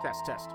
Test, test.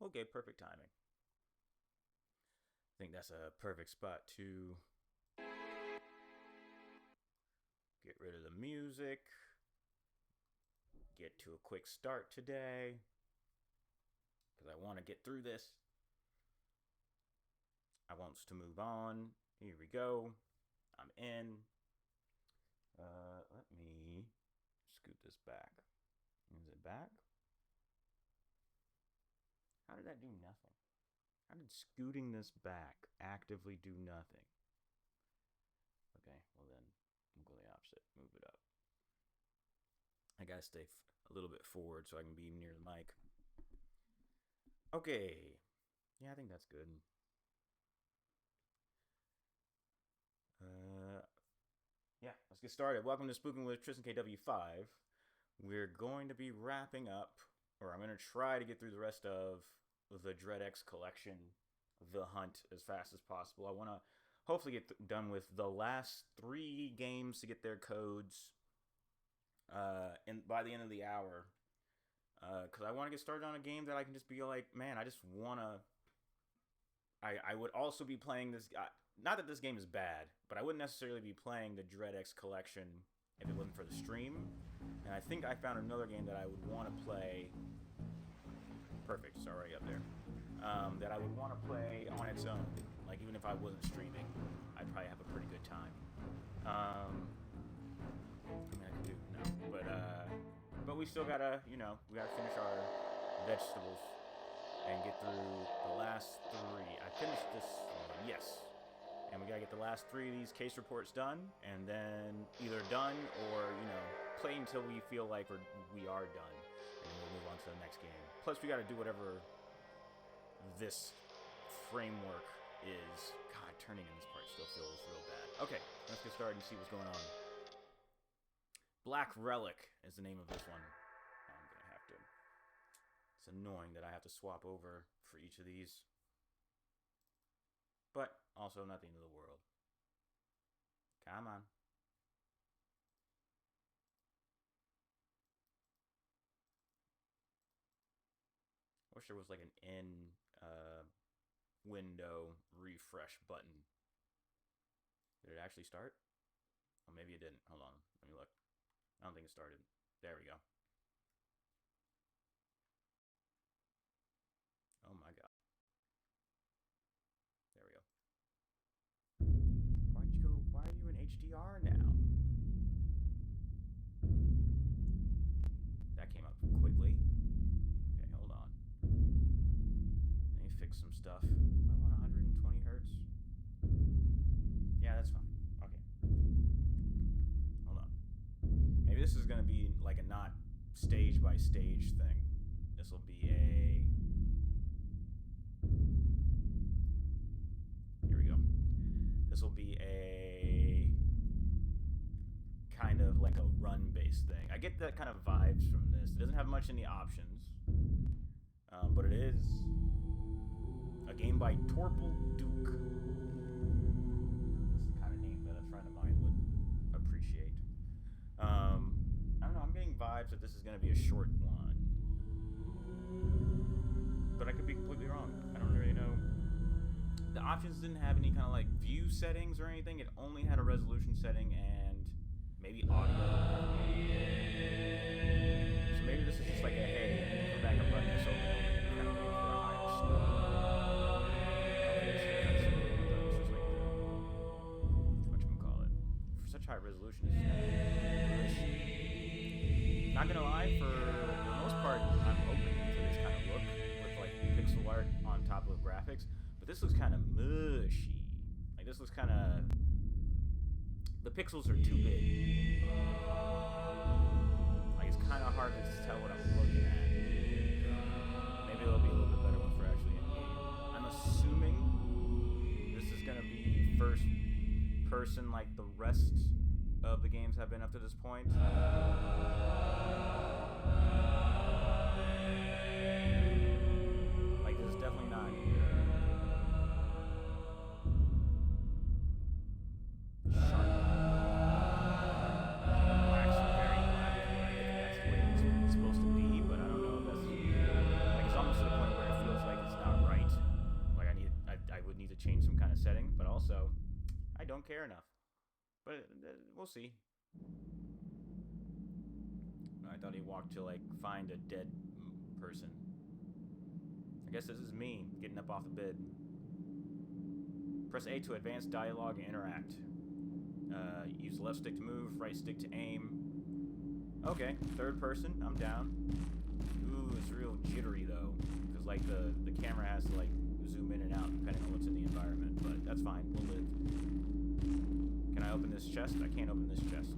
Okay, perfect timing. I think that's a perfect spot to get rid of the music, get to a quick start today, because I want to get through this. I want to move on. Here we go. I'm in. Let me scoot this back. Is it back? How did that do nothing? How did scooting this back actively do nothing? Okay, well then, we'll go the opposite. Move it up. I gotta stay a little bit forward so I can be near the mic. Okay. Yeah, I think that's good. Yeah, let's get started. Welcome to Spook'n with Tristenkw5. We're going to be wrapping up, or I'm going to try to get through the rest of the Tristenkw5 collection, The Hunt, as fast as possible. I want to hopefully get done with the last 3 games to get their codes and by the end of the hour. Because I want to get started on a game that I can just be like, man, I just want to... I would also be playing this... not that this game is bad, but I wouldn't necessarily be playing the Tristenkw5 collection if it wasn't for the stream. And I think I found another game that I would want to play. Perfect, it's already up there. That I would want to play on its own. Like, even if I wasn't streaming, I'd probably have a pretty good time. I mean, I could do, no. But we still gotta, we gotta finish our vegetables and get through the last 3. I finished this, yes. And we gotta get the last 3 of these case reports done, and then either done or, play until we feel like we are done, and we'll move on to the next game. Plus, we gotta do whatever this framework is. God, turning in this part still feels real bad. Okay, let's get started and see what's going on. Black Relic is the name of this one. I'm gonna have to... It's annoying that I have to swap over for each of these. But also not the end of the world. Come on. I wish there was like an in window refresh button. Did it actually start? Oh, maybe it didn't. Hold on. Let me look. I don't think it started. There we go. Oh my god. There we go. Why are you in HDR now? That came up quickly. Okay, hold on. Let me fix some stuff. I want 120 hertz. Yeah, that's fine. Okay. Hold on. Maybe this is going to be like a not stage by stage thing. This will be a... Here we go. This will be a kind of like a run-based thing. I get that kind of vibes from this. It doesn't have much in the options, but it is a game by Torpal Duke. That's the kind of name that a friend of mine would appreciate. I don't know. I'm getting vibes that this is going to be a short one, options didn't have any kind of like view settings or anything. It only had a resolution setting and maybe audio. So maybe this is just like a hey, go back and run this over and over again, kind of waiting for a higher score. Okay, this is a cutscene. I thought this was like the whatchamacallit. For such high resolution, this is kind of bluish. Not gonna lie, for the most part, I'm open to this kind of look with like pixel art on top of graphics. But this looks kind of mushy. Like this looks kind of. The pixels are too big. Like it's kind of hard to tell what I'm looking at. Maybe there'll be a little bit better one for actually in-game. I'm assuming this is gonna be first person like the rest of the games have been up to this point. Like this is definitely not. Change some kind of setting, but also I don't care enough. But we'll see. I thought he walked to like find a dead person. I guess this is me getting up off the bed. Press A to advance dialogue and interact. Use left stick to move, right stick to aim. Okay, third person, I'm down. Ooh, it's real jittery though, because like the camera has to like zoom in and out depending on what's in the environment, but that's fine, we'll live. Can I open this chest? I can't open this chest.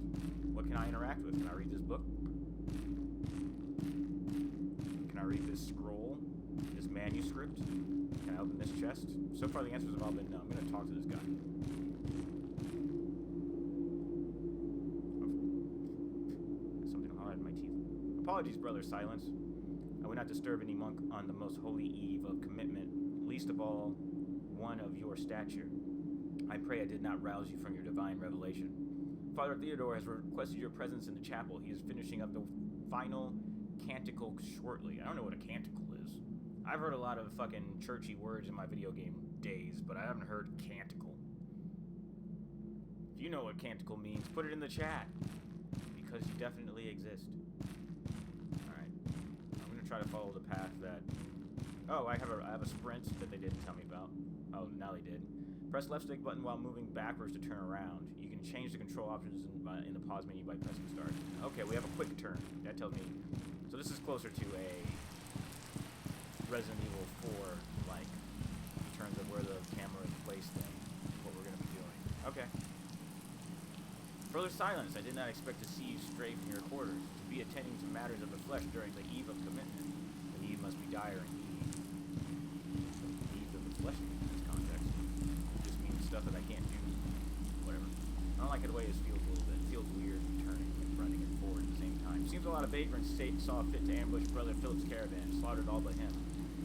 What can I interact with? Can I read this book? Can I read this scroll? This manuscript? Can I open this chest? So far the answers have all been no. I'm going to talk to this guy. Something hard in my teeth. Apologies, brother, silence. I would not disturb any monk on the most holy eve of commitment, least of all one of your stature. I pray I did not rouse you from your divine revelation. Father Theodore has requested your presence in the chapel. He is finishing up the final canticle shortly. I don't know what a canticle is. I've heard a lot of fucking churchy words in my video game days, but I haven't heard canticle. If you know what canticle means, put it in the chat, because you definitely exist. Alright. I'm going to try to follow the path that... Oh, I have a sprint that they didn't tell me about. Oh, now they did. Press left stick button while moving backwards to turn around. You can change the control options in the pause menu by pressing start. Okay, we have a quick turn. That tells me... So this is closer to a Resident Evil 4, like, in terms of where the camera is placed and what we're going to be doing. Okay. Further silence. I did not expect to see you stray from your quarters. To be attending to matters of the flesh during the eve of commitment. The need must be dire indeed. The needs of the flesh in this context. It just means stuff that I can't do. Whatever. I don't like the way this feels a little bit. It feels weird turning and running and forward at the same time. Seems a lot of vagrants saw fit to ambush Brother Philip's caravan, slaughtered all but him.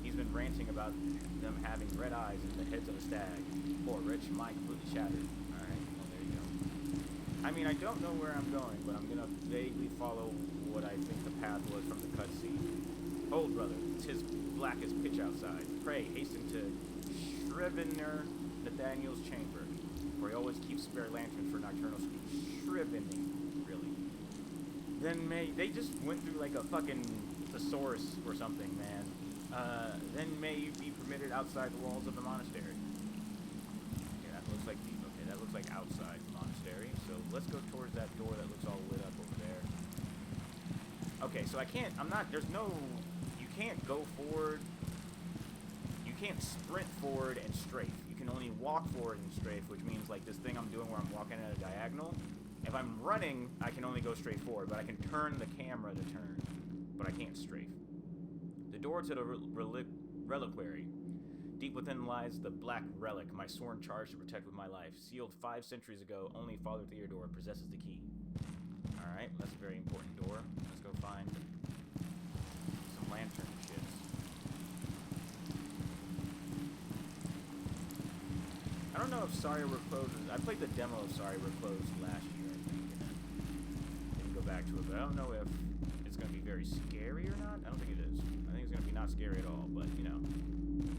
He's been ranting about them having red eyes and the heads of a stag. Poor Rich, mind completely shattered. Alright, well there you go. I mean, I don't know where I'm going, but I'm gonna vaguely follow what I think the path was from the cutscene. Hold, brother, 'tis black as pitch outside. Pray, hasten to Scrivener Nathaniel's chamber, where he always keeps spare lanterns for nocturnal speech. Scrivening, really. Then they just went through like a fucking thesaurus or something, man. Then may you be permitted outside the walls of the monastery. Okay, that looks like outside the monastery. So let's go towards that door that looks all lit up over there. Okay, so you can't go forward. You can't sprint forward and strafe. You can only walk forward and strafe, which means like this thing I'm doing where I'm walking at a diagonal. If I'm running, I can only go straight forward, but I can turn the camera to turn, but I can't strafe. The door to the reliquary. Deep within lies the black relic, my sworn charge to protect with my life. Sealed 5 centuries ago, only Father Theodore possesses the key. Alright, that's a very important door. Let's go find some lantern shits. I don't know if Sorry We're Closed... I played the demo of Sorry We're Closed last year, I think, and didn't go back to it, but I don't know if it's going to be very scary or not. I don't think it is. I think it's going to be not scary at all, but, you know,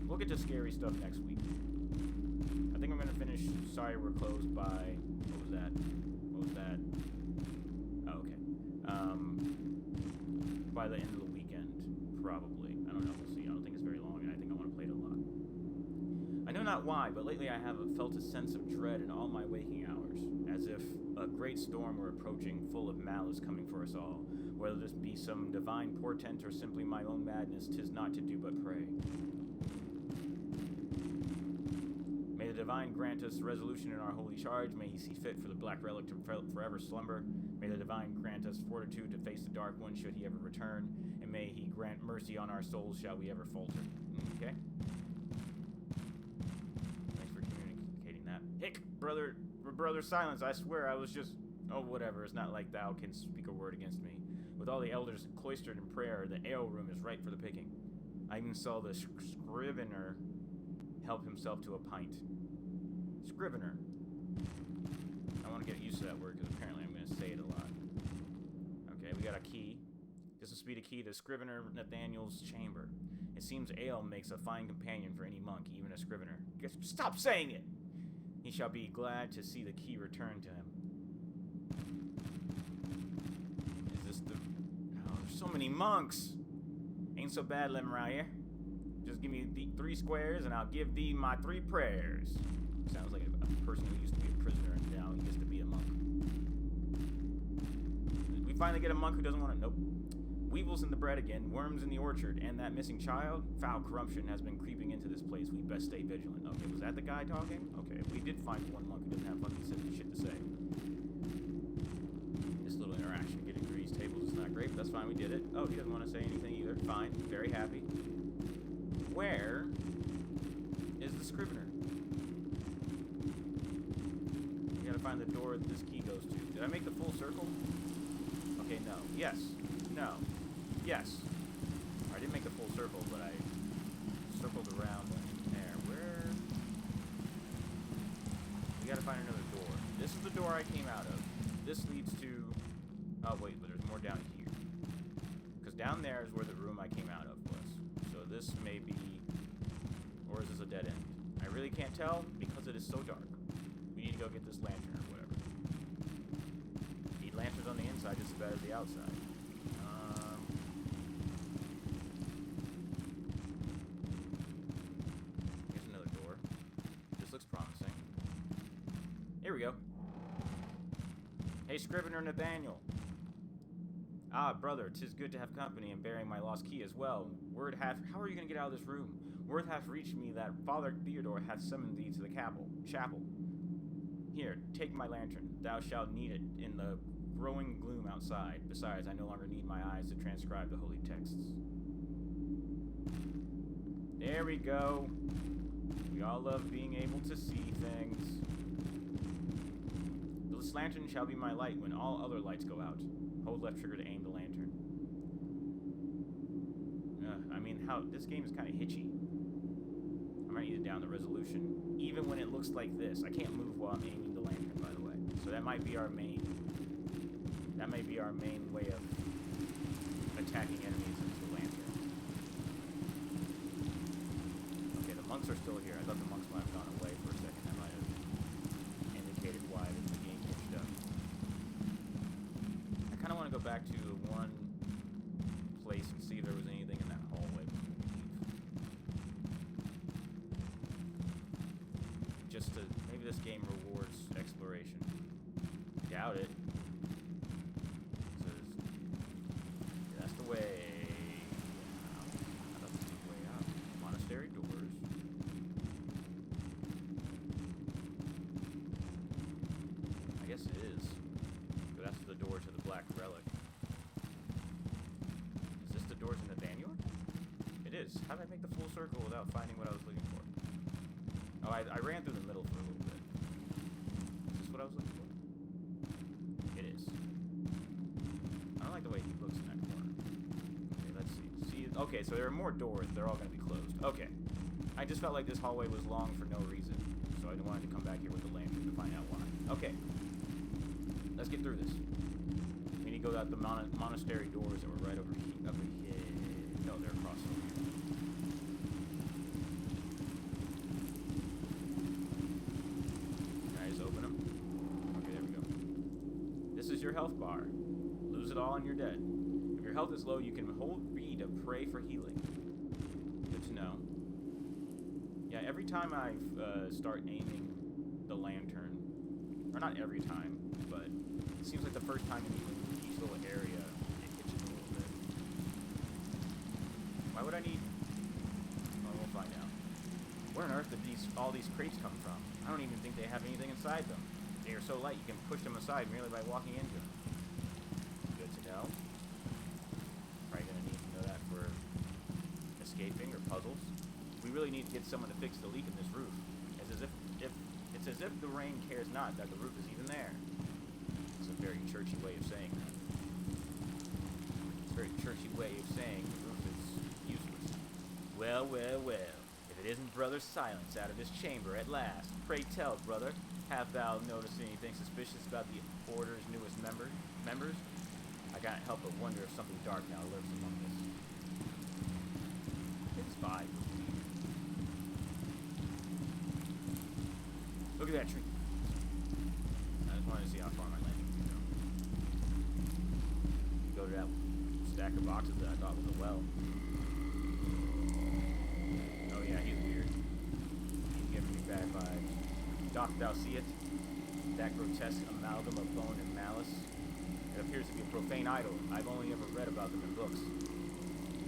we'll get to scary stuff next week. think I'm gonna finish Sorry We're Closed by, what was that? Oh, okay. By the end of the weekend, probably. I don't know, we'll see. I don't think it's very long, and I think I want to play it a lot. I know not why, but lately I have felt a sense of dread in all my waking hours, as if a great storm were approaching, full of malice coming for us all. Whether this be some divine portent or simply my own madness, 'tis not to do but pray. May the divine grant us resolution in our holy charge. May he see fit for the black relic to forever slumber. May the divine grant us fortitude to face the dark one should he ever return. And may he grant mercy on our souls shall we ever falter. Okay? Thanks for communicating that. Hick, brother silence, I swear I was just... Oh, whatever, it's not like thou canst speak a word against me. With all the elders cloistered in prayer, the ale room is ripe for the picking. I even saw the scrivener help himself to a pint. Scrivener. I want to get used to that word because apparently I'm going to say it a lot. Okay, we got a key. This must be the key to Scrivener Nathaniel's chamber. It seems ale makes a fine companion for any monk, even a scrivener. Stop saying it! He shall be glad to see the key returned to him. Is this the... Oh, there's so many monks! Ain't so bad, Lemuriah. Just give me 3 squares and I'll give thee my 3 prayers. Sounds like a person who used to be a prisoner and now he gets to be a monk. Did we finally get a monk who doesn't want to... Nope. Weevils in the bread again, worms in the orchard, and that missing child? Foul corruption has been creeping into this place. We best stay vigilant. Okay, was that the guy talking? Okay, we did find one monk who doesn't have fucking shit to say. This little interaction getting through these tables is not great, but that's fine, we did it. Oh, he doesn't want to say anything either. Fine, very happy. Where is the scrivener? We gotta find the door that this key goes to. Did I make the full circle? Okay, no. Yes. No. Yes. I didn't make the full circle, but I circled around there. Where? We gotta find another door. This is the door I came out of. This leads to... Oh, wait, but there's more down here. Because down there is where the room I came out of was. So this may be... Or is this a dead end? I really can't tell because it is so dark. We need to go get this lantern or whatever. Need lanterns on the inside just as bad as the outside. Here's another door. This looks promising. Here we go. Hey, Scrivener Nathaniel. Ah, brother, 'tis good to have company and bearing my lost key as well. How are you going to get out of this room? Word hath reached me that Father Theodore hath summoned thee to the chapel. Here, take my lantern. Thou shalt need it in the growing gloom outside. Besides, I no longer need my eyes to transcribe the holy texts. There we go. We all love being able to see things. This lantern shall be my light when all other lights go out. Hold left trigger to aim the lantern. I mean, this game is kind of hitchy. I might need to down the resolution, even when it looks like this. I can't move while I'm aiming the lantern, by the way. So that might be our main. That may be our main way of attacking enemies into the lantern. Okay, the monks are still here. I thought the monks might have gone away for a second. That might have indicated why the game glitched up. I kind of want to go back to one place and see if there was anything in that hallway before we leave. Just to... Maybe this game rewards exploration. Doubt it. That's the way out. That's the way out. Monastery doors. I guess it is. But that's the door to the Black Relic. Is this the door to Nathaniel? It is. How did I make the full circle without finding what I was looking for? Oh, I ran through the middle for a little bit. Is this what I was looking for? It is. I don't like the way he looks in that corner. Okay, let's see. Okay, so there are more doors. They're all going to be closed. Okay. I just felt like this hallway was long for no reason. So I wanted to come back here with the lantern to find out why. Okay. Let's get through this. We need to go out the monastery doors that were right over here. No, they're across over here. your health bar. Lose it all and you're dead. If your health is low, you can hold B to pray for healing. Good to know. Yeah, every time I start aiming the lantern, or not every time, but it seems like the first time in each little area, it hits you a little bit. Why would I need... Well, we'll find out. Where on earth did all these crates come from? I don't even think they have anything inside them. They are so light you can push them aside merely by walking into them. Good to know. Probably gonna need to know that for escaping or puzzles. We really need to get someone to fix the leak in this roof. It's as if the rain cares not that the roof is even there. It's a very churchy way of saying that. It's a very churchy way of saying the roof is useless. Well, well, well. If it isn't Brother Silence out of his chamber at last, pray tell, brother, have thou noticed anything suspicious about the Order's newest members? I can't help but wonder if something dark now lurks among us. It's 5. Look at that tree. I just wanted to see how far my landing can go. Go to that stack of boxes that I thought was a well. Oh yeah, he's weird. He's giving me bad vibes. Dost thou see it? That grotesque amalgam of bone and malice? It appears to be a profane idol. I've only ever read about them in books.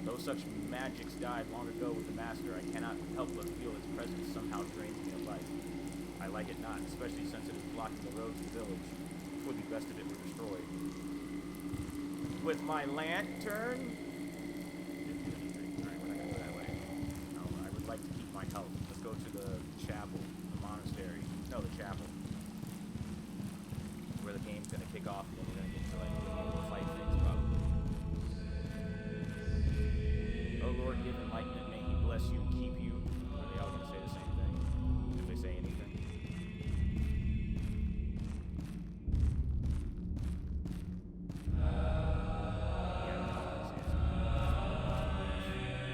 Though such magics died long ago with the Master, I cannot help but feel its presence somehow drains me of life. I like it not, especially since it is blocking the road to the village. It would be best if it were destroyed. With my lantern? Didn't do anything. Alright, we're not gonna go that way. No, I would like to keep my health. Let's go to the chapel, the monastery. No, the chapel. Where the game's gonna kick off, and then we're gonna get to like the fight things probably. Oh Lord, give enlightenment, may he bless you and keep you. Are they all gonna say the same thing? If they say anything.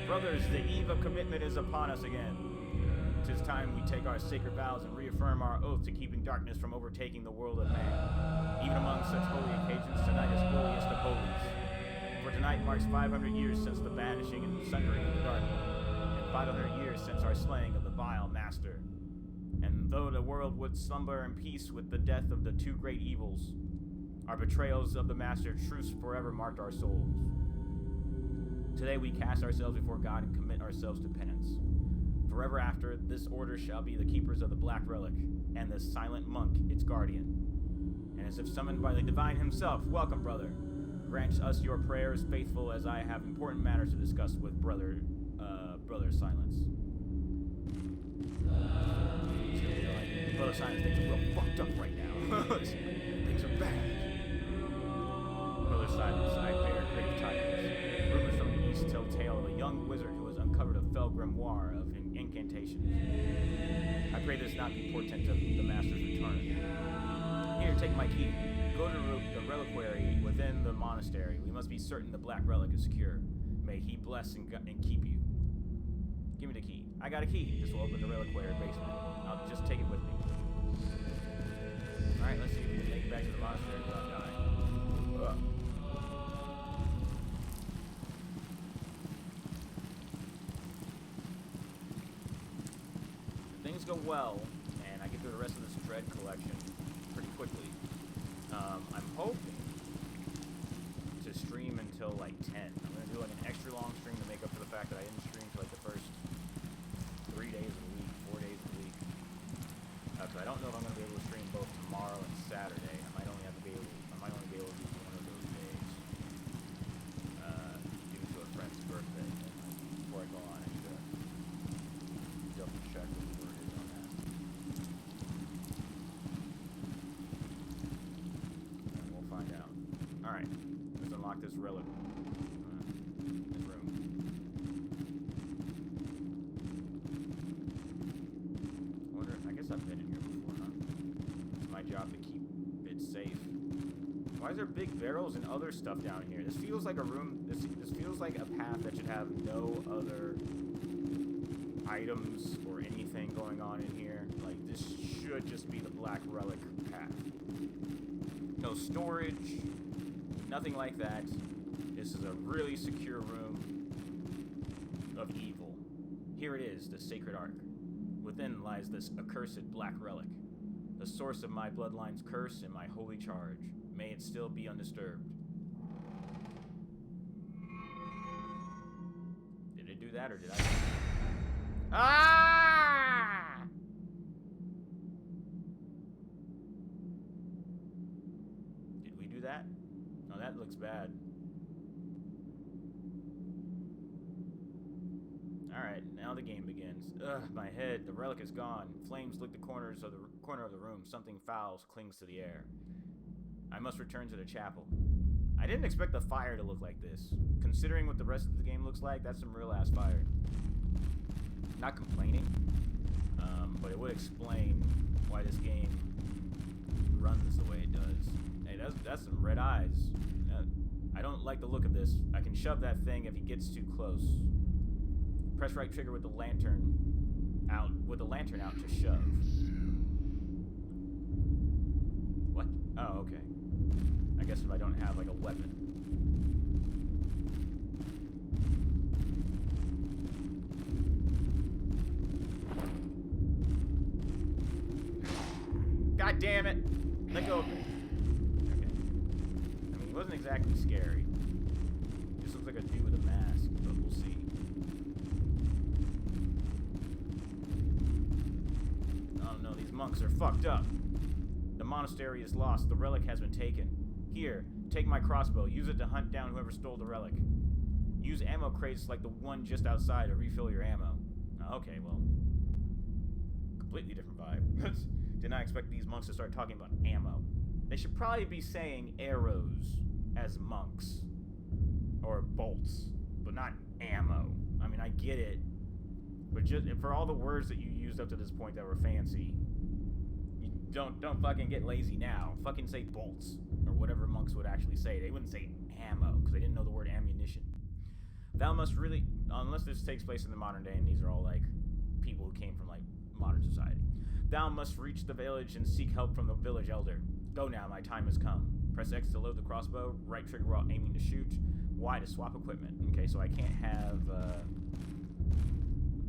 Brothers, the eve of commitment is upon us again. 'Tis time we take our sacred vows and reaffirm our oath to keeping darkness from overtaking the world of man. Even among such holy occasions, tonight is holiest of holies. For tonight marks 500 years since the banishing and sundering of the Dark One, and 500 years since our slaying of the vile Master. And though the world would slumber in peace with the death of the two great evils, our betrayals of the Master truce forever marked our souls. Today we cast ourselves before God and commit ourselves to penance. Forever after, this order shall be the keepers of the Black Relic, and the silent monk, its guardian. And as if summoned by the divine himself, welcome, brother. Grant us your prayers, faithful, as I have important matters to discuss with Brother Silence. Brother Silence, things are real fucked up right now. Things are bad. Brother Silence, I bear grave tidings. Rumors from the east tell tale of a young wizard who has uncovered a fell grimoire of incantations. I pray this not be portent of the Master's return. Here, take my key. Go to the reliquary within the monastery. We must be certain the Black Relic is secure. May he bless and keep you. Give me the key. I got a key. This will open the reliquary basement. I'll just take it with me. Alright, let's see if we can make it back to the monastery without dying. If things go well, and I get through the rest of this Dread collection pretty quickly, I'm hoping to stream until like 10. I'm going to do like an extra long stream to make up for the fact that I didn't stream for like the first 3 days of the week, 4 days of the week. Because I don't know if I'm going to be able to stream both tomorrow and Saturday. I might only be able to do one of those days due to a friend's birthday. Before I go on, I need to double check what the word is on that. And we'll find out. Alright, let's unlock this relic. This room. I guess I've been in here before, huh? It's my job to keep it safe. Why is there big barrels and other stuff down here? This feels like a room. This feels like a path that should have no other items or anything going on in here. Like, this should just be the Black Relic path. No storage. Nothing like that. This is a really secure room of evil. Here it is, the Sacred Ark. Within lies this accursed black relic. The source of my bloodline's curse and my holy charge. May it still be undisturbed. Did it do that, or did I? Ah! Did we do that? No, that looks bad. Alright, now the game begins. Ugh, my head. The relic is gone. Flames lick the corner of the room. Something foul clings to the air. I must return to the chapel. I didn't expect the fire to look like this. Considering what the rest of the game looks like, that's some real ass fire. Not complaining, but it would explain why this game runs the way it does. Hey, that's some red eyes. I don't like the look of this. I can shove that thing if he gets too close. Press right trigger with the lantern out to shove. What? Oh, okay. I guess if I don't have like a weapon. God damn it! Let go of me. Okay. I mean, it wasn't exactly scary. It just looks like a dude with a mask, but we'll see. Oh no, these monks are fucked up. The monastery is lost. The relic has been taken. Here, take my crossbow. Use it to hunt down whoever stole the relic. Use ammo crates like the one just outside to refill your ammo. Okay, well, completely different vibe. Did not expect these monks to start talking about ammo. They should probably be saying arrows as monks. Or bolts. But not ammo. I mean, I get it. But just for all the words that you used up to this point that were fancy, you don't fucking get lazy now. Fucking say bolts. Or whatever monks would actually say. They wouldn't say ammo, because they didn't know the word ammunition. Thou must really... Unless this takes place in the modern day, and these are all, like, people who came from, like, modern society. Thou must reach the village and seek help from the village elder. Go now, my time has come. Press X to load the crossbow, right trigger while aiming to shoot, Y to swap equipment. Okay, so I can't have,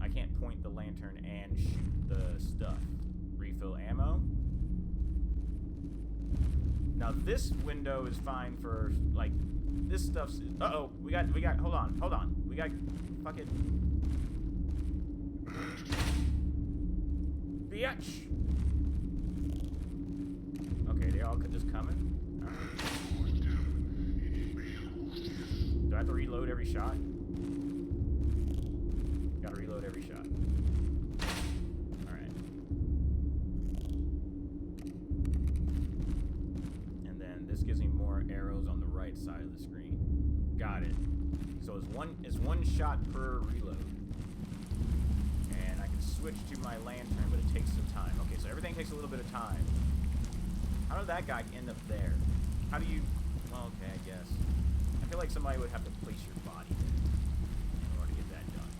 I can't point the lantern and shoot the stuff. Refill ammo. Now this window is fine for, like, this stuff's, uh-oh, we got, hold on. We got fucking... Bitch! Okay, they all just coming? Alright. Do I have to reload every shot? Gotta reload every shot. Alright. And then this gives me more arrows on the right side of the screen. Got it. So it's one shot per reload. Switch to my lantern, but it takes some time. Okay, so everything takes a little bit of time. How did that guy end up there? How do you... Well, okay, I guess. I feel like somebody would have to place your body there in order to get that done.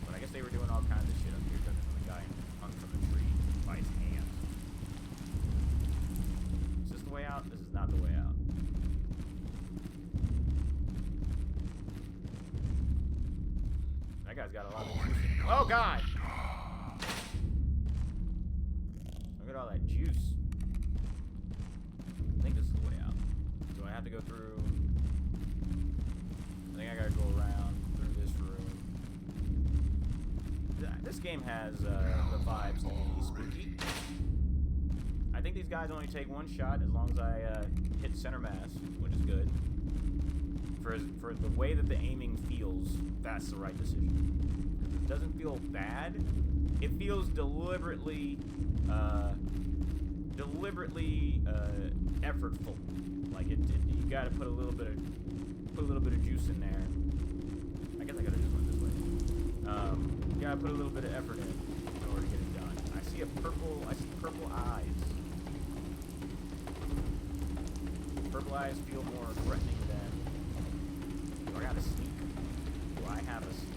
But I guess they were doing all kinds of shit up here, judging from the guy hung from the tree by his hands. Is this the way out? This is not the way out. That guy's got a lot of juice. Oh, God! Look at all that juice. I think this is the way out. So I have to go through... I think I gotta go around through this room. This game has the vibes to be spooky. I think these guys only take one shot as long as I hit center mass, which is good. For the way that the aiming feels, that's the right decision. It doesn't feel bad. It feels deliberately effortful. Like you got to put a little bit of juice in there. I guess I gotta just went this way. You gotta put a little bit of effort in order to get it done. I see purple eyes. Purple eyes feel more threatening than. Do I got a sneak? Do I have a sneak?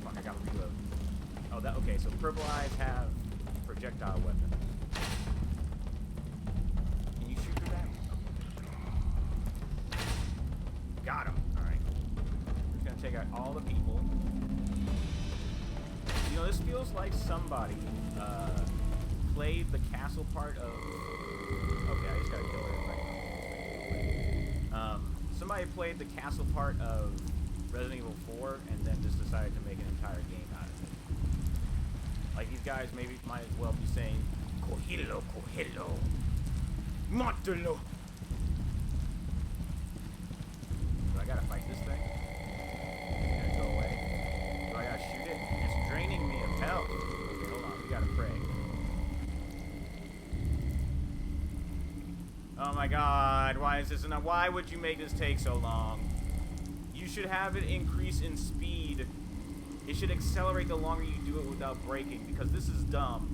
Fuck, I gotta Okay, so purple eyes have projectile weapon. Can you shoot through that? Okay. Got him. Alright. We're just gonna take out all the people. You know, this feels like somebody played the castle part of... Okay, I just gotta kill everybody. Somebody played the castle part of Resident Evil 4 and then just decided to make an entire game out of it. Like, these guys maybe might as well be saying, Cogelo, cogelo, mátalo. Do I gotta fight this thing? Can it go away? Do I gotta shoot it? It's draining me of health. Okay, hold on, we gotta pray. Oh my god, why is this enough? Why would you make this take so long? You should have it increase in speed. It should accelerate the longer you do it without braking, because this is dumb.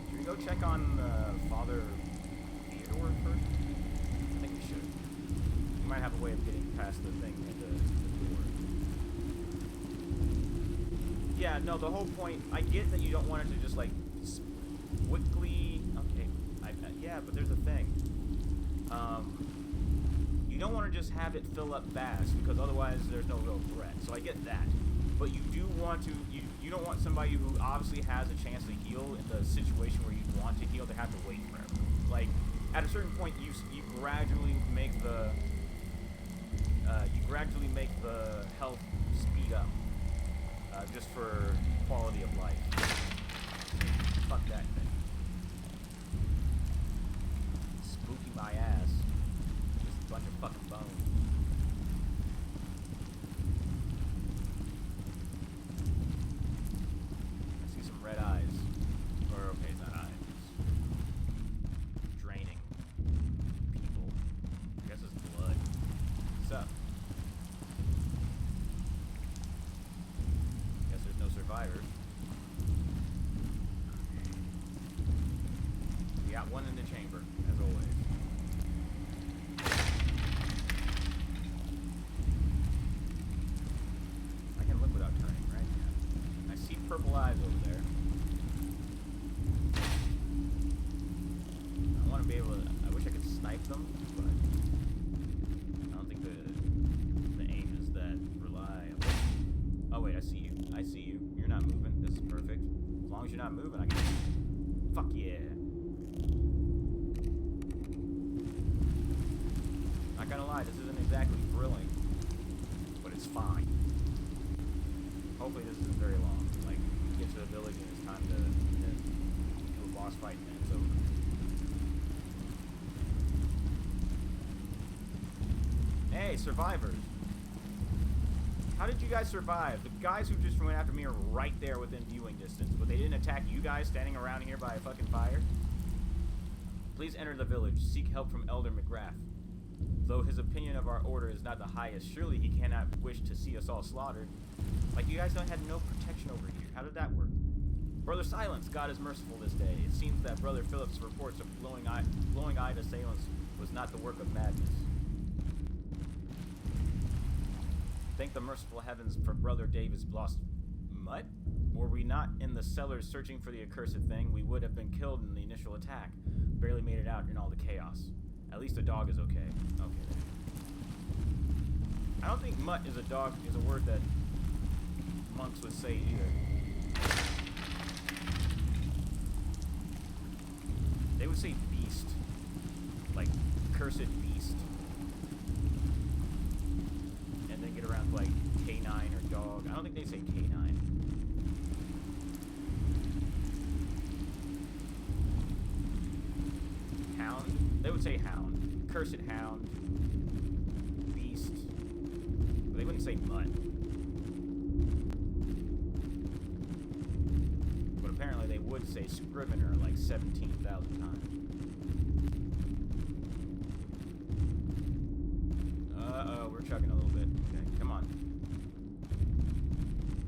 Should we go check on Father Theodore first? I think we should. We might have a way of getting past the thing at the door. Yeah, no, the whole point, I get that you don't want it to just, like, quickly... Okay, yeah, but there's a thing. You don't want to just have it fill up fast, because otherwise there's no real threat. So I get that. But you do want to, you don't want somebody who obviously has a chance to heal in the situation where you want to heal to have to wait forever. Like, at a certain point, you gradually make the, health speed up, just for quality of life. Fuck that thing. Spooky my ass. Just a bunch of fucking bones. I see some red eyes. Or, okay, it's not eyes. It's draining people. I guess it's blood. What's up? Guess there's no survivors. We got one in the chamber, as always. I can look without turning, right? I see purple eyes over there. I want to be able to... I wish I could snipe them, but... I don't think the aim is that reliable. Oh, wait, I see you. I see you. You're not moving. This is perfect. As long as you're not moving, I can... Fuck yeah. Not gonna lie, this isn't exactly thrilling, but it's fine. Hopefully this isn't very long. Like, you get to the village and it's time to do a boss fight and then it's over. Hey, survivors. How did you guys survive? The guys who just went after me are right there within viewing distance, but they didn't attack you guys standing around here by a fucking fire? Please enter the village. Seek help from Elder McGrath. Though his opinion of our order is not the highest, surely he cannot wish to see us all slaughtered. Like, you guys don't have no protection over here. How did that work? Brother Silence, God is merciful this day. It seems that Brother Philip's reports of glowing-eyed assailants was not the work of madness. Thank the merciful heavens for Brother David's lost mutt. Were we not in the cellars searching for the accursed thing, we would have been killed in the initial attack. Barely made it out in all the chaos. At least the dog is okay. Okay. I don't think mutt is a word that monks would say either. They would say beast. Like, cursed beast. And then get around to, like, canine or dog. I don't think they say canine. Hound? They would say hound. Cursed hound. Beast. But they wouldn't say mutt. But apparently they would say scrivener like 17,000 times. Uh-oh, we're chugging a little bit. Okay, come on.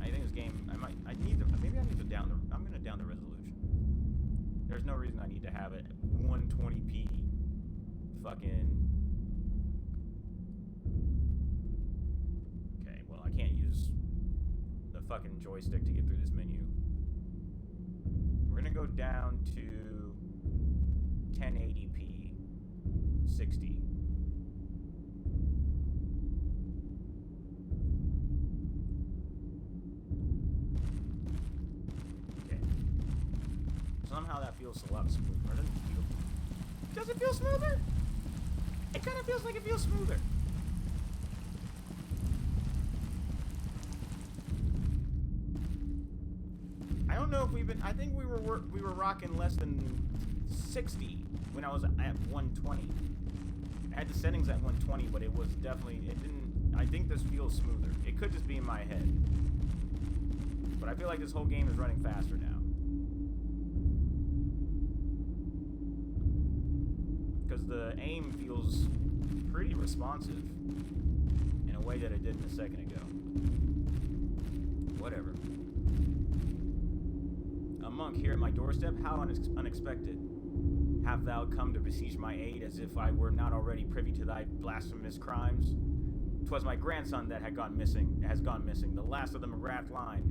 I think this game, maybe I need to I'm gonna down the resolution. There's no reason I need to have it 120p fucking... Okay, well, I can't use the fucking joystick to get through this menu. We're gonna go down to 1080p 60. Okay. Somehow that feels a lot smoother. Does it feel smoother? It kind of feels like it feels smoother. I don't know if we've been. I think we were rocking less than 60 when I was at 120. I had the settings at 120, but it was definitely. It didn't. I think this feels smoother. It could just be in my head, but I feel like this whole game is running faster now. Because the aim feels pretty responsive in a way that it didn't a second ago. Whatever. A monk here at my doorstep? How unexpected. Have thou come to besiege my aid as if I were not already privy to thy blasphemous crimes? 'Twas my grandson that has gone missing, the last of the McGrath line.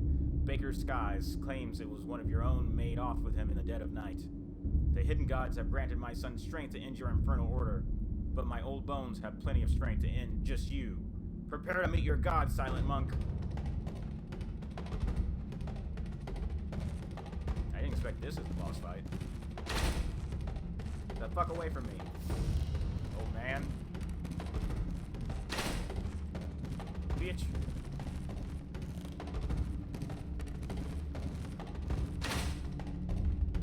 Baker Skies claims it was one of your own made off with him in the dead of night. The hidden gods have granted my son strength to end your infernal order, but my old bones have plenty of strength to end just you. Prepare to meet your god, silent monk. I didn't expect this as a boss fight. Get the fuck away from me, old man. Bitch.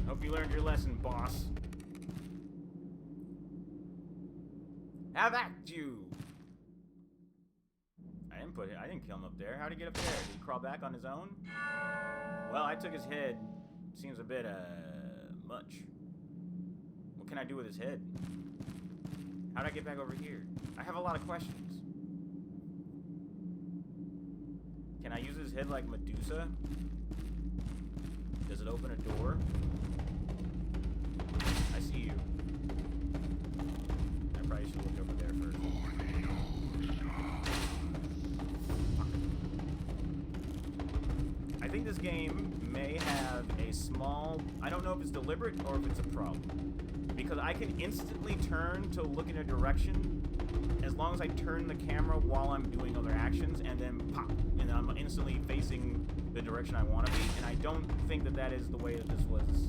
Hope you learned your lesson, boss. Have at you! I didn't kill him up there. How'd he get up there? Did he crawl back on his own? Well, I took his head. Seems a bit, much. What can I do with his head? How'd I get back over here? I have a lot of questions. Can I use his head like Medusa? Does it open a door? I see you. I probably should look over there first. I think this game may have a small... I don't know if it's deliberate or if it's a problem. Because I can instantly turn to look in a direction as long as I turn the camera while I'm doing other actions, and then pop, and I'm instantly facing the direction I want to be. And I don't think that that is the way that this was...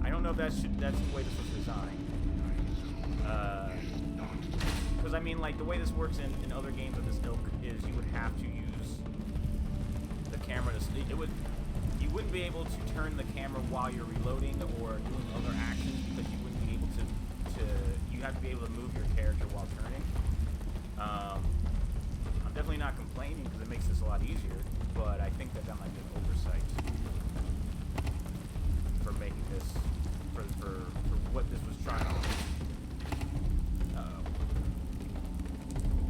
I don't know if that's the way this was designed. Because I mean, like, the way this works in other games of this ilk is you would have to use the camera to... You wouldn't be able to turn the camera while you're reloading or doing other actions because you wouldn't be able to you have to be able to move your character while turning. I'm definitely not complaining because it makes this a lot easier, but I think that might be an oversight for making this, for what this was trying to do.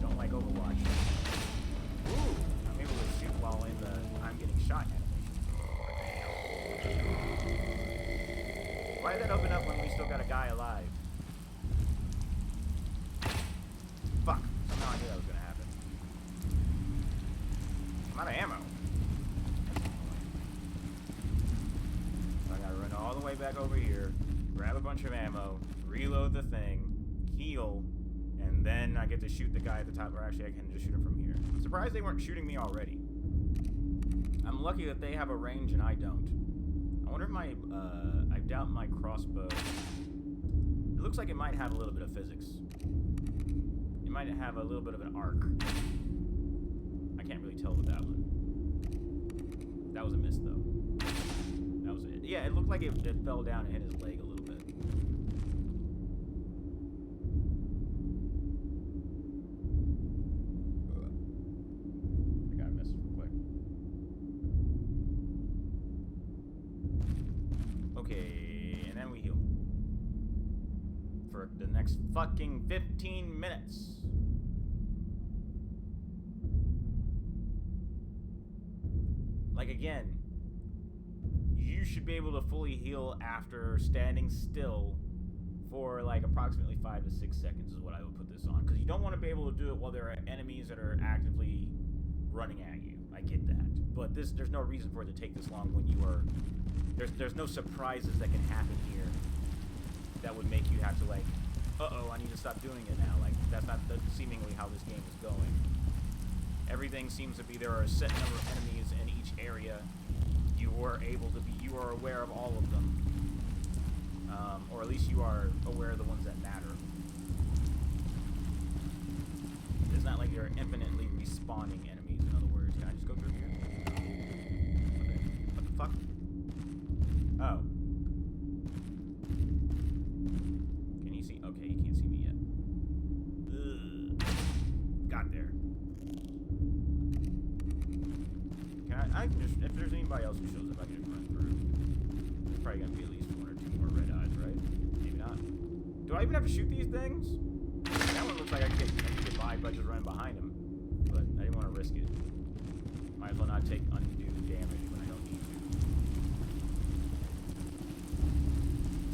Don't like Overwatch. Ooh, I'm able to shoot while in the I'm getting shot animation. Why did that open up when we still got a guy alive? Fuck. Somehow I knew that was gonna happen. I'm out of ammo. So I gotta run all the way back over here, grab a bunch of ammo, reload the thing, heal, and then I get to shoot the guy at the top, or actually I can just shoot him from here. I'm surprised they weren't shooting me already. I'm lucky that they have a range and I don't. I wonder if my, I doubt my crossbow, it looks like it might have a little bit of physics. It might have a little bit of an arc. I can't really tell with that one. That was a miss though. That was it. Yeah, it looked like it fell down and hit his leg a little bit. I got a message real quick. Okay, and then we heal. For the next fucking 15 minutes. Like, again, you should be able to fully heal after standing still for like approximately 5 to 6 seconds is what I would put this on. Because you don't want to be able to do it while there are enemies that are actively running at you. I get that. But there's no reason for it to take this long when you are... There's no surprises that can happen here that would make you have to, like, uh-oh, I need to stop doing it now. Like, that's seemingly how this game is going. Everything seems to be there are a set number of enemies in each area. You are aware of all of them. Or at least you are aware of the ones that matter. It's not like you're infinitely respawning enemies, in other words. Can I just go through here? What the fuck? Oh. Can you see? Okay, you can't see me yet. Ugh. Got there. Can I can just, if there's anybody else who shows up, I can just run through. There's probably gonna be at least 1 or 2 more red eyes, right? Maybe not. Do I even have to shoot these things? That one looks like I can get by just running behind him. But I didn't want to risk it. Might as well not take undue damage when I don't need to.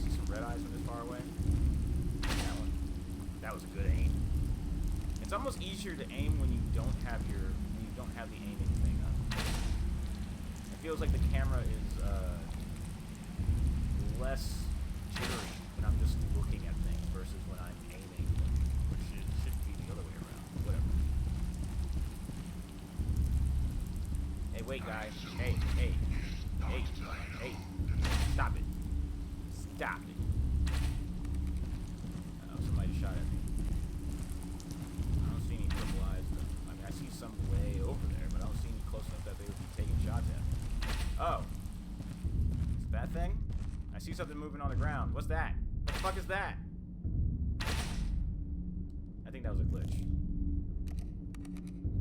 See some red eyes from this far away? That one. That was a good aim. It's almost easier to aim when you don't have the aiming thing up. It feels like the camera is less jittery when I'm just looking at things versus when I'm aiming, which should be the other way around. Whatever. Hey, wait, guys. Hey. Stop it. Stop it. Uh-oh, somebody shot at me. I don't see any purple eyes, though. I mean, I see some way over there, but I don't see any close enough that they would be taking shots at me. Oh. Is that thing? I see something moving on the ground. What's that? What the fuck is that? I think that was a glitch.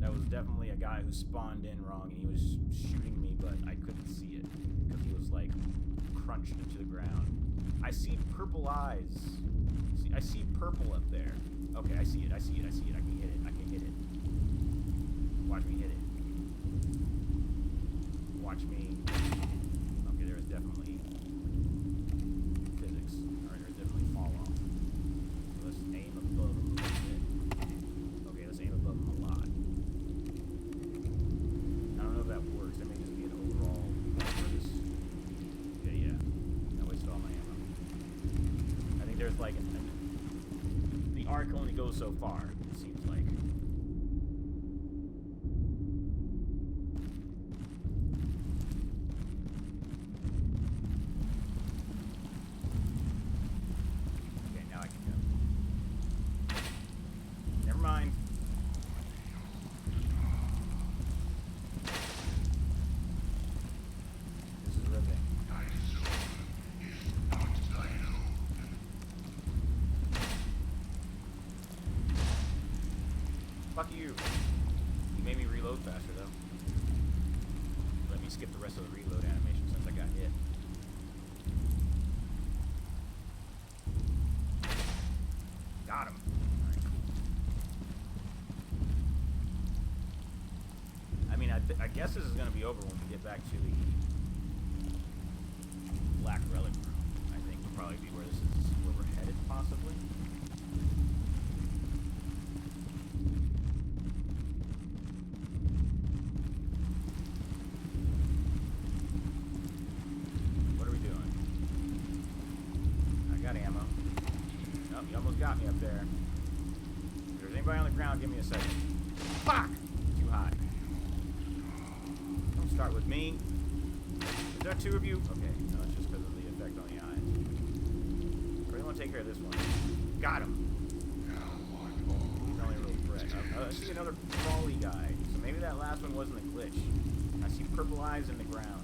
That was definitely a guy who spawned in wrong, and he was shooting me, but I couldn't see it because he was like crunched into the ground. I see purple eyes. I see purple up there. Okay, I see it. I can hit it. Watch me hit it. Watch me. Okay, there is definitely physics. Alright, there's definitely fall off. So let's aim above him a little bit. Okay, let's aim above him a lot. I don't know if that works. That may just be an overall purpose. Okay, yeah. I wasted all my ammo. I think there's like the arc only goes so far, it seems like. Okay, now I can go. Never mind. This is riveting. Fuck you. You made me reload faster, though. Let me skip the rest of the reload animation since I got hit. Got him. Alright, cool. I mean, I guess this is going to be over when we get back to the Black Relic room. I think will probably be where we're headed, possibly. Ammo. Nope, you almost got me up there. If there's anybody on the ground, give me a second. Fuck! Too high. Don't start with me. Is there 2 of you? Okay, no, it's just because of the effect on the eyes. I really want to take care of this one. Got him! He's only a real threat. I see another crawly guy. So maybe that last one wasn't a glitch. I see purple eyes in the ground.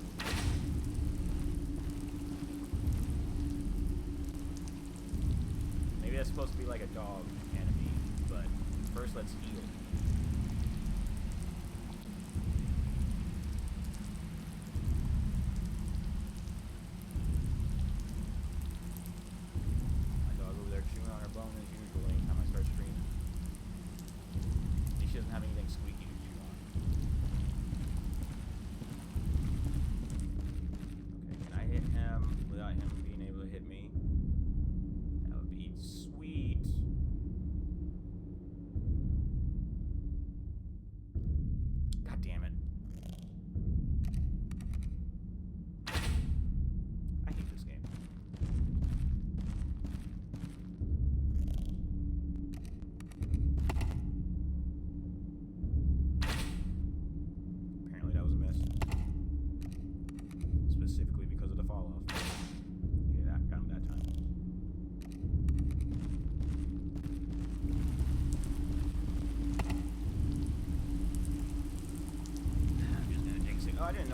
Maybe that's supposed to be like a dog enemy, but first let's heal. My dog over there chewing on her bone as usual anytime I start streaming. She doesn't have anything squeaky to chew on. Okay, can I hit him without him being able to hit me? Sweet.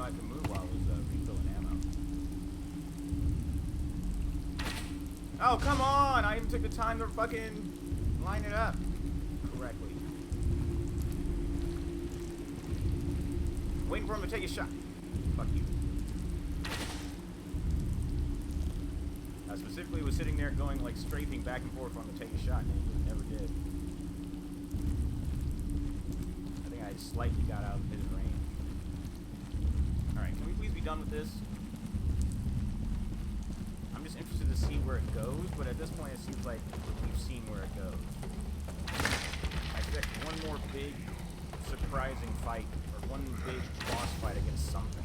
know I could move while I was refilling ammo. Oh, come on! I even took the time to fucking line it up correctly. Waiting for him to take a shot. Fuck you. I specifically was sitting there going, like, strafing back and forth for him to take a shot, and he just never did. I think I slightly got out of his range. Alright, can we please be done with this? I'm just interested to see where it goes, but at this point it seems like we've seen where it goes. I expect one more big, surprising fight, or one big boss fight against something,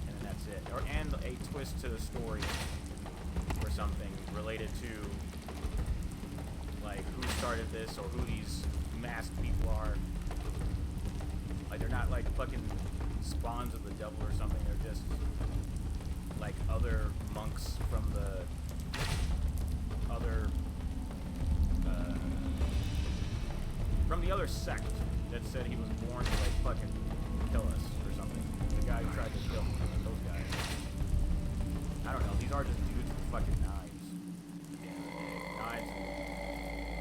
and then that's it. And a twist to the story, or something related to, like, who started this, or who these masked people are. Like, they're not, like, fucking spawns of the devil or something, they're just, like, other monks from the other, from the other sect that said he was born to, like, fucking kill us, or something. The guy who tried to kill him, those guys. I don't know, these are just dudes with fucking knives. Knives and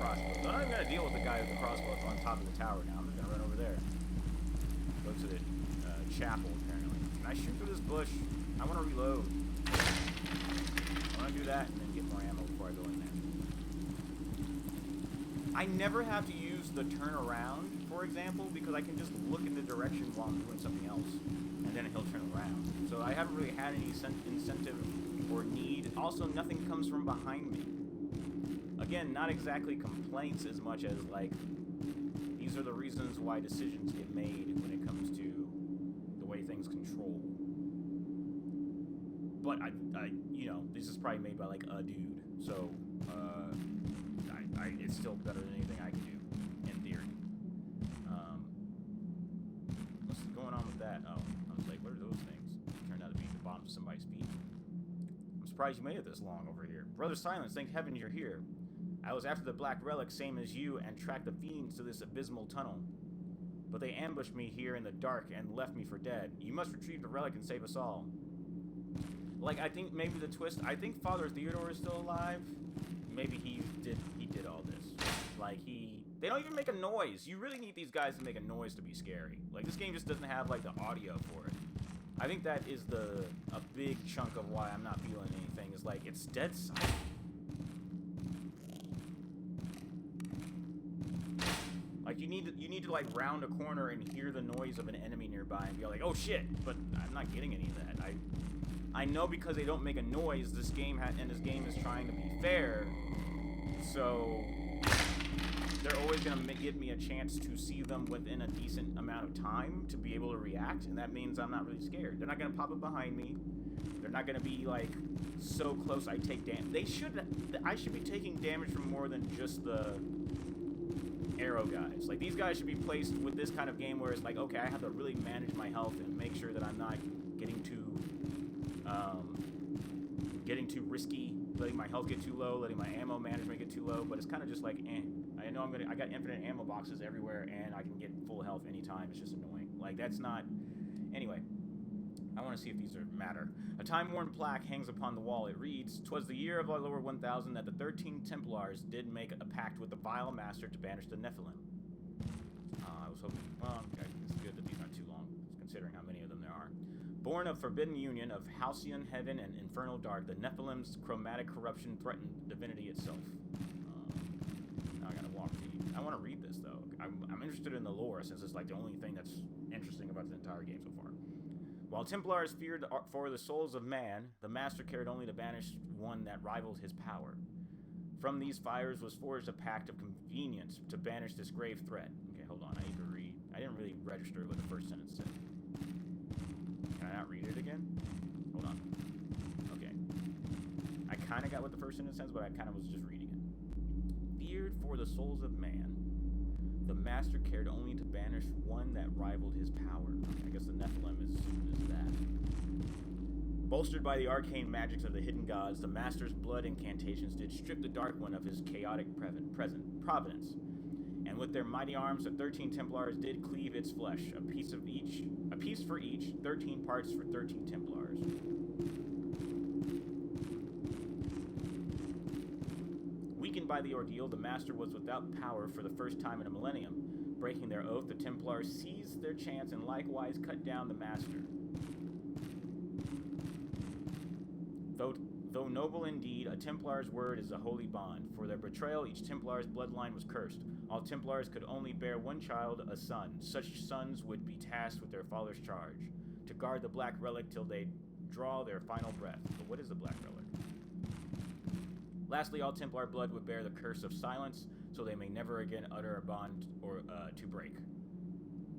crossbows. I'm not even gonna deal with the guy with the crossbow on top of the tower now. I'm just gonna run over there. Go to the chapel, apparently. Can I shoot through this bush? I wanna reload. I wanna do that and then get more ammo before I go in there. I never have to use the turn around, for example, because I can just look in the direction while I'm doing something else, and then he'll turn around. So I haven't really had any incentive or need. Also, nothing comes from behind me. Again, not exactly complaints as much as, like, these are the reasons why decisions get made when it comes to the way things control. But you know, this is probably made by, like, a dude, so it's still better than anything I can do, in theory. What's going on with that? Oh, I was like, what are those things? It turned out to be the bottom of somebody's feet. I'm surprised you made it this long over here. Brother Silence, thank heaven you're here. I was after the Black Relic, same as you, and tracked the fiends to this abysmal tunnel. But they ambushed me here in the dark and left me for dead. You must retrieve the relic and save us all. Like, I think maybe the twist, I think Father Theodore is still alive. Maybe he did all this. Like, they don't even make a noise. You really need these guys to make a noise to be scary. Like, this game just doesn't have, like, the audio for it. I think that is a big chunk of why I'm not feeling anything, is, like, it's dead silent. Like, you need to, like, round a corner and hear the noise of an enemy nearby and be like, oh shit, but I'm not getting any of that. I know because they don't make a noise, this game is trying to be fair, so they're always going to give me a chance to see them within a decent amount of time to be able to react, and that means I'm not really scared. They're not going to pop up behind me. They're not going to be, like, so close I take damage. I should be taking damage from more than just the arrow guys. Like, these guys should be placed with this kind of game where it's like, okay, I have to really manage my health and make sure that I'm not getting too risky, letting my health get too low, letting my ammo management get too low, but it's kind of just like, I know I got infinite ammo boxes everywhere, and I can get full health anytime. It's just annoying. Like, that's not... Anyway, I want to see if these matter. A time-worn plaque hangs upon the wall. It reads, "'Twas the year of our Lord 1000 that the 13 Templars did make a pact with the vile master to banish the Nephilim." I was hoping... Well, okay, it's good that these aren't too long, considering how many of them there are. Born of forbidden union of halcyon heaven and infernal dark, the Nephilim's chromatic corruption threatened divinity itself. Now I gotta walk to you. I want to read this, though. I'm interested in the lore, since it's like the only thing that's interesting about the entire game so far. While Templars feared for the souls of man, the Master cared only to banish one that rivaled his power. From these fires was forged a pact of convenience to banish this grave threat. Okay, hold on, I need to read. I didn't really register what the first sentence said. Can I not read it again? Hold on. Okay. I kind of got what the first sentence says, but I kind of was just reading it. Feared for the souls of man, the Master cared only to banish one that rivaled his power. Okay, I guess the Nephilim is that. Bolstered by the arcane magics of the hidden gods, the Master's blood incantations did strip the Dark One of his chaotic providence. And with their mighty arms, the 13 Templars did cleave its flesh, a piece for each, 13 parts for 13 Templars. Weakened by the ordeal, the Master was without power for the first time in a millennium. Breaking their oath, the Templars seized their chance and likewise cut down the Master. Though noble indeed, a Templar's word is a holy bond. For their betrayal, each Templar's bloodline was cursed. All Templars could only bear one child, a son. Such sons would be tasked with their father's charge, to guard the Black Relic till they draw their final breath. But what is the Black Relic? Lastly, all Templar blood would bear the curse of silence, so they may never again utter a bond or to break.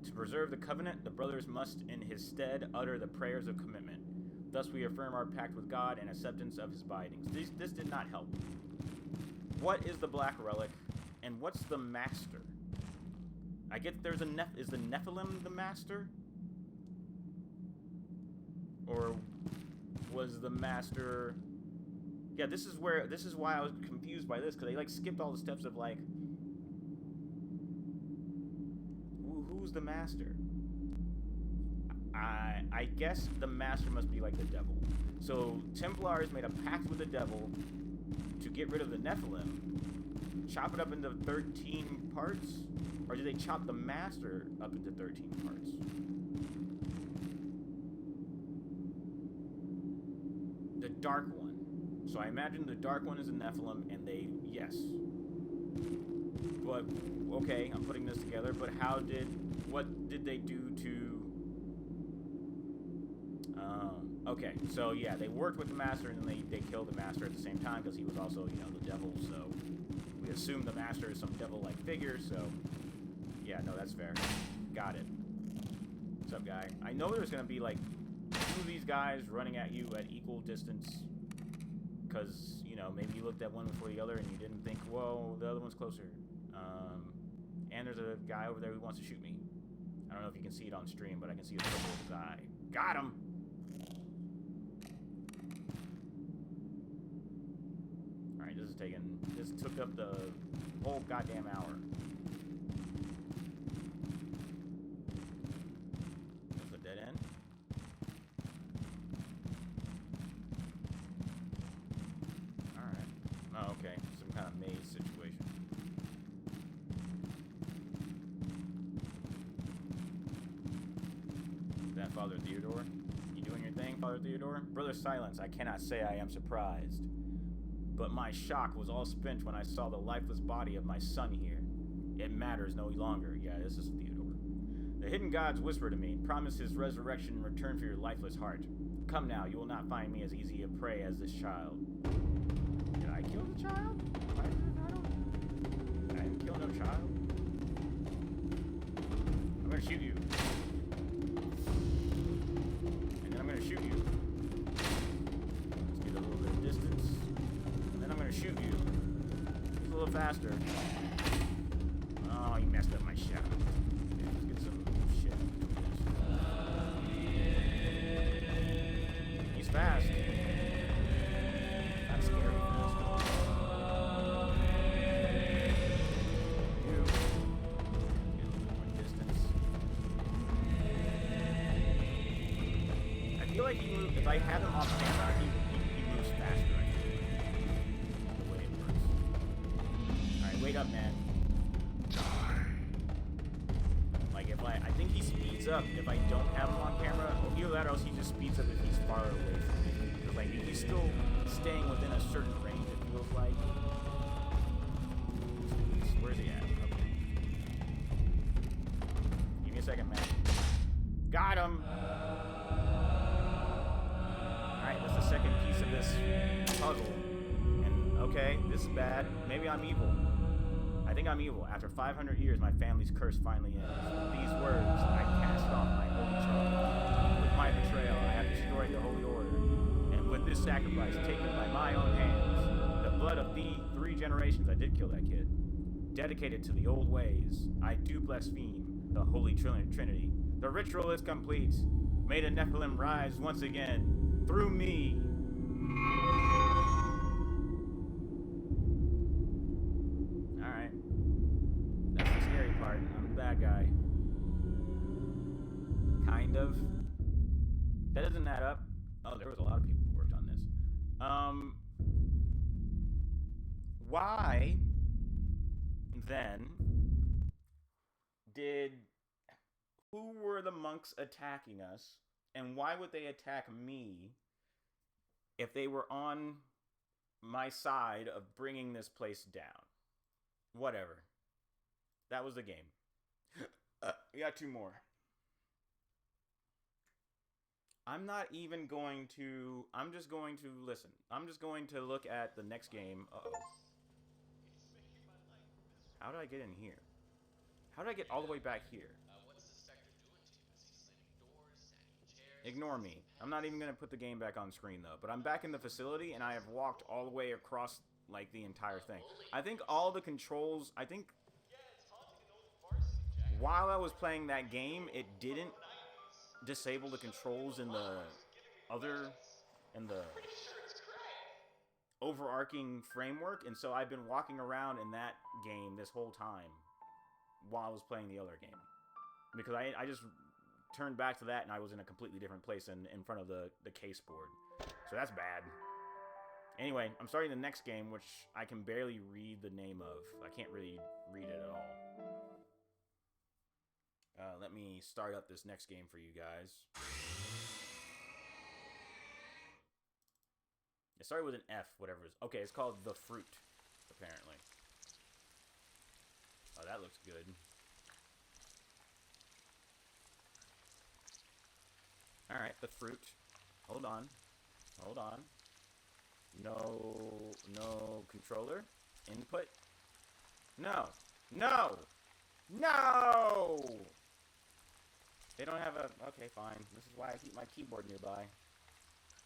To preserve the covenant, the brothers must in his stead utter the prayers of commitment. Thus we affirm our pact with God and acceptance of his bindings. This did not help. What is the Black Relic, and what's the Master? I get there's is the Nephilim the Master? Or was the Master... Yeah, this is why I was confused by this, because they like skipped all the steps of like, who's the Master? I guess the Master must be like the devil. So Templars made a pact with the devil to get rid of the Nephilim, chop it up into 13 parts, or did they chop the Master up into 13 parts? The Dark One. So I imagine the Dark One is a Nephilim, and they, yes. But, okay, I'm putting this together, but what did they do to... okay, so yeah, they worked with the Master, and then they killed the Master at the same time, because he was also, you know, the devil, so we assume the Master is some devil-like figure, so yeah, no, that's fair. Got it. What's up, guy? I know there's gonna be, like, two of these guys running at you at equal distance, because, you know, maybe you looked at one before the other and you didn't think, whoa, the other one's closer. And there's a guy over there who wants to shoot me. I don't know if you can see it on stream, but I can see the circle of his eye. Got him! Alright, this took up the whole goddamn hour. There's a dead end. Oh, okay. Some kind of maze situation. Is that Father Theodore? You doing your thing, Father Theodore? Brother Silence, I cannot say I am surprised. But my shock was all spent when I saw the lifeless body of my son here. It matters no longer. Yeah, this is Theodore. The hidden gods whisper to me, promise his resurrection in return for your lifeless heart. Come now, you will not find me as easy a prey as this child. Did I kill the child? I didn't kill no child. I'm gonna shoot you. And then I'm gonna shoot you. Let's get a little bit of distance. And then I'm gonna shoot you. Just a little faster. Oh, you messed up my shot. Okay, let's get some shit. He's fast. That's scary fast. You. Get a little more distance. I feel like he moves, if I have him off camera, he moves faster, I feel like. The way it works. Alright, wait up, man. Like, I think he speeds up if I don't have him on camera. Either that or else he just speeds up if he's far away from me. Because, like, he's still staying within a certain range, it feels like. Where's he at? Okay. Give me a second, man. Got him! Alright, that's the second piece of this puzzle. And, okay, this is bad. Maybe I'm evil. I think I'm evil. After 500 years, my family's curse finally ends. With these words, I cast off my holy charge. With my betrayal, I have destroyed the holy order. And with this sacrifice taken by my own hands, the blood of the 3 generations, I did kill that kid, dedicated to the old ways, I do blaspheme the holy trinity. The ritual is complete. May the Nephilim rise once again through me. Alright. That's the That doesn't add up. Oh, there was a lot of people who worked on this. Why then did who were the monks attacking us, and why would they attack me if they were on my side of bringing this place down? Whatever. That was the game. We got 2 more. I'm not even going to... I'm just going to listen. I'm just going to look at the next game. Uh-oh. How did I get in here? How did I get all the way back here? Ignore me. I'm not even going to put the game back on screen, though. But I'm back in the facility, and I have walked all the way across, like, the entire thing. I think all the controls... I think... While I was playing that game, it didn't disable the controls in the other... in the overarching framework, and so I've been walking around in that game this whole time while I was playing the other game. Because I just turned back to that, and I was in a completely different place in front of the case board. So that's bad. Anyway, I'm starting the next game, which I can barely read the name of. I can't really read it at all. Let me start up this next game for you guys. It started with an F, whatever it is. Okay, it's called The Fruit, apparently. Oh, that looks good. Alright, The Fruit. Hold on. Hold on. No controller. Input. No. No! No! They don't have a... Okay, fine. This is why I keep my keyboard nearby.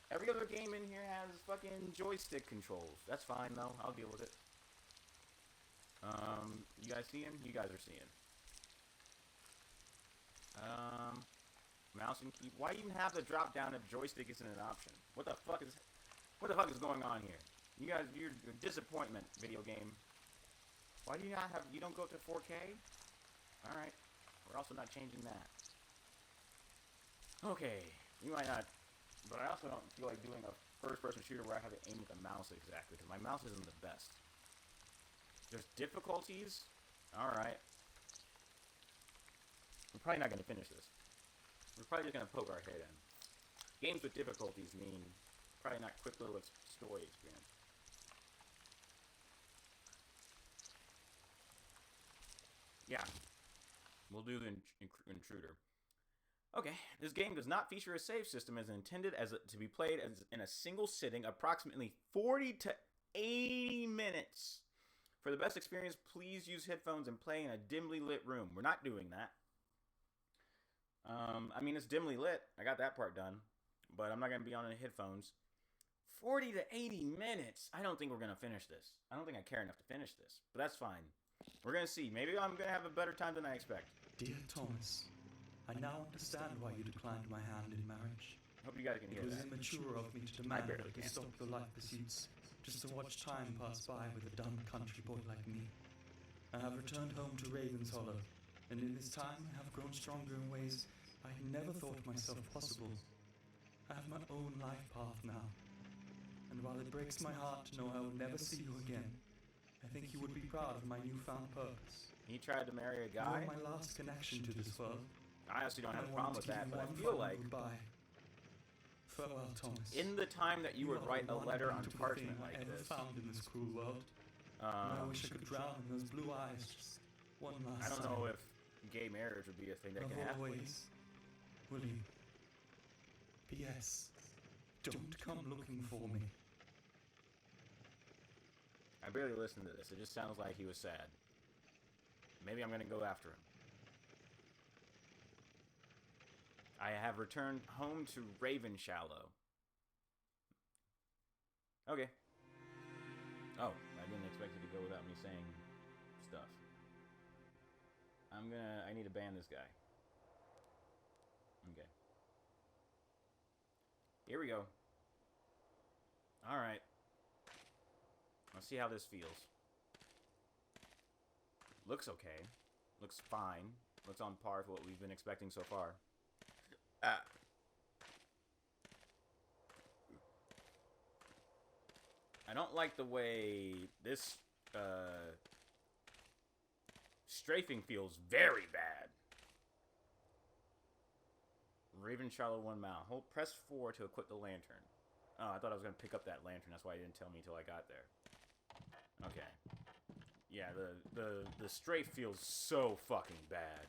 Every other game in here has fucking joystick controls. That's fine, though. I'll deal with it. You guys seeing? You guys are seeing. Mouse and key... Why even have the drop down if joystick isn't an option? What the fuck is going on here? You guys, you're a disappointment, video game. Why do you not have... You don't go up to 4K? Alright. We're also not changing that. Okay. You might not... But I also don't feel like doing a first-person shooter where I have to aim with the mouse exactly, because my mouse isn't the best. There's difficulties? Alright. We're probably not going to finish this. We're probably just going to poke our head in. Games with difficulties mean probably not quick little story experience. Yeah. We'll do the intruder. Okay, this game does not feature a save system as intended to be played in a single sitting, approximately 40 to 80 minutes. For the best experience, please use headphones and play in a dimly lit room. We're not doing that. I mean, it's dimly lit. I got that part done. But I'm not going to be on any headphones. 40 to 80 minutes. I don't think we're going to finish this. I don't think I care enough to finish this. But that's fine. We're going to see. Maybe I'm going to have a better time than I expect. Dear Thomas, I now understand why you declined my hand in marriage. Hope you guys can hear that. It was immature of me to demand to stop the life pursuits, just to watch time pass by with a dumb country boy like me. I have returned home to Raven's Hollow, and in this time I have grown stronger in ways I never thought myself possible. I have my own life path now, and while it breaks my heart to know I will never see you again, I think you would be proud of my newfound purpose. He tried to marry a guy? You are my last connection to this world. I honestly don't have a problem with that, but I feel like... Goodbye. Farewell, Thomas. In the time that you would write a letter on parchment like this... found in this cruel world. I wish I could drown in those blue eyes just one last I don't know if gay marriage would be a thing that can happen. Always, William. P.S. Don't come looking for me. I barely listened to this. It just sounds like he was sad. Maybe I'm going to go after him. I have returned home to Raven Shallow. Okay. Oh, I didn't expect it to go without me saying stuff. I need to ban this guy. Okay. Here we go. Alright. Let's see how this feels. Looks okay. Looks fine. Looks on par with what we've been expecting so far. I don't like the way this strafing feels very bad. Raven Shallow 1 mile. Press 4 to equip the lantern. Oh, I thought I was going to pick up that lantern. That's why he didn't tell me until I got there. Okay. Yeah, the strafe feels so fucking bad.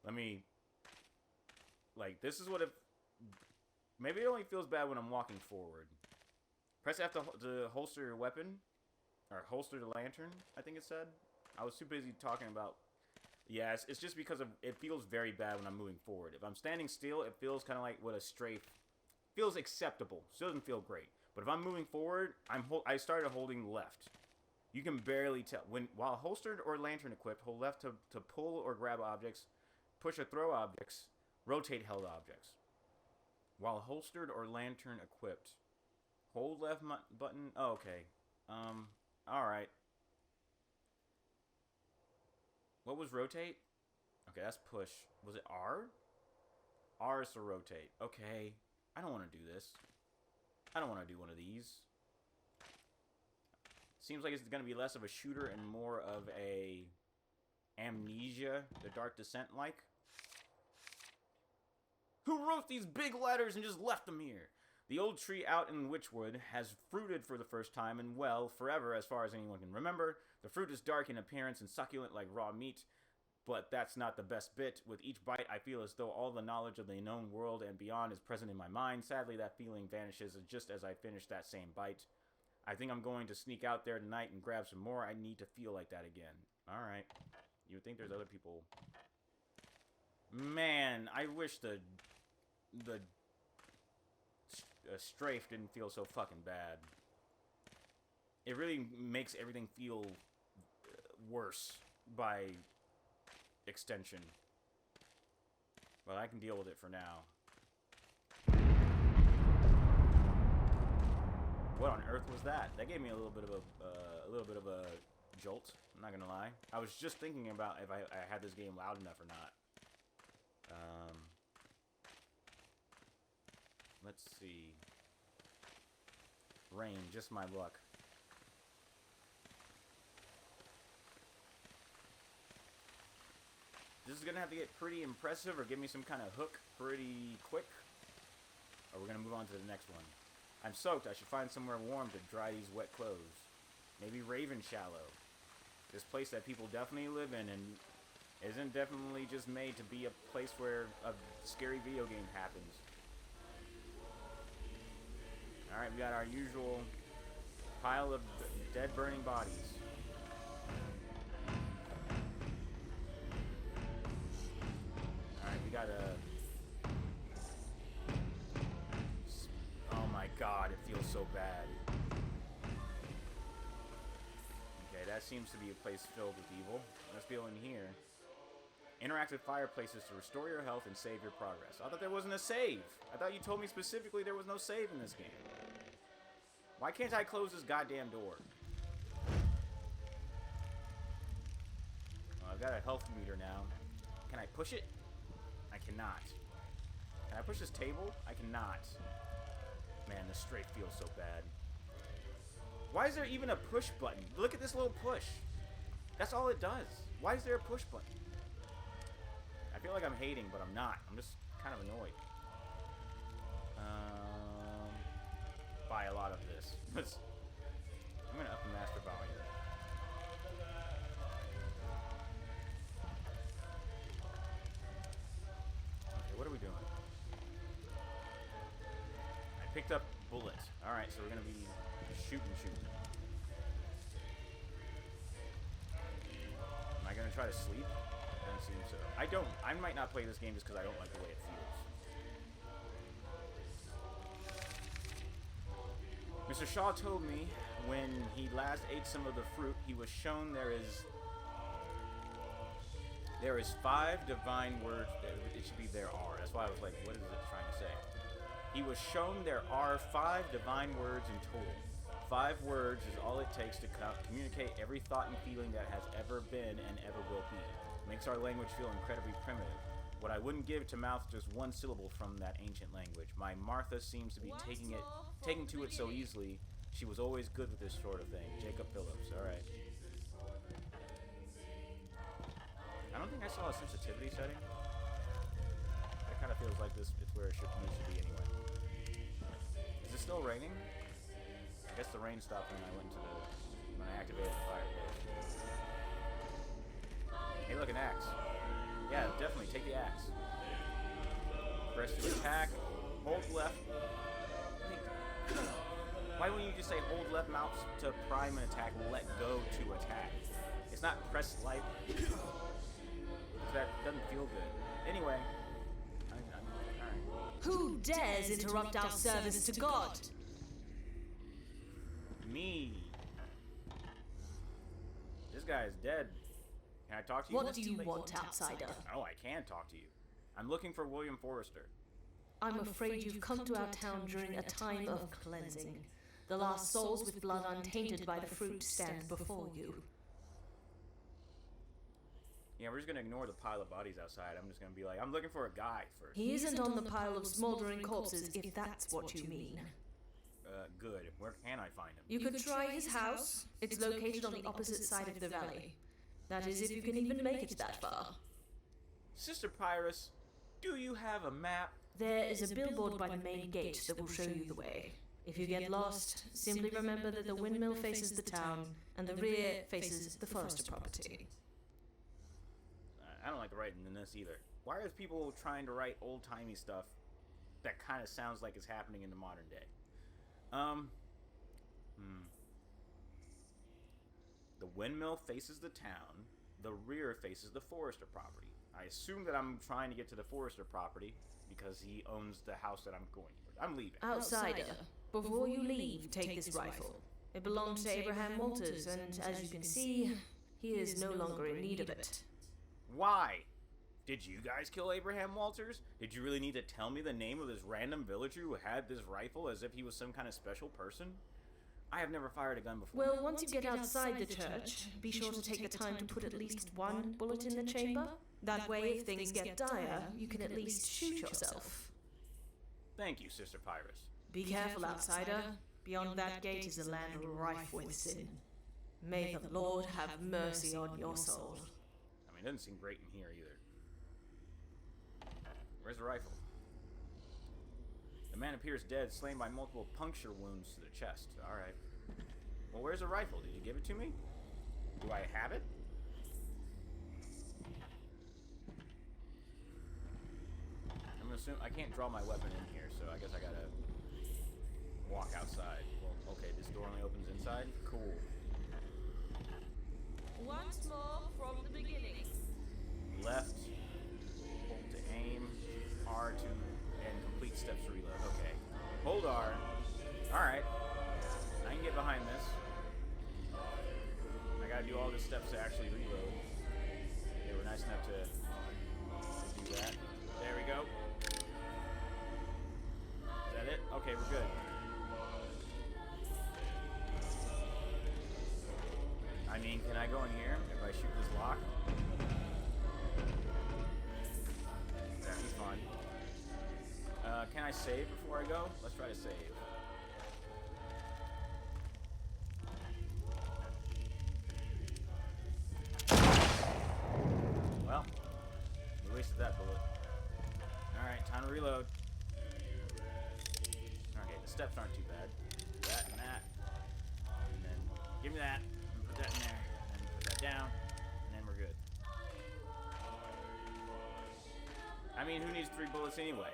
Let me... Like, this is what it... Maybe it only feels bad when I'm walking forward. Press F to holster your weapon. Or holster the lantern, I think it said. I was too busy talking about... Yeah, it's just because of... It feels very bad when I'm moving forward. If I'm standing still, it feels kind of like what a strafe... Feels acceptable. Still doesn't feel great. But if I'm moving forward, I started holding left. You can barely tell. While holstered or lantern equipped, hold left to pull or grab objects, push or throw objects, rotate held objects. While holstered or lantern equipped, hold left button. Oh, okay. Alright. What was rotate? Okay, that's push. Was it R? R is to rotate. Okay. I don't want to do this. I don't want to do one of these. Seems like it's going to be less of a shooter and more of a Amnesia, the Dark Descent like. Who wrote these big letters and just left them here? The old tree out in Witchwood has fruited for the first time and, well, forever as far as anyone can remember. The fruit is dark in appearance and succulent like raw meat. But that's not the best bit. With each bite, I feel as though all the knowledge of the known world and beyond is present in my mind. Sadly, that feeling vanishes just as I finish that same bite. I think I'm going to sneak out there tonight and grab some more. I need to feel like that again. Alright. You would think there's other people. Man, I wish the strafe didn't feel so fucking bad. It really makes everything feel worse by extension. But I can deal with it for now. What on earth was that? That gave me a little bit of a jolt. I'm not gonna lie. I was just thinking about if I had this game loud enough or not. Let's see. Rain, just my luck. This is gonna have to get pretty impressive or give me some kind of hook pretty quick. Or we're gonna move on to the next one. I'm soaked. I should find somewhere warm to dry these wet clothes. Maybe Raven Shallow. This place that people definitely live in and isn't definitely just made to be a place where a scary video game happens. Alright, we got our usual pile of dead burning bodies. Alright, we got a... Oh my god, it feels so bad. Okay, that seems to be a place filled with evil. Let's go in here. Interactive fireplaces to restore your health and save your progress. I thought there wasn't a save. I thought you told me specifically there was no save in this game. Why can't I close this goddamn door? Well, I've got a health meter now. Can I push it? I cannot. Can I push this table? I cannot. Man, this strafe feels so bad. Why is there even a push button? Look at this little push. That's all it does. Why is there a push button? I feel like I'm hating, but I'm not. I'm just kind of annoyed. Buy a lot of this. I'm gonna up the master volume. Okay, what are we doing? I picked up bullets. Alright, so we're gonna be shooting. Am I gonna try to sleep? Doesn't seem so. I might not play this game just because I don't like the way it feels. Mr. Shaw told me when he last ate some of the fruit, he was shown there is 5 divine words. It should be there are. That's why I was like, what is it trying to say? He was shown there are 5 divine words in total. 5 words is all it takes to communicate every thought and feeling that has ever been and ever will be. Makes our language feel incredibly primitive. What I wouldn't give to mouth just one syllable from that ancient language. My Martha seems to be taking to it so easily. She was always good with this sort of thing. Jacob Phillips. All right. I don't think I saw a sensitivity setting. That kind of feels like this. It's where it should be anyway. Is it still raining? I guess the rain stopped when I activated the fireplace. Hey, look, an axe. Yeah, definitely take the axe. Press to attack. Hold left. Why wouldn't you just say hold left mouse to prime an attack, let go to attack? It's not press light. That doesn't feel good. Anyway, alright. Who dares interrupt our service to God? Me. This guy is dead. Can I talk to you? What do you want, outsider? Oh, I can talk to you. I'm looking for William Forrester. I'm afraid you've come to our town during a time of cleansing. The last souls with blood untainted by the fruit stand before you. Yeah, we're just gonna ignore the pile of bodies outside. I'm just gonna be like, I'm looking for a guy first. He isn't on the pile of smoldering corpses, if that's what you mean. Good. Where can I find him? You could try his house. It's located on the opposite side of the valley. That is, if you can even make it that far. Sister Pyrus, do you have a map? There is a billboard by the main gate that will show you the way. If you get lost, simply remember that the windmill faces the town, and the rear faces the Forrester property. I don't like the writing in this either. Why are people trying to write old-timey stuff that kind of sounds like it's happening in the modern day? The windmill faces the town. The rear faces the Forrester property. I assume that I'm trying to get to the Forrester property because he owns the house that I'm going to. I'm leaving. Outsider, before you leave, take this rifle. It belonged to Abraham Walters, and as you can see, he is no longer in need of it. Why? Did you guys kill Abraham Walters? Did you really need to tell me the name of this random villager who had this rifle as if he was some kind of special person? I have never fired a gun before. Well, once you get outside the church, be sure to take the time to put at least one bullet in the chamber. That way, if things get dire, you can at least shoot yourself. Thank you, Sister Pyrus. Be careful, outsider. Beyond that gate is a land rife with sin. May the Lord have mercy on your soul. I mean, it doesn't seem great in here either. Where's the rifle? The man appears dead, slain by multiple puncture wounds to the chest. Alright. Well, where's the rifle? Did you give it to me? Do I have it? I'm gonna assume I can't draw my weapon in here, so I guess I gotta walk outside. Well, okay, this door only opens inside? Cool. Once more from the beginning. Left, hold to aim, R to, and complete steps to reload. Okay. Hold R. Alright. I can get behind this. I gotta do all the steps to actually reload. They were nice enough to do that. There we go. Is that it? Okay, we're good. I mean, can I go in here if I shoot this lock? That'd be fun. Can I save before I go? Let's try to save. Well, we wasted that bullet. Alright, time to reload. Okay, the steps aren't too bad. That and that. And then give me that. And put that in there. And then put that down. And then we're good. I mean, who needs 3 bullets anyway?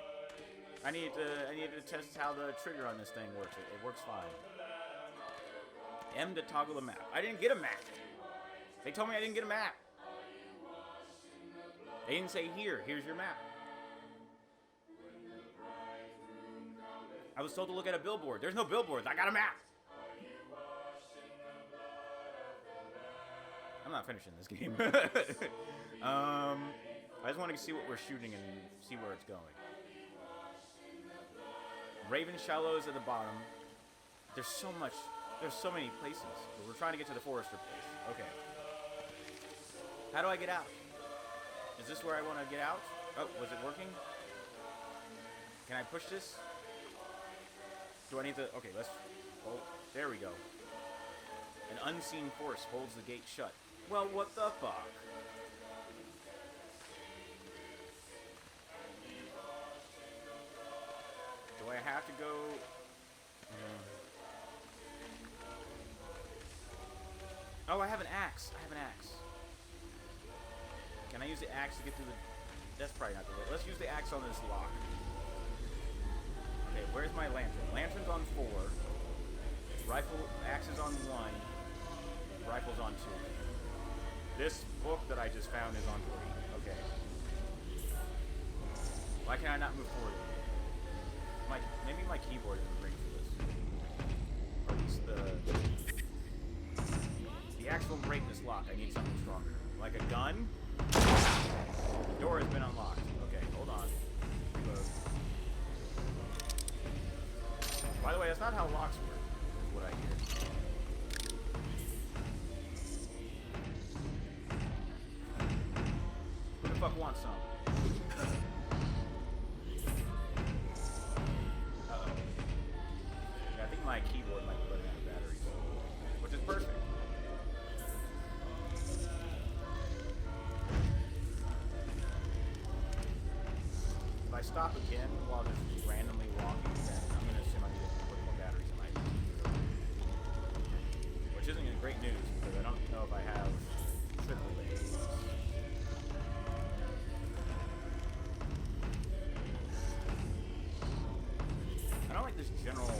I need to test how the trigger on this thing works. It works fine. M to toggle the map. I didn't get a map. They told me I didn't get a map. They didn't say, here's your map. I was told to look at a billboard. There's no billboards. I got a map. I'm not finishing this game. I just want to see what we're shooting and see where it's going. Raven Shallows at the bottom. There's so many places. But we're trying to get to the Forrester place. Okay. How do I get out? Is this where I want to get out? Oh, was it working? Can I push this? Do I need to... Okay, let's... Oh, There we go. An unseen force holds the gate shut. Well, what the fuck? Do I have to go... Oh, I have an axe. I have an axe. Can I use the axe to get through the... That's probably not the way. Let's use the axe on this lock. Okay, where's my lantern? Lantern's on 4. Rifle, axe is on 1. Rifle's on 2. This book that I just found is on 3. Okay. Why can I not move forward? Maybe my keyboard isn't great for this. Or at least the axe won't break this lock. I need something stronger. Like a gun? The door has been unlocked. Okay, hold on. Reload. By the way, that's not how locks work, is what I hear. Who the fuck wants some? Uh-oh. Yeah, I think my keyboard might be running out of batteries. Which is perfect. If I stop again while just randomly walking, then I'm going to assume I need to put more batteries in my computer. Which isn't great news, because I don't know if I have triple A's. I don't like this general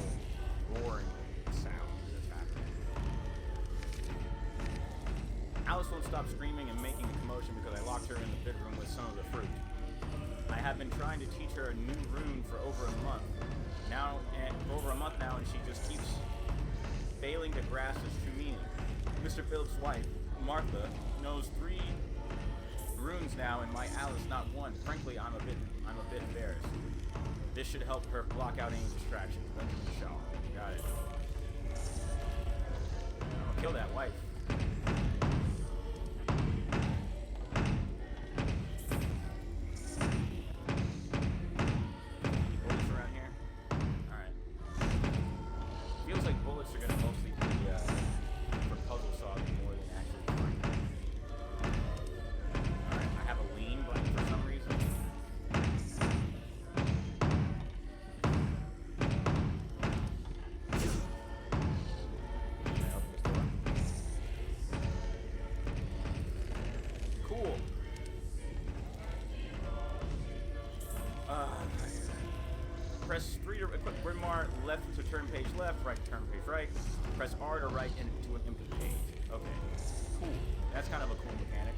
roaring sound that's happening. Alice won't stop screaming and making a commotion because I locked her in the bedroom with some of the fruit. I have been trying to teach her a new rune for over a month now, and she just keeps failing to grasp its true meaning. Mr. Phillips' wife, Martha, knows 3 runes now, and my Alice not 1. Frankly, I'm a bit embarrassed. This should help her block out any distractions. Benjamin Shaw. Got it. I'm gonna kill that wife. Bullets around here? Alright. Feels like bullets are gonna mostly be for puzzle solving more than actually fighting. Alright, I have a lean button for some reason. Cool. Press 3 to equip Grimoire, left to turn page left, right to turn page right. Press R to write into an empty page. Okay, cool. That's kind of a cool mechanic.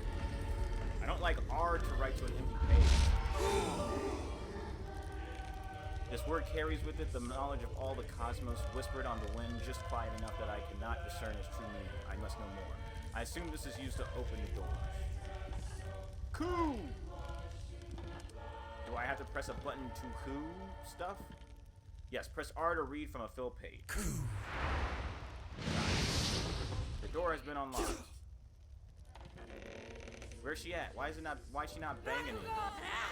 I don't like R to write to an empty page. This word carries with it the knowledge of all the cosmos, whispered on the wind, just quiet enough that I cannot discern its true meaning. I must know more. I assume this is used to open the doors. Coo! Do I have to press a button to coo stuff? Yes, press R to read from a fill page. Coo! The door has been unlocked. Where's she at? Why is she not banging me?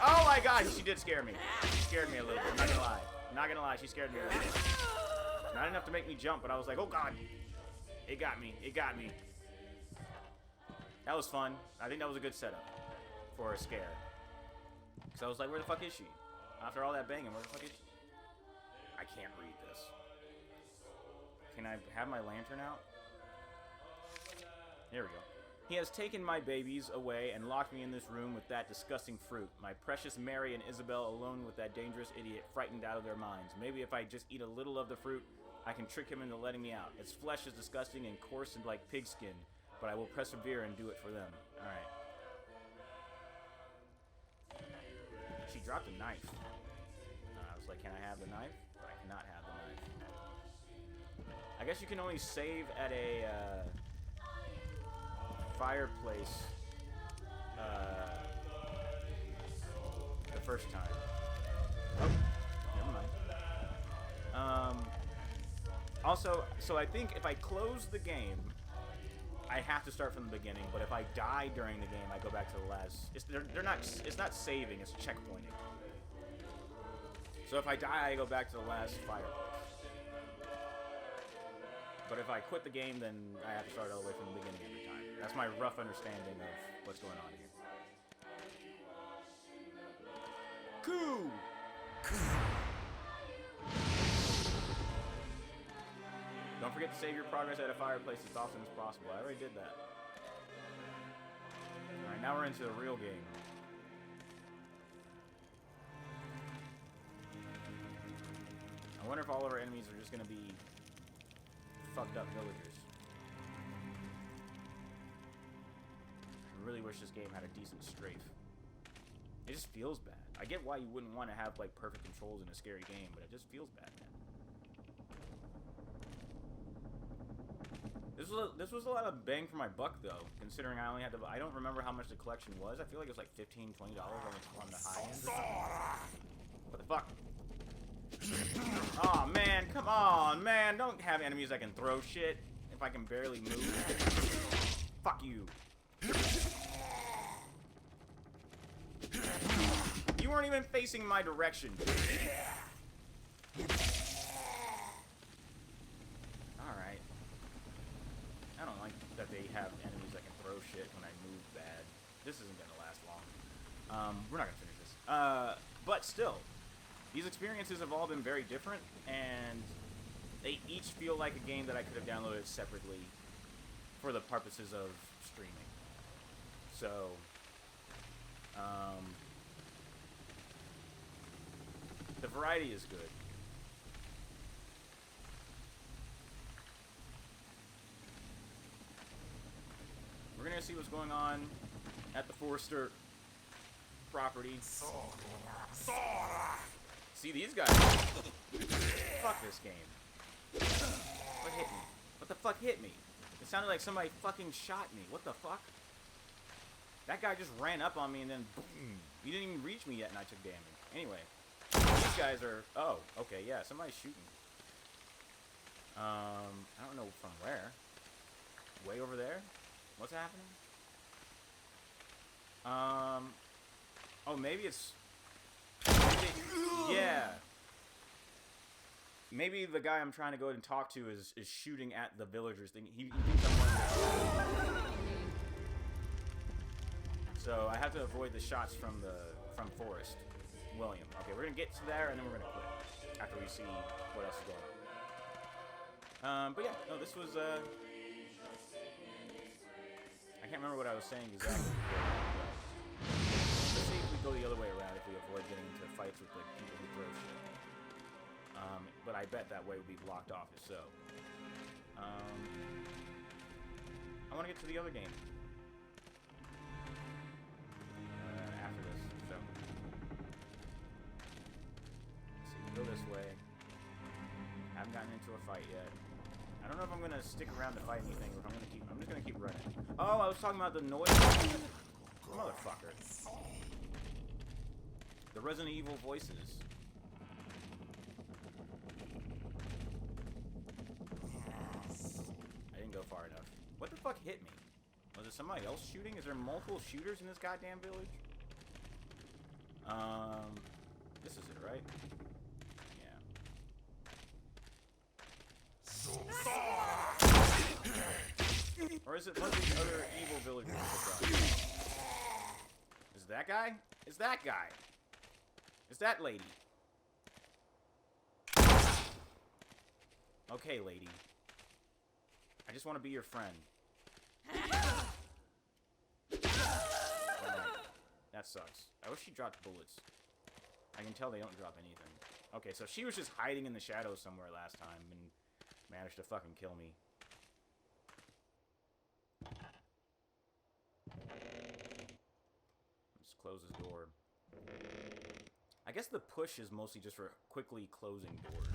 Oh my god, she did scare me. She scared me a little bit, I'm not gonna lie. I'm not gonna lie, she scared me a little bit. Not enough to make me jump, but I was like, oh god. It got me, it got me. That was fun. I think that was a good setup for a scare. So I was like, where the fuck is she? After all that banging, where the fuck is she? I can't read this. Can I have my lantern out? There we go. He has taken my babies away and locked me in this room with that disgusting fruit. My precious Mary and Isabel alone with that dangerous idiot, frightened out of their minds. Maybe if I just eat a little of the fruit, I can trick him into letting me out. Its flesh is disgusting and coarse and like pigskin, but I will persevere and do it for them. Alright. She dropped a knife. I was like, can I have the knife? But I cannot have the knife. I guess you can only save at a fireplace the first time. Oh, never mind. Also, so I think if I close the game, I have to start from the beginning, but if I die during the game, I go back to the last... It's not saving, it's checkpointing. So if I die, I go back to the last fireplace. But if I quit the game, then I have to start all the way from the beginning every time. That's my rough understanding of what's going on here. Coo! Don't forget to save your progress at a fireplace as often as possible. I already did that. Alright, now we're into the real game. I wonder if all of our enemies are just gonna be fucked up villagers. I really wish this game had a decent strafe. It just feels bad. I get why you wouldn't want to have like perfect controls in a scary game, but it just feels bad, man. This was a lot of bang for my buck though, considering I only had to. I don't remember how much the collection was. I feel like it was like $15, $20 on the high end or something. What the fuck? Oh man, come on, man! Don't have enemies that can throw shit if I can barely move. Fuck you. You weren't even facing my direction. Alright. I don't like that they have enemies that can throw shit when I move bad. This isn't gonna last long. We're not gonna finish this. But still, these experiences have all been very different, and they each feel like a game that I could have downloaded separately for the purposes of streaming. So, the variety is good. We're gonna see what's going on at the Forrester property. See these guys? Fuck this game. What hit me? What the fuck hit me? It sounded like somebody fucking shot me. What the fuck? That guy just ran up on me and then boom. He didn't even reach me yet and I took damage. Anyway. These guys are... Oh, okay, yeah, somebody's shooting. I don't know from where. Way over there? What's happening? Oh, maybe it's... Yeah. Maybe the guy I'm trying to go and talk to is shooting at the villagers thing. He thinks I'm one of them. So I have to avoid the shots from Forrest William. Okay, we're gonna get to there and then we're gonna quit after we see what else is going on. But yeah, no, this was I can't remember what I was saying exactly. Let's see if we go the other way around if we avoid getting into fights with like people who throw shit. But I bet that way would be blocked off if so. I want to get to the other game. After this, so. Let's see, go this way. Haven't gotten into a fight yet. I don't know if I'm gonna stick around to fight anything or if I'm just gonna keep running. Oh, I was talking about the noise. Motherfucker. The Resident Evil voices. I didn't go far enough. What the fuck hit me? Was it somebody else shooting? Is there multiple shooters in this goddamn village? This is it, right? Yeah. Or is it one of these other evil villagers? Is that guy? Is that guy? Is that lady? Okay, lady. I just want to be your friend. Alright. That sucks. I wish she dropped bullets. I can tell they don't drop anything. Okay, so she was just hiding in the shadows somewhere last time and managed to fucking kill me. Let's close this door. I guess the push is mostly just for quickly closing doors.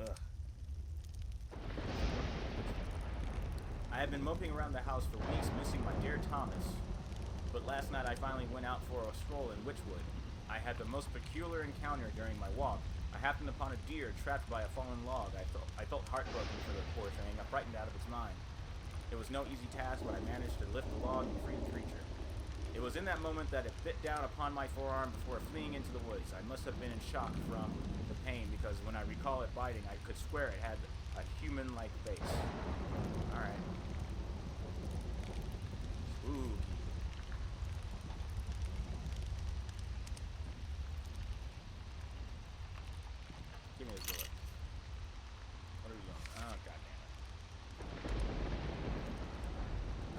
Ugh. I have been moping around the house for weeks, missing my dear Thomas. But last night I finally went out for a stroll in Witchwood. I had the most peculiar encounter during my walk. I happened upon a deer trapped by a fallen log. I felt heartbroken for the poor thing, frightened out of its mind. It was no easy task, but I managed to lift the log and free the creature. It was in that moment that it bit down upon my forearm before fleeing into the woods. I must have been in shock from the pain because when I recall it biting, I could swear it had a human-like face. Alright. Ooh. Give me this bullet. What are we doing? Oh,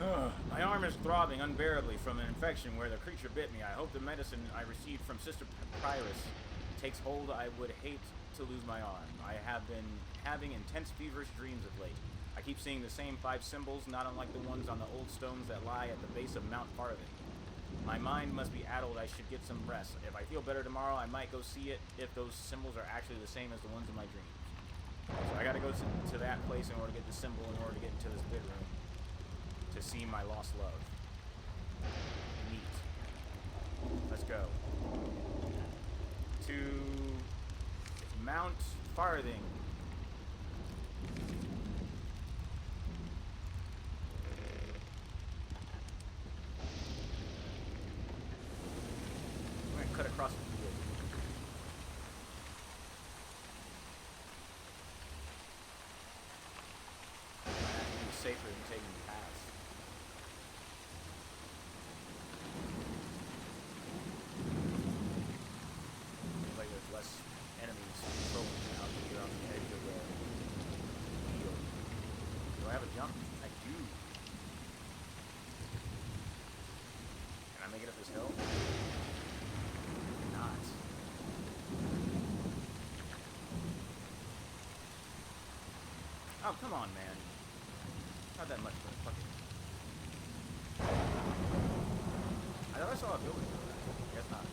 goddammit. My arm is throbbing unbearably from an infection where the creature bit me. I hope the medicine I received from Sister Papyrus takes hold. I would hate to lose my arm. I have been having intense feverish dreams of late. I keep seeing the same 5 symbols, not unlike the ones on the old stones that lie at the base of Mount Farthing. My mind must be addled. I should get some rest. If I feel better tomorrow, I might go see it if those symbols are actually the same as the ones in my dreams. So I gotta go to that place in order to get the symbol, in order to get into this bid room to see my lost love. Neat. Let's go. To Mount Farthing. I'm gonna cut across the field. Might actually be safer than taking the pass. Like there's less enemies patrolling out here on the edge of the field. Do I have a jump? I do. Can I make it up this hill? Not. Oh, come on, man. Not that much, but fuck it. I thought I saw a building over that. Guess not.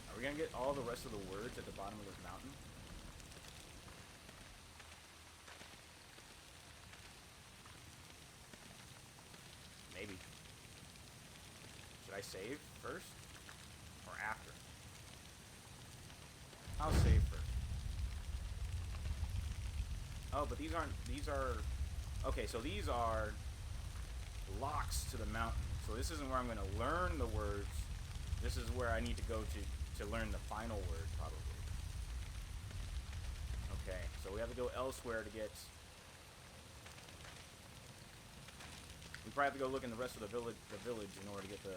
Are we gonna get all the rest of the words at the bottom of this mountain? Maybe. Should I save first? Or after? I'll save first. Oh, but these aren't, these are, okay, so these are locks to the mountain. So this isn't where I'm going to learn the words. This is where I need to go to learn the final word, probably. Okay, so we have to go elsewhere to get, we probably have to go look in the rest of the village in order to get the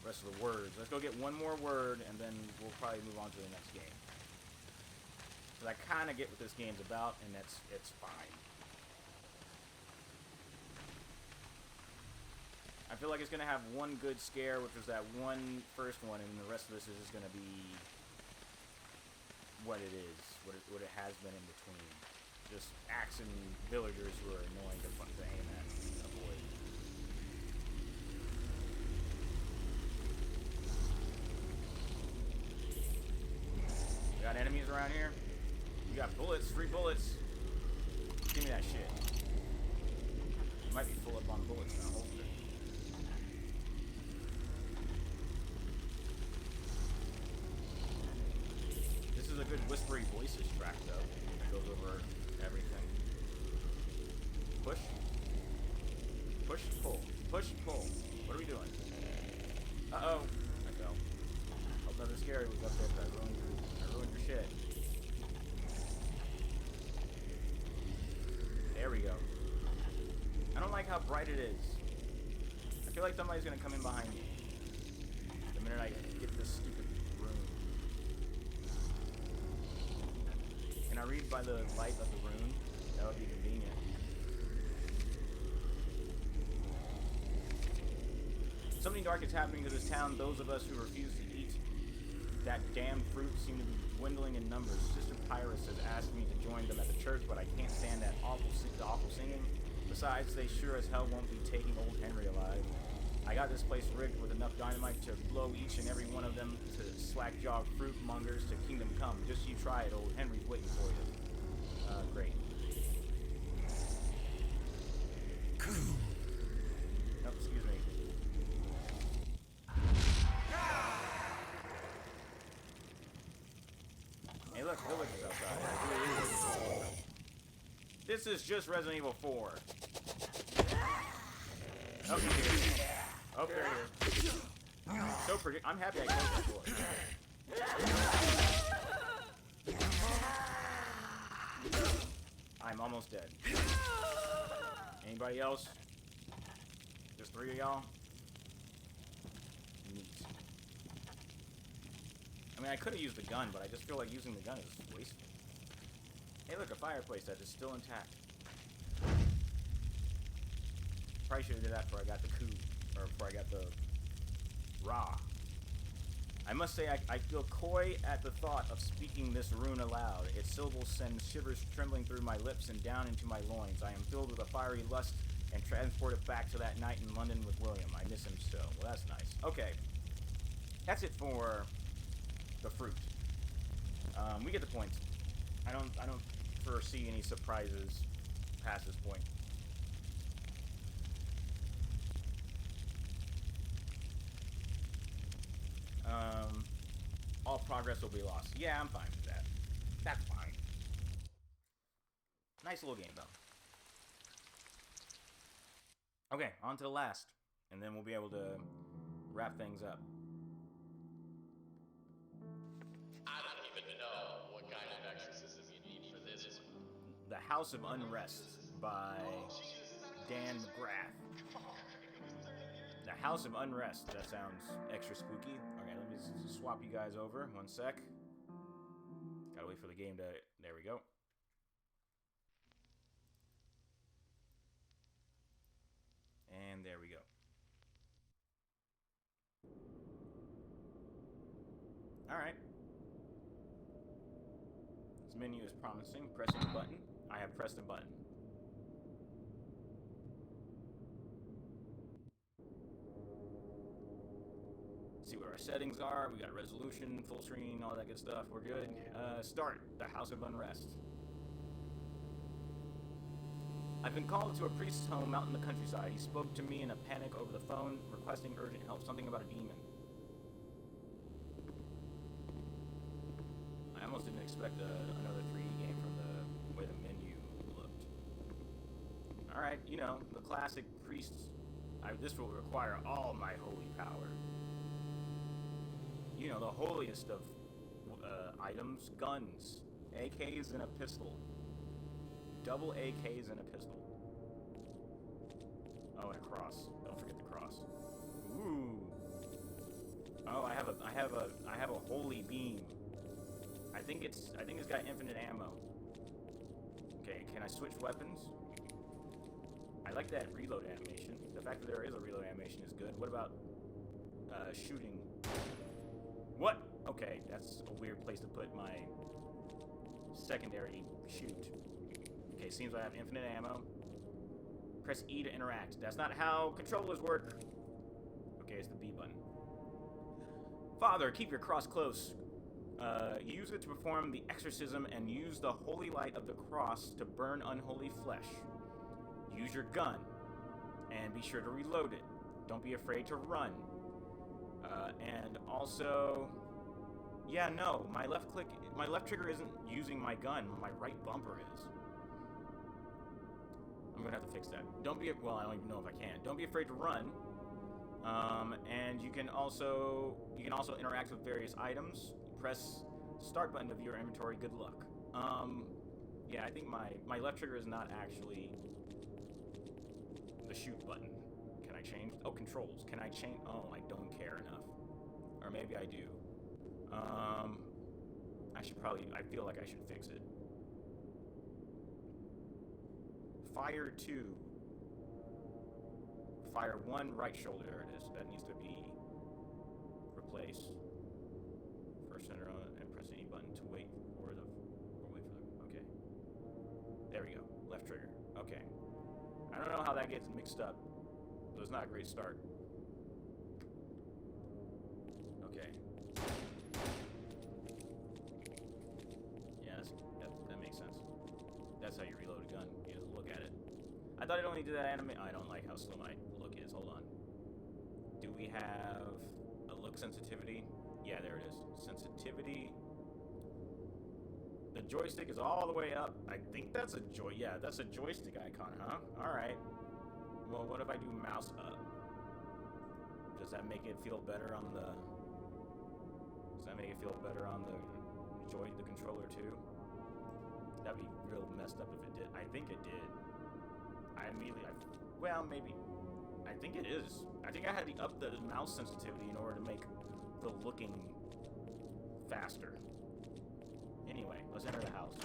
rest of the words. Let's go get one more word, and then we'll probably move on to the next game. Because I kind of get what this game's about, and it's fine. I feel like it's going to have one good scare, which was that one first one, and the rest of this is just going to be what it is, what it has been in between. Just axing villagers who are annoying to aim at and avoid. We got enemies around here. We got bullets, free bullets. Give me that shit. You might be full up on bullets now. Hold it. This is a good whispery voices track though. It goes over everything. Push. Push, pull. Push, pull. What are we doing? Uh-oh. I fell. Hope nothing scary was up there because I ruined your shit. There we go. I don't like how bright it is. I feel like somebody's gonna come in behind me the minute I get this stupid room. Can I read by the light of the rune? That would be convenient. Something dark is happening to this town. Those of us who refuse to eat that damn fruit seem to be dwindling in numbers. Sister Pyrus has asked me to join them at the church, but I can't stand that awful singing. Besides, they sure as hell won't be taking old Henry alive. I got this place rigged with enough dynamite to blow each and every one of them to slack-jawed fruit mongers to kingdom come. Just you try it, old Henry's waiting for you. Great. Nope, excuse me. Hey, look, villagers outside. This is just Resident Evil 4. Okay. Oh, there he is. So I'm happy I closed that door. I'm almost dead. Anybody else? Just 3 of y'all? Neat. I mean, I could have used the gun, but I just feel like using the gun is wasteful. Hey, look, a fireplace that is still intact. Probably should have did that before I got the coup, or before I got the raw. I must say, I feel coy at the thought of speaking this rune aloud. Its syllables send shivers trembling through my lips and down into my loins. I am filled with a fiery lust and transported back to that night in London with William. I miss him so. Well, that's nice. Okay. That's it for the fruit. We get the point. I don't foresee any surprises past this point. All progress will be lost. Yeah, I'm fine with that. That's fine. Nice little game, though. Okay, on to the last. And then we'll be able to wrap things up. I don't even know what kind of exorcism you need for this one. The House of Unrest by Dan McGrath. The House of Unrest. That sounds extra spooky. Okay, let me swap you guys over. 1 sec. Gotta wait for the game to... There we go. And there we go. Alright. This menu is promising. Pressing the button. I have pressed the button. See what our settings are. We got resolution, full screen, all that good stuff. We're good. Start. The House of Unrest. I've been called to a priest's home out in the countryside. He spoke to me in a panic over the phone, requesting urgent help. Something about a demon. I almost didn't expect another 3D game from the way the menu looked. Alright, you know, the classic priests. This will require all my holy power. You know, the holiest of items, guns, AKs and a pistol. Double AKs and a pistol. Oh, and a cross. Don't forget the cross. Ooh. Oh, I have a holy beam. I think it's got infinite ammo. Okay, can I switch weapons? I like that reload animation. The fact that there is a reload animation is good. What about shooting? What? Okay, that's a weird place to put my secondary shoot. Okay, seems I have infinite ammo. Press E to interact. That's not how controllers work. Okay, it's the B button. Father, keep your cross close. Use it to perform the exorcism and use the holy light of the cross to burn unholy flesh. Use your gun and be sure to reload it. Don't be afraid to run. And also, yeah, no, my left trigger isn't using my gun. My right bumper is. I'm gonna have to fix that. Well, I don't even know if I can. Don't be afraid to run. And you can also interact with various items. Press start button of your inventory. Good luck. Yeah, I think my left trigger is not actually the shoot button. Can I change? Oh, controls. Can I change? Oh, I don't care enough. Or maybe I do. I feel like I should fix it. Fire 2. Fire 1 right shoulder. There it is. That needs to be replaced. First center on and press any button to wait for the okay. There we go. Left trigger. Okay. I don't know how that gets mixed up. So it's not a great start. Okay. Yeah, that makes sense. That's how you reload a gun. You just look at it. I thought it only did that anime. I don't like how slow my look is. Hold on. Do we have a look sensitivity? Yeah, there it is. Sensitivity. The joystick is all the way up. I think that's a yeah, that's a joystick icon, huh? Alright. Well, what if I do mouse up? Does that make it feel better on the... Does that make it feel better on the controller too? That'd be real messed up if it did. I think it did. Well, maybe. I think it is. I think I had to up the mouse sensitivity in order to make the looking faster. Anyway, let's enter the house.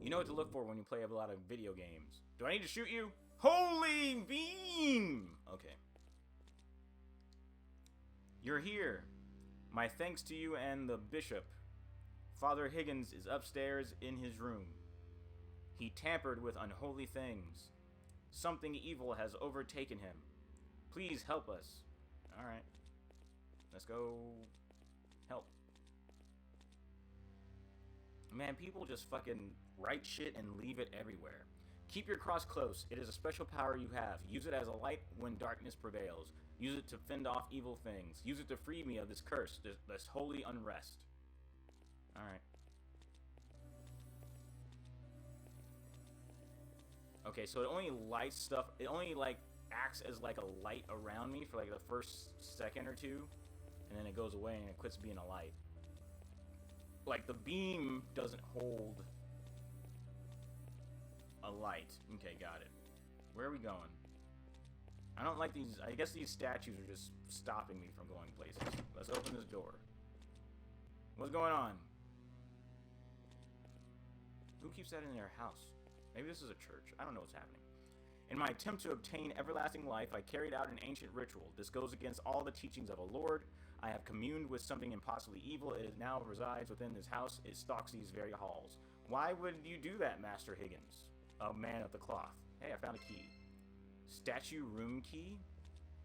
You know what to look for when you play a lot of video games. Do I need to shoot you? Holy beam! Okay. You're here. My thanks to you and the bishop. Father Higgins is upstairs in his room. He tampered with unholy things. Something evil has overtaken him. Please help us. Alright. Let's go help. Man, people just fucking write shit and leave it everywhere. Keep your cross close. It is a special power you have. Use it as a light when darkness prevails. Use it to fend off evil things. Use it to free me of this curse, this holy unrest. Alright. Okay, so it only lights stuff. It only, like, acts as, like, a light around me for, like, the first second or two. And then it goes away and it quits being a light. Like, the beam doesn't hold a light. Okay, got it. Where are we going? I don't like these. I guess these statues are just stopping me from going places. Let's open this door. What's going on? Who keeps that in their house? Maybe this is a church. I don't know what's happening. In my attempt to obtain everlasting life, I carried out an ancient ritual. This goes against all the teachings of a lord. I have communed with something impossibly evil. It now resides within this house. It stalks these very halls. Why would you do that, Master Higgins? A man of the cloth. Hey, I found a key. Statue room key?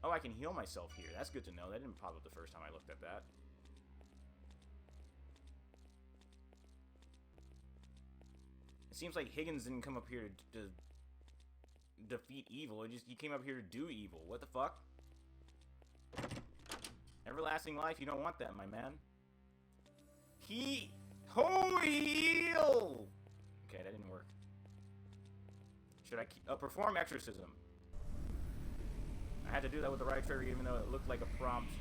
Oh, I can heal myself here. That's good to know. That didn't pop up the first time I looked at that. It seems like Higgins didn't come up here to defeat evil. He came up here to do evil. What the fuck? Everlasting life? You don't want that, my man. Holy heal! Okay, that didn't work. Should I perform exorcism? I had to do that with the right trigger, even though it looked like a prompt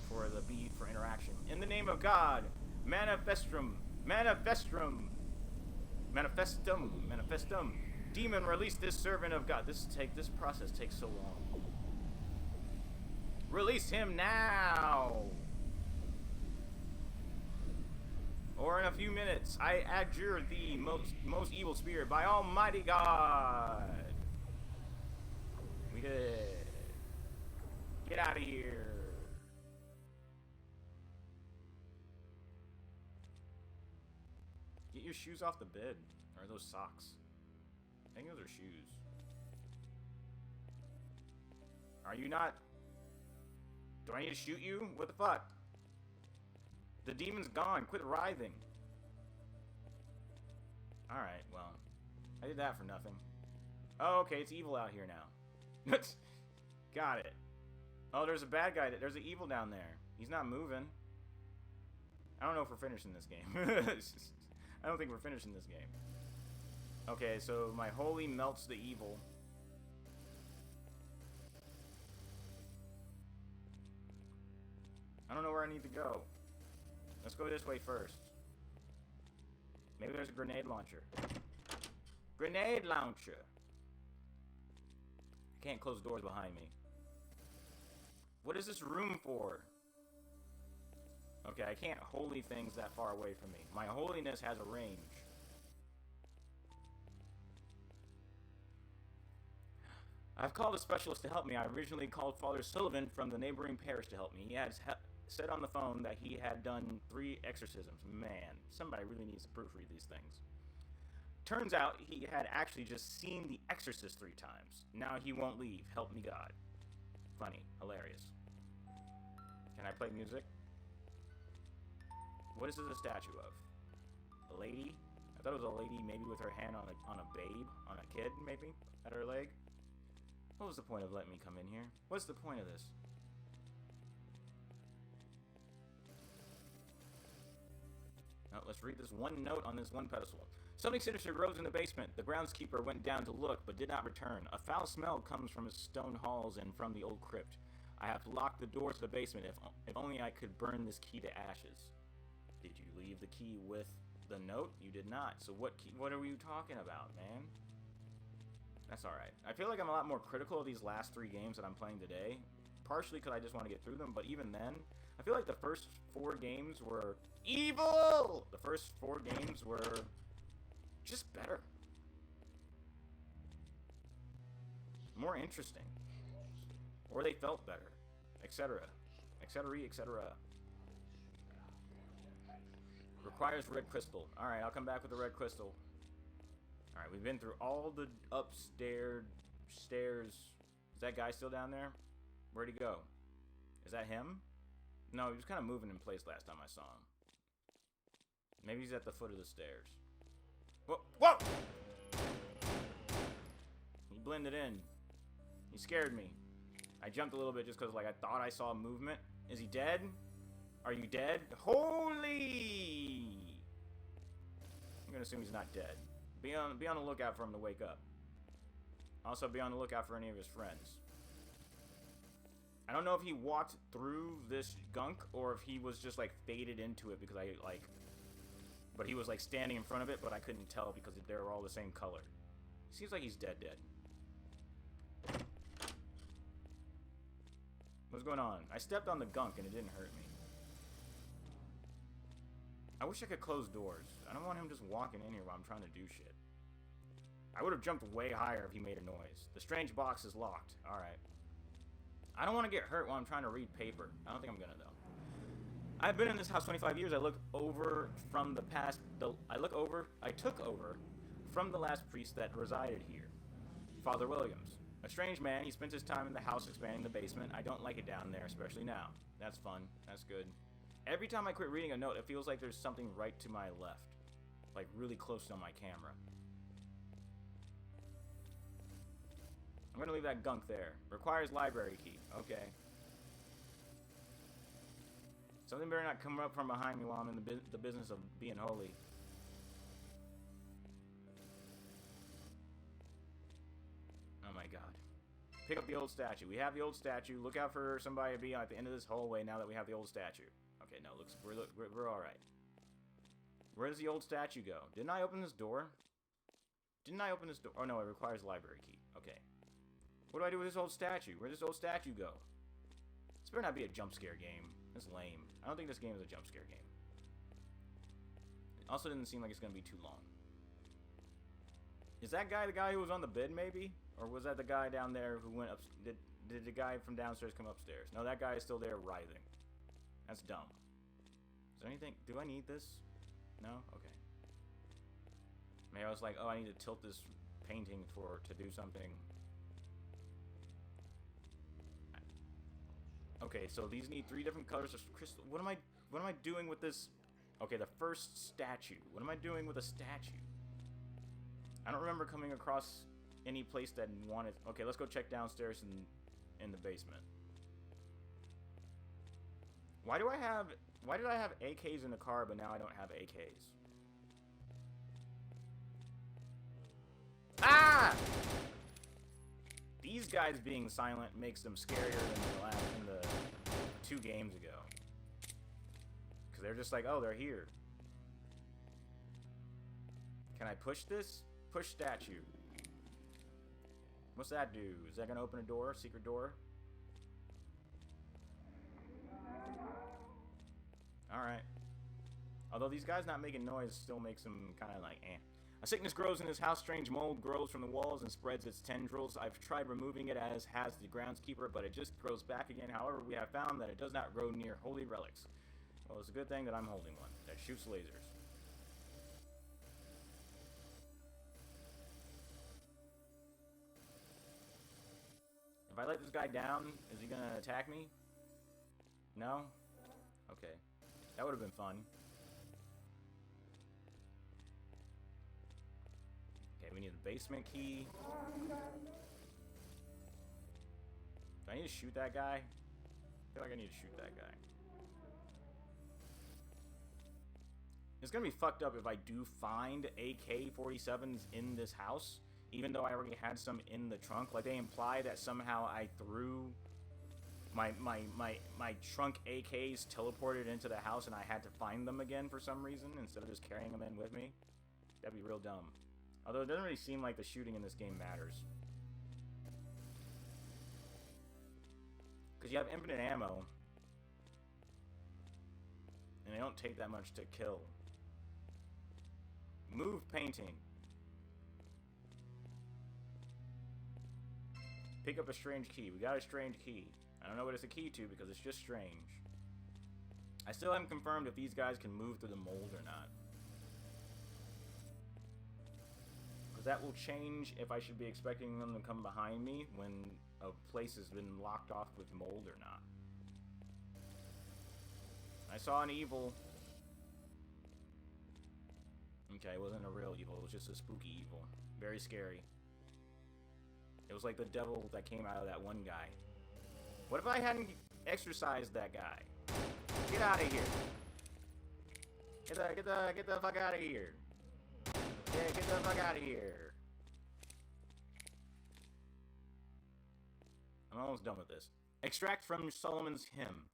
for the bead for interaction. In the name of God, manifestum, manifestum, manifestum, manifestum. Demon, release this servant of God. This process takes so long. Release him now! Or in a few minutes, I adjure thee, most evil spirit, by Almighty God. We did it. Get out of here. Get your shoes off the bed. Or those socks. I think those are shoes. Are you not? Do I need to shoot you? What the fuck? The demon's gone. Quit writhing. Alright, well. I did that for nothing. Oh, okay, it's evil out here now. Got it. Oh, there's a bad guy. There's an evil down there. He's not moving. I don't know if we're finishing this game. I don't think we're finishing this game. Okay, so my holy melts the evil. I don't know where I need to go. Let's go this way first. Maybe there's a grenade launcher. Grenade launcher! I can't close doors behind me. What is this room for? Okay, I can't holy things that far away from me. My holiness has a range. I've called a specialist to help me. I originally called Father Sullivan from the neighboring parish to help me. He has said on the phone that he had done 3 exorcisms. Man, somebody really needs to proofread these things. Turns out he had actually just seen The Exorcist 3 times. Now he won't leave. Help me God. Funny. Hilarious. Can I play music? What is this a statue of? A lady? I thought it was a lady maybe with her hand on a babe, on a kid maybe, at her leg. What was the point of letting me come in here? What's the point of this? Oh, Let's read this one note on this one pedestal. Something sinister rose in the basement. The groundskeeper went down to look, but did not return. A foul smell comes from its stone halls and from the old crypt. I have locked the door to the basement. If only I could burn this key to ashes. Did you leave the key with the note? You did not. So what are you talking about, man? That's alright. I feel like I'm a lot more critical of these last 3 games that I'm playing today. Partially because I just want to get through them, but even then, I feel like the first 4 games were evil! The first 4 games were just better. More interesting. Or they felt better. Etc. Etc. Etc. Requires red crystal. Alright, I'll come back with the red crystal. Alright, we've been through all the upstairs stairs. Is that guy still down there? Where'd he go? Is that him? No, he was kind of moving in place last time I saw him. Maybe he's at the foot of the stairs. Whoa! Whoa! He blended in. He scared me. I jumped a little bit just because, like, I thought I saw movement. Is he dead? Are you dead? Holy! I'm gonna assume he's not dead. Be on the lookout for him to wake up. Also, be on the lookout for any of his friends. I don't know if he walked through this gunk or if he was just, like, faded into it because but he was, like, standing in front of it, but I couldn't tell because they were all the same color. Seems like he's dead. What's going on? I stepped on the gunk and it didn't hurt me. I wish I could close doors. I don't want him just walking in here while I'm trying to do shit. I would have jumped way higher if he made a noise. The strange box is locked. Alright. I don't want to get hurt while I'm trying to read paper. I don't think I'm gonna, though. I've been in this house 25 years. I look over from the past... I took over from the last priest that resided here. Father Williams. A strange man. He spent his time in the house expanding the basement. I don't like it down there, especially now. That's fun. That's good. Every time I quit reading a note, it feels like there's something right to my left. Like, really close on my camera. I'm gonna leave that gunk there. Requires library key. Okay. Something better not come up from behind me while I'm in the business of being holy. Oh my god. Pick up the old statue. We have the old statue. Look out for somebody to be at the end of this hallway now that we have the old statue. Okay, no, we're alright. Where does the old statue go? Didn't I open this door? Oh no, it requires library key. Okay. What do I do with this old statue? Where does this old statue go? This better not be a jump scare game. That's lame. I don't think this game is a jump scare game. It also didn't seem like it's going to be too long. Is that guy the guy who was on the bed, maybe? Or was that the guy down there who went up... Did the guy from downstairs come upstairs? No, that guy is still there writhing. That's dumb. Is there anything... Do I need this? No? Okay. Maybe I was like, oh, I need to tilt this painting to do something. Okay, so these need 3 different colors of crystal. What am I doing with this? Okay, the first statue. What am I doing with a statue? I don't remember coming across any place that wanted... Okay, let's go check downstairs in the basement. Why did I have AKs in the car, but now I don't have AKs? Ah! These guys being silent makes them scarier than the 2 games ago. Because they're just like, oh, they're here. Can I push this? Push statue. What's that do? Is that going to open a door? Secret door? Alright. Although these guys not making noise still makes them kind of like, eh. A sickness grows in this house. Strange mold grows from the walls and spreads its tendrils. I've tried removing it, as has the groundskeeper, but it just grows back again. However, we have found that it does not grow near holy relics. Well, it's a good thing that I'm holding one that shoots lasers. If I let this guy down, is he gonna attack me? No? Okay. That would have been fun. Okay, we need the basement key. Do I need to shoot that guy? I feel like I need to shoot that guy. It's gonna be fucked up if I do find AK-47s in this house, even though I already had some in the trunk. Like, they imply that somehow I threw my trunk AKs teleported into the house and I had to find them again for some reason instead of just carrying them in with me. That'd be real dumb. Although it doesn't really seem like the shooting in this game matters. Because you have infinite ammo. And they don't take that much to kill. Move painting. Pick up a strange key. We got a strange key. I don't know what it's a key to because it's just strange. I still haven't confirmed if these guys can move through the mold or not. Because that will change if I should be expecting them to come behind me when a place has been locked off with mold or not. I saw an evil. Okay, it wasn't a real evil. It was just a spooky evil. Very scary. It was like the devil that came out of that one guy. What if I hadn't exorcised that guy? Get out of here. Get the fuck out of here. Yeah, get the fuck out of here. I'm almost done with this. Extract from Solomon's hymn.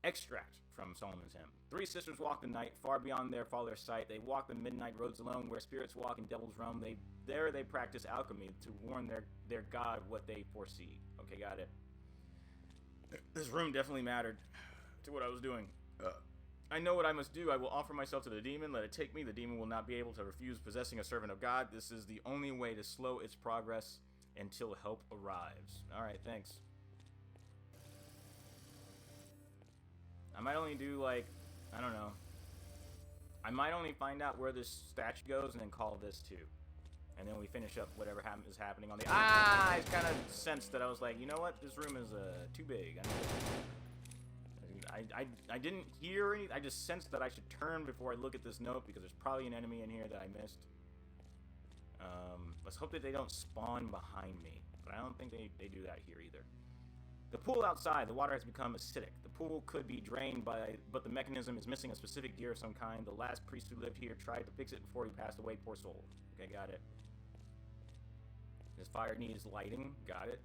Extract from Solomon's hymn. Three sisters walk the night, far beyond their father's sight. They walk the midnight roads alone, where spirits walk and devils roam. There they practice alchemy to warn their god what they foresee. Okay, got it. This room definitely mattered to what I was doing. I know what I must do. I will offer myself to the demon. Let it take me. The demon will not be able to refuse possessing a servant of God. This is the only way to slow its progress until help arrives. Alright, thanks. I might only do, like, I don't know. I might only find out where this statue goes and then call this too. And then we finish up whatever is happening on the... Ah! I kind of sensed that I was like, you know what? This room is too big. I didn't hear any... I just sensed that I should turn before I look at this note because there's probably an enemy in here that I missed. Let's hope that they don't spawn behind me. But I don't think they do that here either. The pool outside, the water has become acidic. The pool could be drained but the mechanism is missing a specific gear of some kind. The last priest who lived here tried to fix it before he passed away, poor soul. Okay, got it. This fire needs lighting, got it.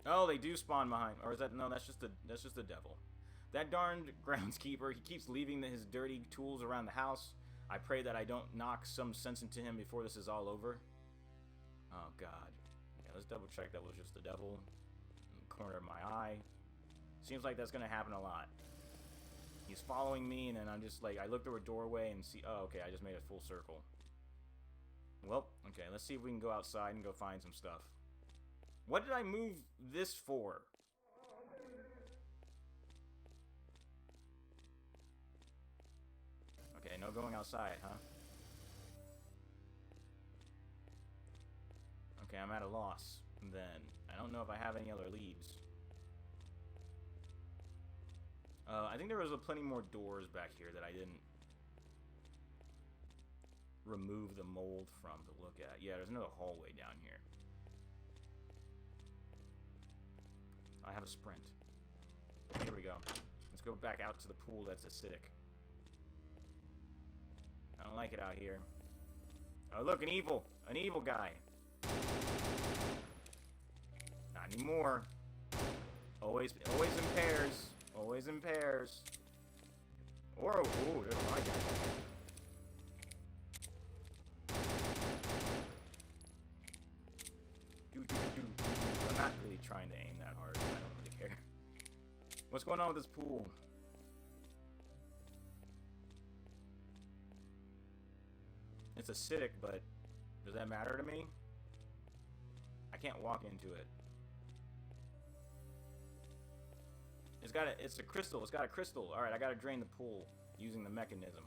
Oh, they do spawn behind, or is that, no, that's just the devil. That darned groundskeeper, he keeps leaving his dirty tools around the house. I pray that I don't knock some sense into him before this is all over. Oh, God. Yeah, let's double check that was just the devil in the corner of my eye. Seems like that's going to happen a lot. He's following me, and then I'm just like, I look through a doorway and see, oh, okay, I just made a full circle. Well, okay, let's see if we can go outside and go find some stuff. What did I move this for? Okay, no going outside, huh? Okay, I'm at a loss, then. I don't know if I have any other leads. I think there was plenty more doors back here that I didn't remove the mold from to look at. Yeah, there's another hallway down here. I have a sprint. Here we go. Let's go back out to the pool that's acidic. I don't like it out here. Oh, look, an evil guy. Not anymore. Always in pairs. Always in pairs. Or, ooh, there's my guy. I'm not really trying to aim that hard. I don't really care. What's going on with this pool? It's acidic, but does that matter to me? I can't walk into it. It's a crystal. It's got a crystal. All right, I gotta drain the pool using the mechanism.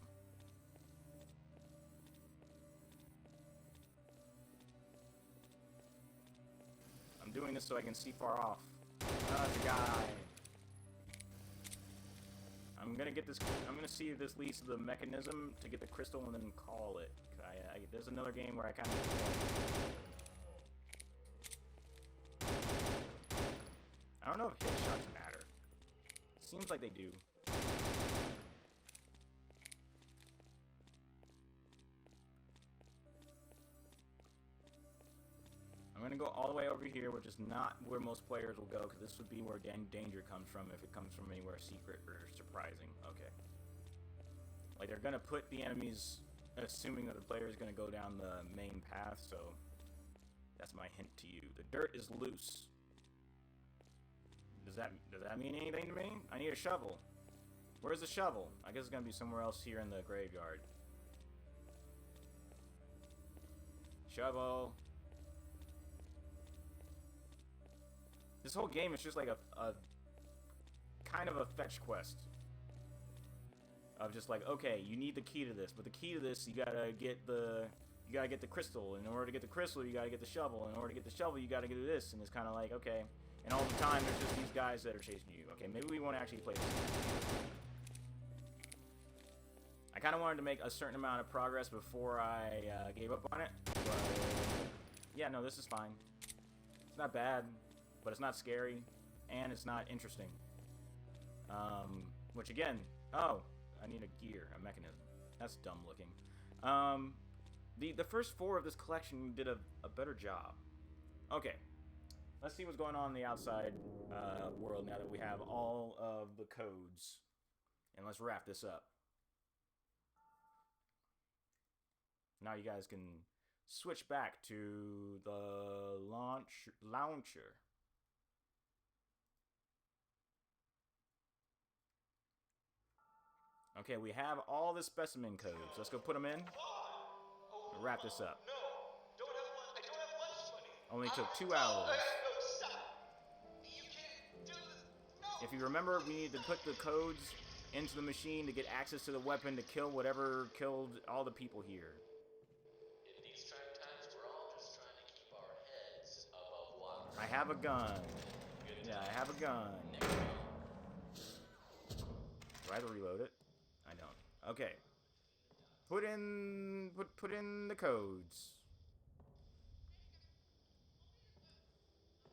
I'm doing this so I can see far off. That's a guy. I'm gonna see if this leads to the mechanism to get the crystal and then call it. There's another game where I kind of... I don't know if headshots matter. seems like they do. I'm gonna go all the way over here, which is not where most players will go, because this would be where danger comes from if it comes from anywhere secret or surprising. Okay. Like, they're gonna put the enemies, assuming that the player is gonna go down the main path, so that's my hint to you. The dirt is loose. Does that mean anything to me? I need a shovel. Where's the shovel? I guess it's gonna be somewhere else here in the graveyard. Shovel. This whole game is just like a kind of a fetch quest. Of just like, okay, you need the key to this, but the key to this, you gotta get the crystal. In order to get the crystal, you gotta get the shovel. In order to get the shovel, you gotta do this. And it's kind of like, okay. And all the time, there's just these guys that are chasing you. Okay, maybe we won't actually play this game. I kind of wanted to make a certain amount of progress before I gave up on it. But yeah, no, this is fine. It's not bad, but it's not scary, and it's not interesting. Which again, oh, I need a gear, a mechanism. That's dumb looking. The first 4 of this collection did a better job. Okay, let's see what's going on in the outside world now that we have all of the codes. And let's wrap this up. Now you guys can switch back to the launcher. Okay, we have all the specimen codes. Let's go put them in. Wrap this up. No, I don't have lunch money. Only took 2 hours. No, stop. You can't do this. No. If you remember, we need to put the codes into the machine to get access to the weapon to kill whatever killed all the people here. In these trying times, we're all just trying to keep our heads above water. I have a gun. Yeah, I have a gun. Do I have to reload it? I don't. Okay. Put in the codes.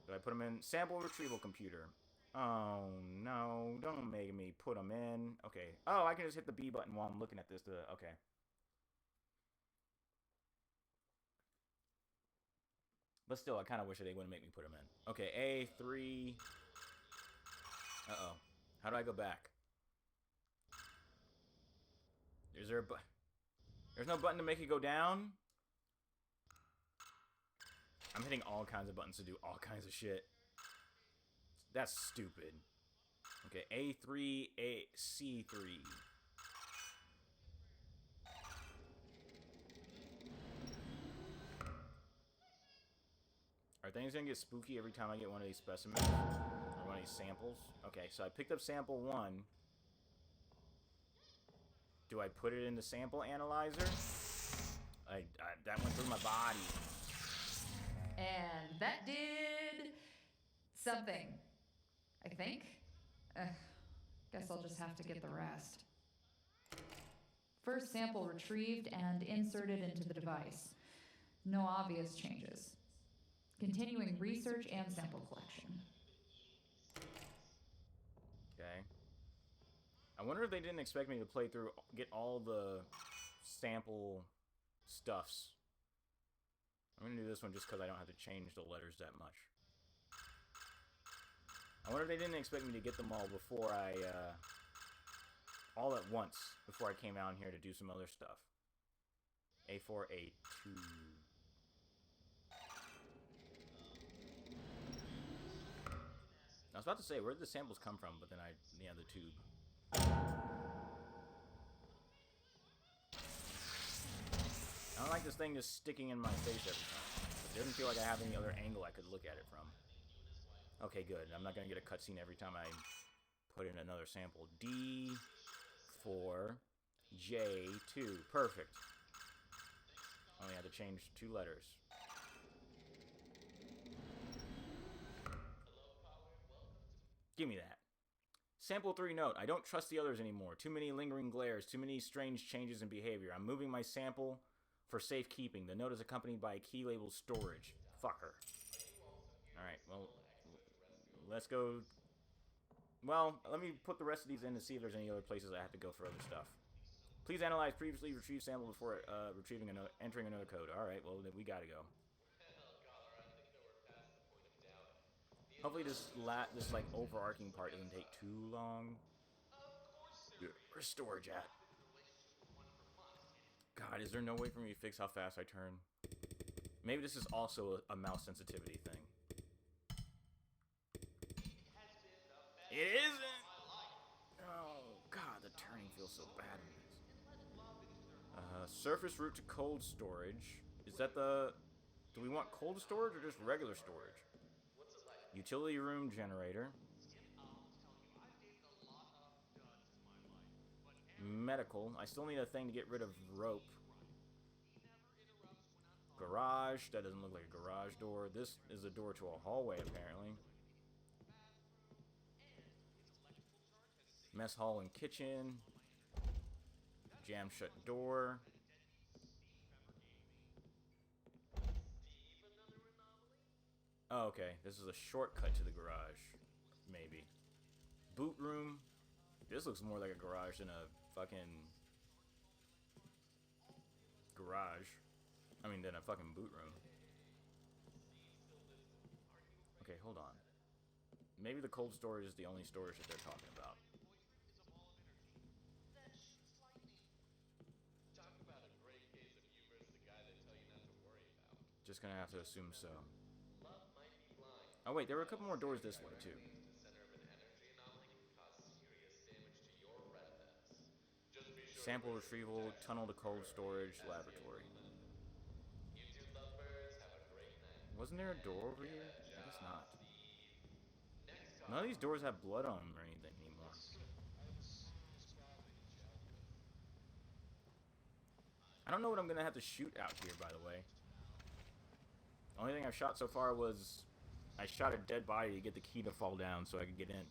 Did I put them in? Sample retrieval computer. Oh no! Don't make me put them in. Okay. Oh, I can just hit the B button while I'm looking at this. Okay. But still, I kind of wish they wouldn't make me put them in. Okay, A3. Uh-oh. How do I go back? There's no button to make it go down? I'm hitting all kinds of buttons to do all kinds of shit. That's stupid. Okay, A3, C3. Are things gonna get spooky every time I get one of these specimens? Or one of these samples? Okay, so I picked up sample 1. Do I put it in the sample analyzer? That went through my body. And that did something, I think. Guess I'll just have to get the rest. First sample retrieved and inserted into the device. No obvious changes. Continuing research and sample collection. Okay. I wonder if they didn't expect me to play through, get all the sample stuffs. I'm gonna do this one just because I don't have to change the letters that much. I wonder if they didn't expect me to get them all before all at once, before I came out here to do some other stuff. A4, A2. I was about to say, where did the samples come from? But then the tube. I don't like this thing just sticking in my face every time. It doesn't feel like I have any other angle I could look at it from. Okay, good. I'm not going to get a cutscene every time I put in another sample. D4, J2. Perfect. Only had to change 2 letters. Give me that. Sample 3 note. I don't trust the others anymore. Too many lingering glares. Too many strange changes in behavior. I'm moving my sample for safekeeping. The note is accompanied by a key labeled storage. Fucker. Alright, well, let's go Well, let me put the rest of these in to see if there's any other places I have to go for other stuff. Please analyze previously retrieved sample before entering another code. Alright, well, then we gotta go. Hopefully this like overarching part doesn't take too long. Where's storage at? God, is there no way for me to fix how fast I turn? Maybe this is also a mouse sensitivity thing. It isn't! Oh, God, the turning feels so bad in this. Surface route to cold storage. Is that the... Do we want cold storage or just regular storage? Utility room generator. Medical. I still need a thing to get rid of rope. Garage. That doesn't look like a garage door. This is a door to a hallway, apparently. Mess hall and kitchen. Jam shut door. Oh, okay. This is a shortcut to the garage. Maybe. Boot room. This looks more like a garage than a fucking... garage. I mean, than a fucking boot room. Okay, hold on. Maybe the cold storage is the only storage that they're talking about. Just gonna have to assume so. Oh wait, there were a couple more doors this way too. Sample retrieval, tunnel to cold storage, laboratory. Wasn't there a door over here? I guess not. None of these doors have blood on them or anything anymore. I don't know what I'm gonna have to shoot out here, by the way. The only thing I've shot so far was... I shot a dead body to get the key to fall down so I could get in.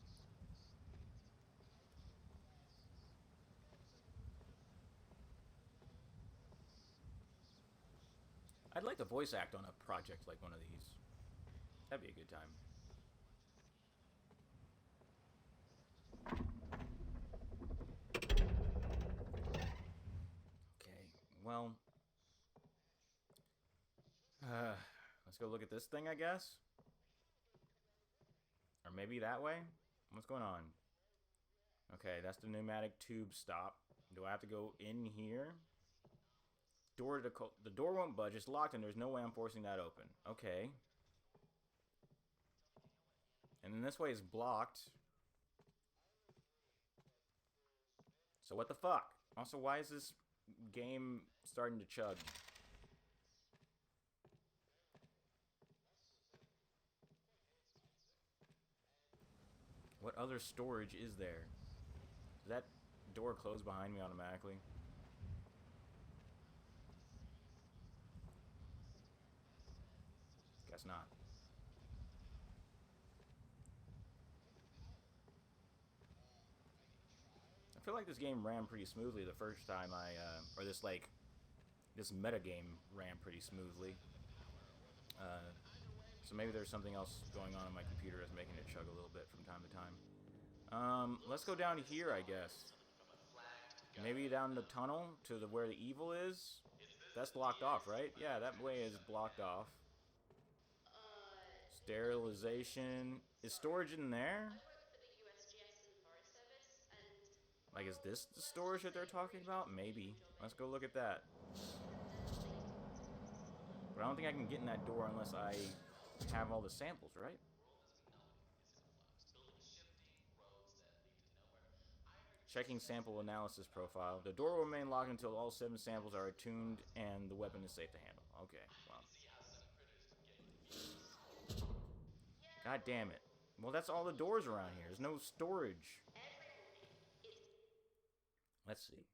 I'd like to voice act on a project like one of these. That'd be a good time. Okay, well... let's go look at this thing, I guess? Or maybe that way? What's going on? Okay, that's the pneumatic tube stop. Do I have to go in here? The door won't budge. It's locked and there's no way I'm forcing that open. Okay. And then this way is blocked. So what the fuck? Also, why is this game starting to chug? What other storage is there? Does that door close behind me automatically? Guess not. I feel like this game ran pretty smoothly the first time or this meta game ran pretty smoothly. So maybe there's something else going on my computer that's making it chug a little bit from time to time. Let's go down here, I guess. Maybe down the tunnel to where the evil is? That's blocked off, right? Yeah, that way is blocked off. Sterilization. Is storage in there? Like, is this the storage that they're talking about? Maybe. Let's go look at that. But I don't think I can get in that door unless I have all the samples, right? Checking sample analysis profile. The door will remain locked until all 7 samples are attuned and the weapon is safe to handle. Okay, well. God damn it. Well, that's all the doors around here. There's no storage. Let's see.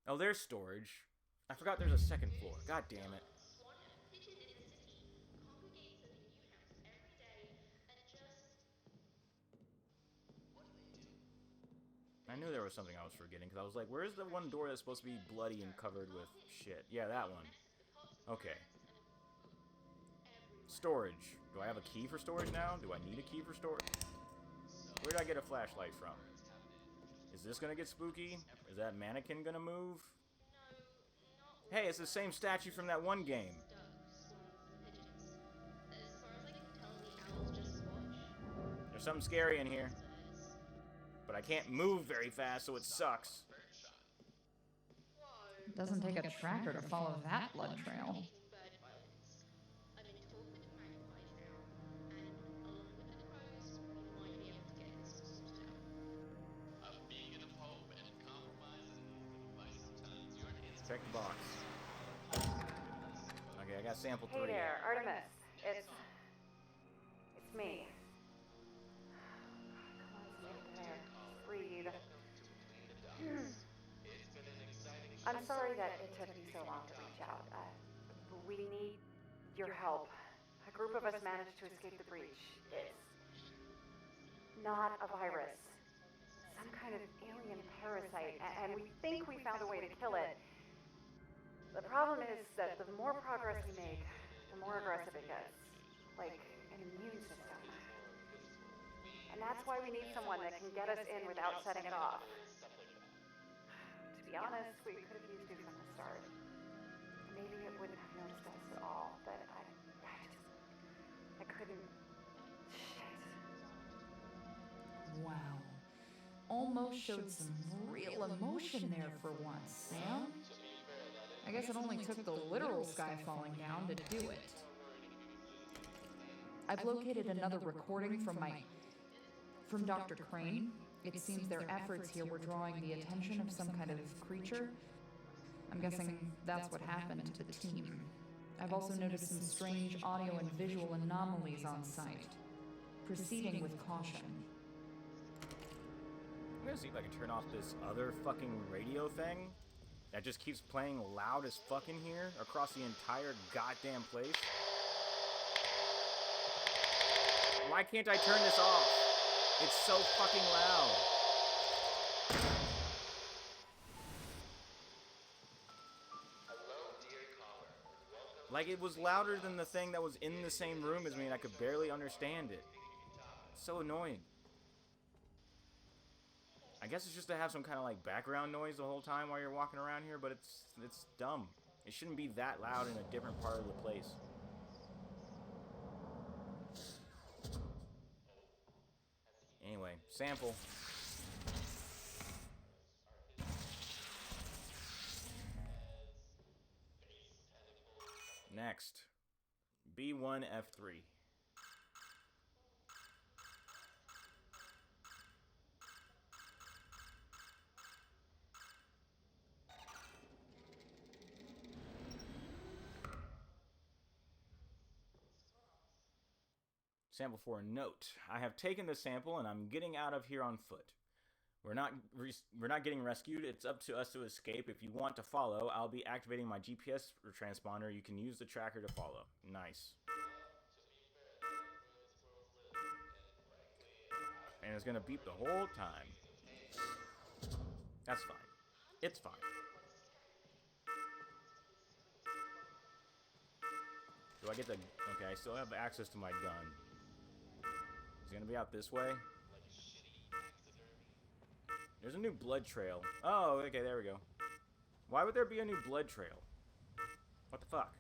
Oh, there's storage. I forgot there's a second floor. God damn it. I knew there was something I was forgetting, because I was like, where's the one door that's supposed to be bloody and covered with shit? Yeah, that one. Okay. Storage. Do I have a key for storage now? Do I need a key for storage? Where did I get a flashlight from? Is this gonna get spooky? Is that mannequin gonna move? Hey, it's the same statue from that one game. There's something scary in here. But I can't move very fast, so it sucks. It doesn't take a tracker to follow that blood trail. Check the box. Okay, I got sample 3. Hey there, Artemis. It's me. Come on, sit there. Breathe. I'm sorry that it took me so long to reach out. We need your help. A group of us managed to escape the breach. It's not a virus. Some kind of alien parasite, and we think we found a way to kill it. The problem is that the more progress we make, the more aggressive it gets. Like an immune system. And that's why we need someone that can get us in without setting it off. To be honest, we could have used you from the start. Maybe it wouldn't have noticed us at all, but I couldn't. Shit. Wow. Almost showed some real emotion there for once, Sam. I guess it only took the literal sky falling down to do it. I've located another recording from Dr. Crane. It seems their efforts here were drawing the attention of some kind of creature. I'm guessing that's what happened to the team. I've also noticed some strange audio and visual anomalies on site. Proceeding with caution. I'm gonna see if I can turn off this other fucking radio thing that just keeps playing loud as fuck in here across the entire goddamn place. Why can't I turn this off? It's so fucking loud. Like, it was louder than the thing that was in the same room as me, and I could barely understand it. It's so annoying. I guess it's just to have some kind of like background noise the whole time while you're walking around here, but it's dumb. It shouldn't be that loud in a different part of the place. Anyway, sample. Next, B1F3. Sample for a note. I have taken the sample and I'm getting out of here on foot. We're not getting rescued. It's up to us to escape. If you want to follow, I'll be activating my GPS transponder. You can use the tracker to follow. Nice. And it's gonna beep the whole time. That's fine. It's fine. Do I get the... Okay, I still have access to my gun. Is it gonna be out this way? There's a new blood trail. Oh, okay, there we go. Why would there be a new blood trail? What the fuck?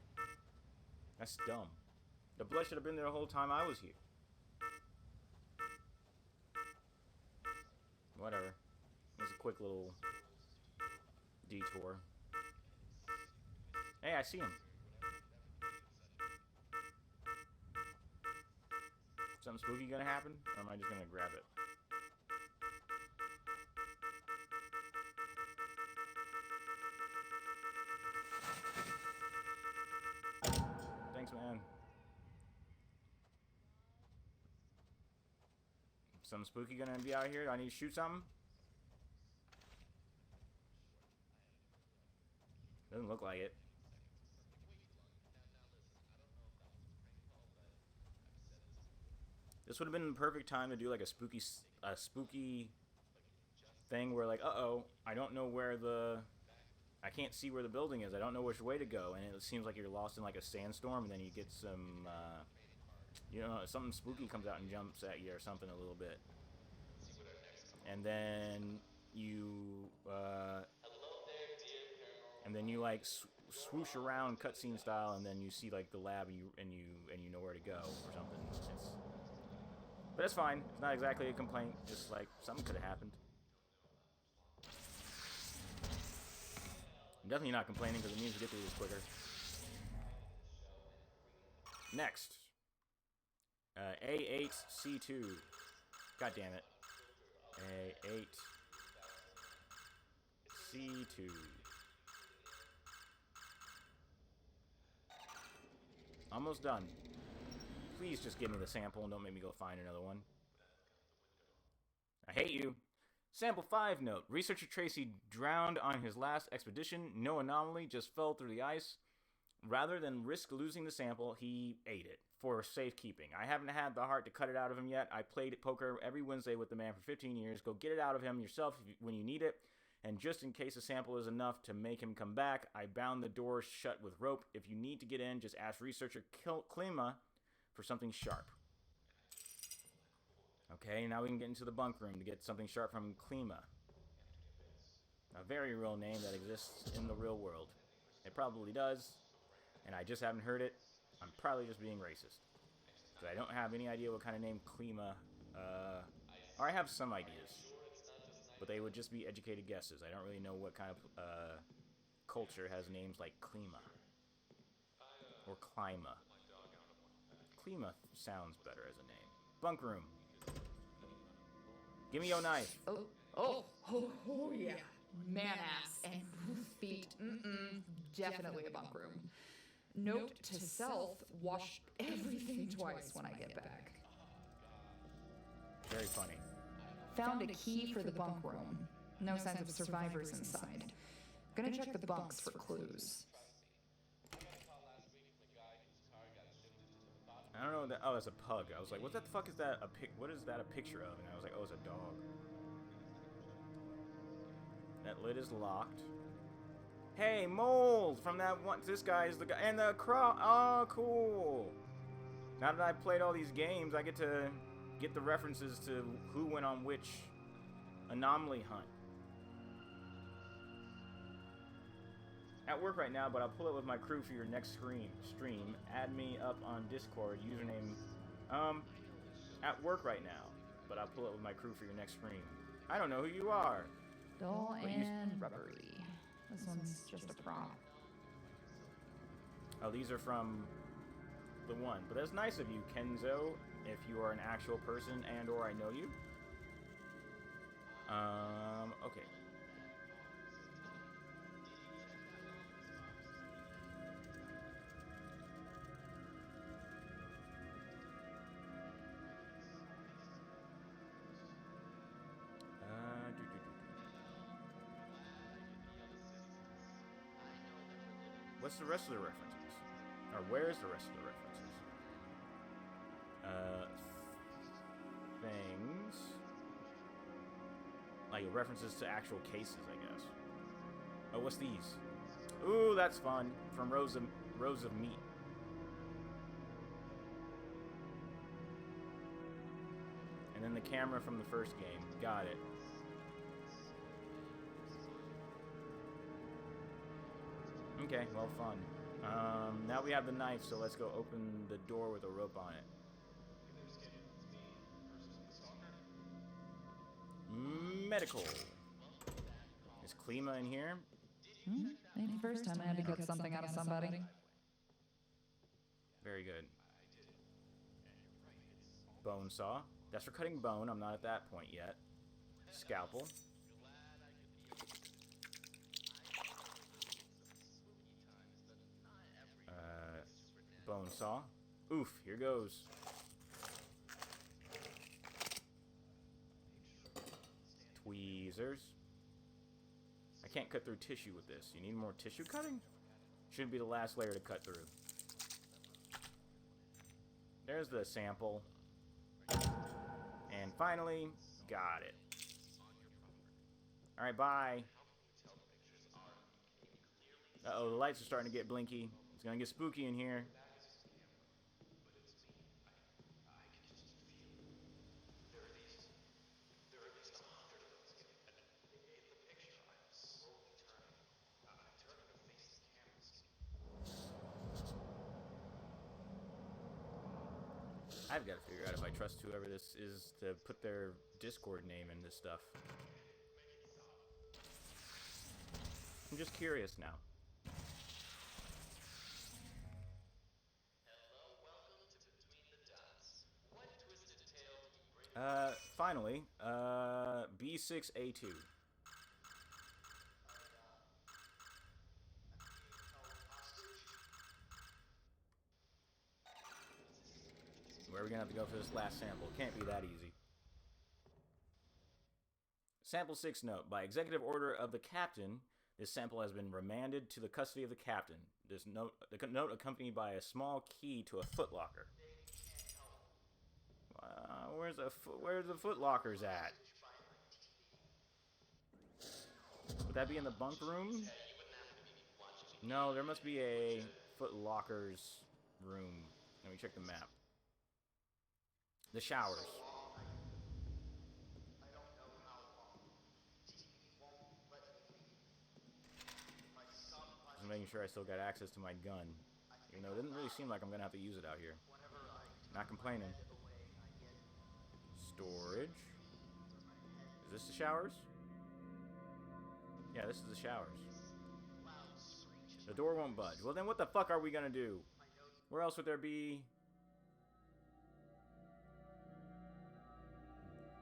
That's dumb. The blood should have been there the whole time I was here. Whatever. It was a quick little detour. Hey, I see him. Something spooky gonna happen? Or am I just gonna grab it? Thanks, man. Something spooky gonna be out here? Do I need to shoot something? Doesn't look like it. This would have been the perfect time to do like a spooky thing where like, uh-oh, I don't know where I can't see where the building is. I don't know which way to go. And it seems like you're lost in like a sandstorm, and then you get some, you know, something spooky comes out and jumps at you or something a little bit. and then you like swoosh around cutscene style, and then you see like the lab, and you know where to go or something. But that's fine. It's not exactly a complaint. Just like something could have happened. I'm definitely not complaining because it means we get through this quicker. Next, A8C2. God damn it. A8C2. Almost done. Please just give me the sample and don't make me go find another one. I hate you. Sample 5 note. Researcher Tracy drowned on his last expedition. No anomaly, just fell through the ice. Rather than risk losing the sample, he ate it for safekeeping. I haven't had the heart to cut it out of him yet. I played poker every Wednesday with the man for 15 years. Go get it out of him yourself when you need it. And just in case a sample is enough to make him come back, I bound the door shut with rope. If you need to get in, just ask researcher Klima for something sharp. Okay, now we can get into the bunk room to get something sharp from Klima. A very real name that exists in the real world. It probably does, and I just haven't heard it. I'm probably just being racist. Because I don't have any idea what kind of name Klima, or I have some ideas. But they would just be educated guesses. I don't really know what kind of culture has names like Klima. Or Klima. Klima sounds better as a name. Bunk room. Give me your knife. Oh, yeah. Man-ass and feet. Definitely a bunk room. Note to self, wash everything twice when I get back. Very funny. Found a key for the bunk room. No signs of survivors inside. Gonna check the bunks for clues. I don't know that. Oh, it's a pug. I was like, what the fuck is that? What is that a picture of? And I was like, oh, it's a dog. That lid is locked. Hey, mold from that one. This guy is the guy, and the crow. Oh, cool. Now that I've played all these games, I get to get the references to who went on which anomaly hunt. At work right now, but I'll pull it with my crew for your next stream. Add me up on Discord. Username. At work right now, but I'll pull it with my crew for your next stream. I don't know who you are. Dull and rubbery. This one's just a prop. Oh, these are from the one. But that's nice of you, Kenzo, if you are an actual person and or I know you. Okay. What's the rest of the references? Or where's the rest of the references? Things. Like references to actual cases, I guess. Oh, what's these? Ooh, that's fun. From Rows of Meat. And then the camera from the first game. Got it. Okay, well, fun. Now we have the knife, so let's go open the door with a rope on it. Medical. Is Klima in here? Ain't the first time I had to cut something out of somebody. Very good. Bone saw. That's for cutting bone. I'm not at that point yet. Scalpel. Bone saw. Oof, here goes. Tweezers. I can't cut through tissue with this. You need more tissue cutting? Shouldn't be the last layer to cut through. There's the sample. And finally, got it. Alright, bye. Uh-oh, the lights are starting to get blinky. It's gonna get spooky in here. I've got to figure out if I trust whoever this is to put their Discord name in this stuff. I'm just curious now. Hello, welcome to Between the Dots. What twisted tale did you bring? Finally, B6A2. Where are we gonna have to go for this last sample? Can't be that easy. Sample 6 note. By executive order of the captain, this sample has been remanded to the custody of the captain. This note, the note accompanied by a small key to a footlocker. Where's the footlockers at? Would that be in the bunk room? No, there must be a footlockers room. Let me check the map. The showers. Just making sure I still got access to my gun. Even though it doesn't really seem like I'm going to have to use it out here. Not complaining. Storage. Is this the showers? Yeah, this is the showers. The door won't budge. Well, then what the fuck are we going to do? Where else would there be...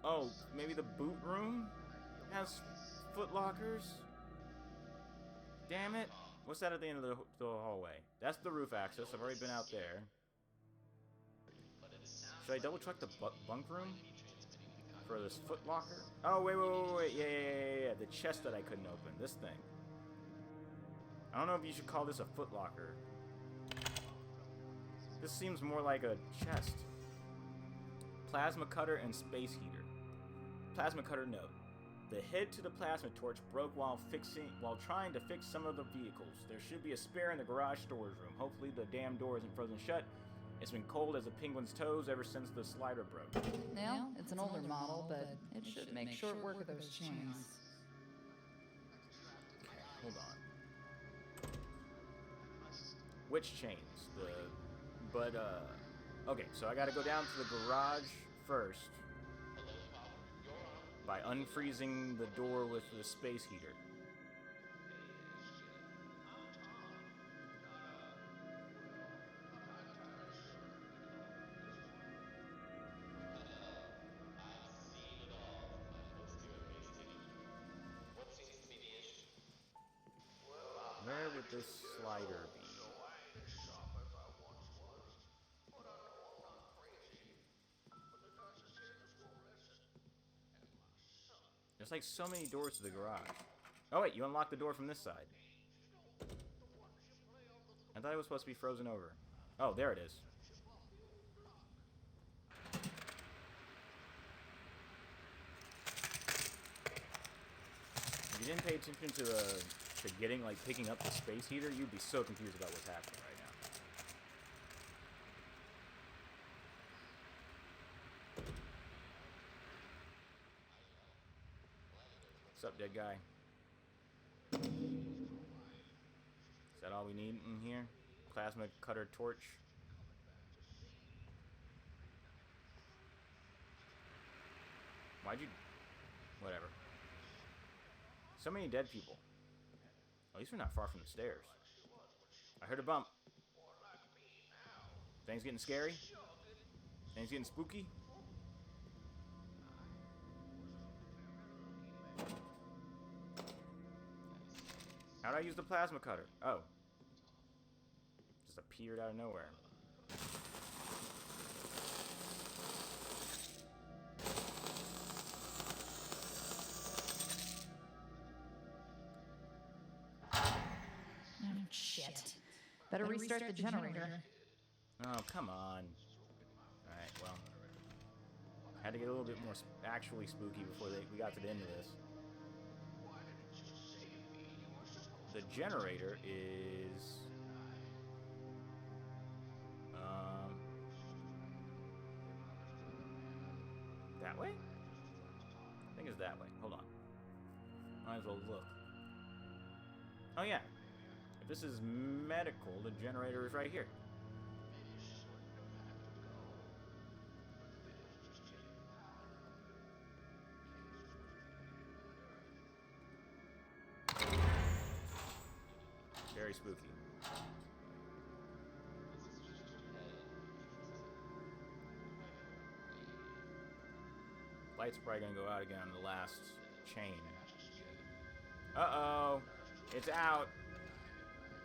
Oh, maybe the boot room has footlockers? Damn it. What's that at the end of the hallway? That's the roof access. I've already been out there. Should I double check the bunk room? For this footlocker? Oh, wait. Yeah. The chest that I couldn't open. This thing. I don't know if you should call this a footlocker. This seems more like a chest. Plasma cutter and space heater. Plasma cutter note. The head to the plasma torch broke while trying to fix some of the vehicles. There should be a spare in the garage storage room. Hopefully the damn door isn't frozen shut. It's been cold as a penguin's toes ever since the slider broke. Yeah, it's an older model, but it should make short work of those chains. Okay, hold on. Which chains? Okay, so I gotta go down to the garage first by unfreezing the door with the space heater. Where would this slider be? There's like so many doors to the garage. Oh wait, you unlocked the door from this side. I thought it was supposed to be frozen over. Oh, there it is. If you didn't pay attention to picking up the space heater, you'd be so confused about what's happening right now. What's up, dead guy? Is that all we need in here? Plasma cutter torch. Why'd you... Whatever. So many dead people. At least we're not far from the stairs. I heard a bump. Things getting scary? Things getting spooky? How'd I use the plasma cutter? Oh. Just appeared out of nowhere. Oh, shit. Better restart the generator. Oh, come on. Alright, well. Had to get a little bit more actually spooky before we got to the end of this. The generator is... that way? I think it's that way. Hold on. Might as well look. Oh yeah. If this is medical, the generator is right here. Very spooky. Light's probably gonna go out again on the last chain. Uh-oh. It's out.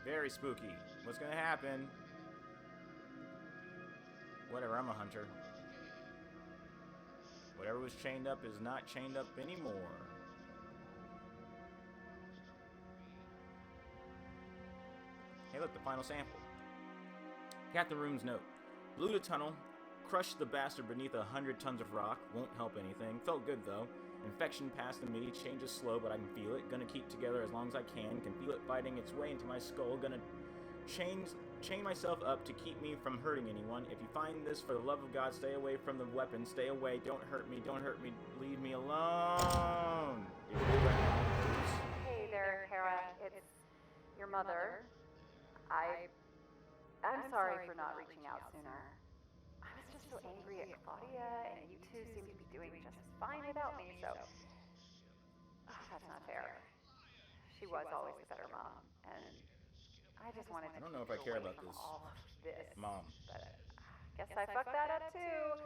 Very spooky. What's gonna happen? Whatever, I'm a hunter. Whatever was chained up is not chained up anymore. Hey look, the final sample. Captain Room's note. Blew the tunnel, crushed the bastard beneath 100 tons of rock, won't help anything. Felt good though. Infection past the me, change is slow, but I can feel it. Gonna keep together as long as I can feel it biting its way into my skull. Gonna chain myself up to keep me from hurting anyone. If you find this, for the love of God, stay away from the weapon. Stay away, don't hurt me, leave me alone. Hey there, Kara. It's your mother. I'm sorry for not reaching out sooner. I was just so angry at Claudia, and you two seem to be doing just fine without me, so... that's not fair. She was always the better mom, and I just wanted to I don't know if keep I her care away about from this all of this. mom. But I guess I fucked that up too.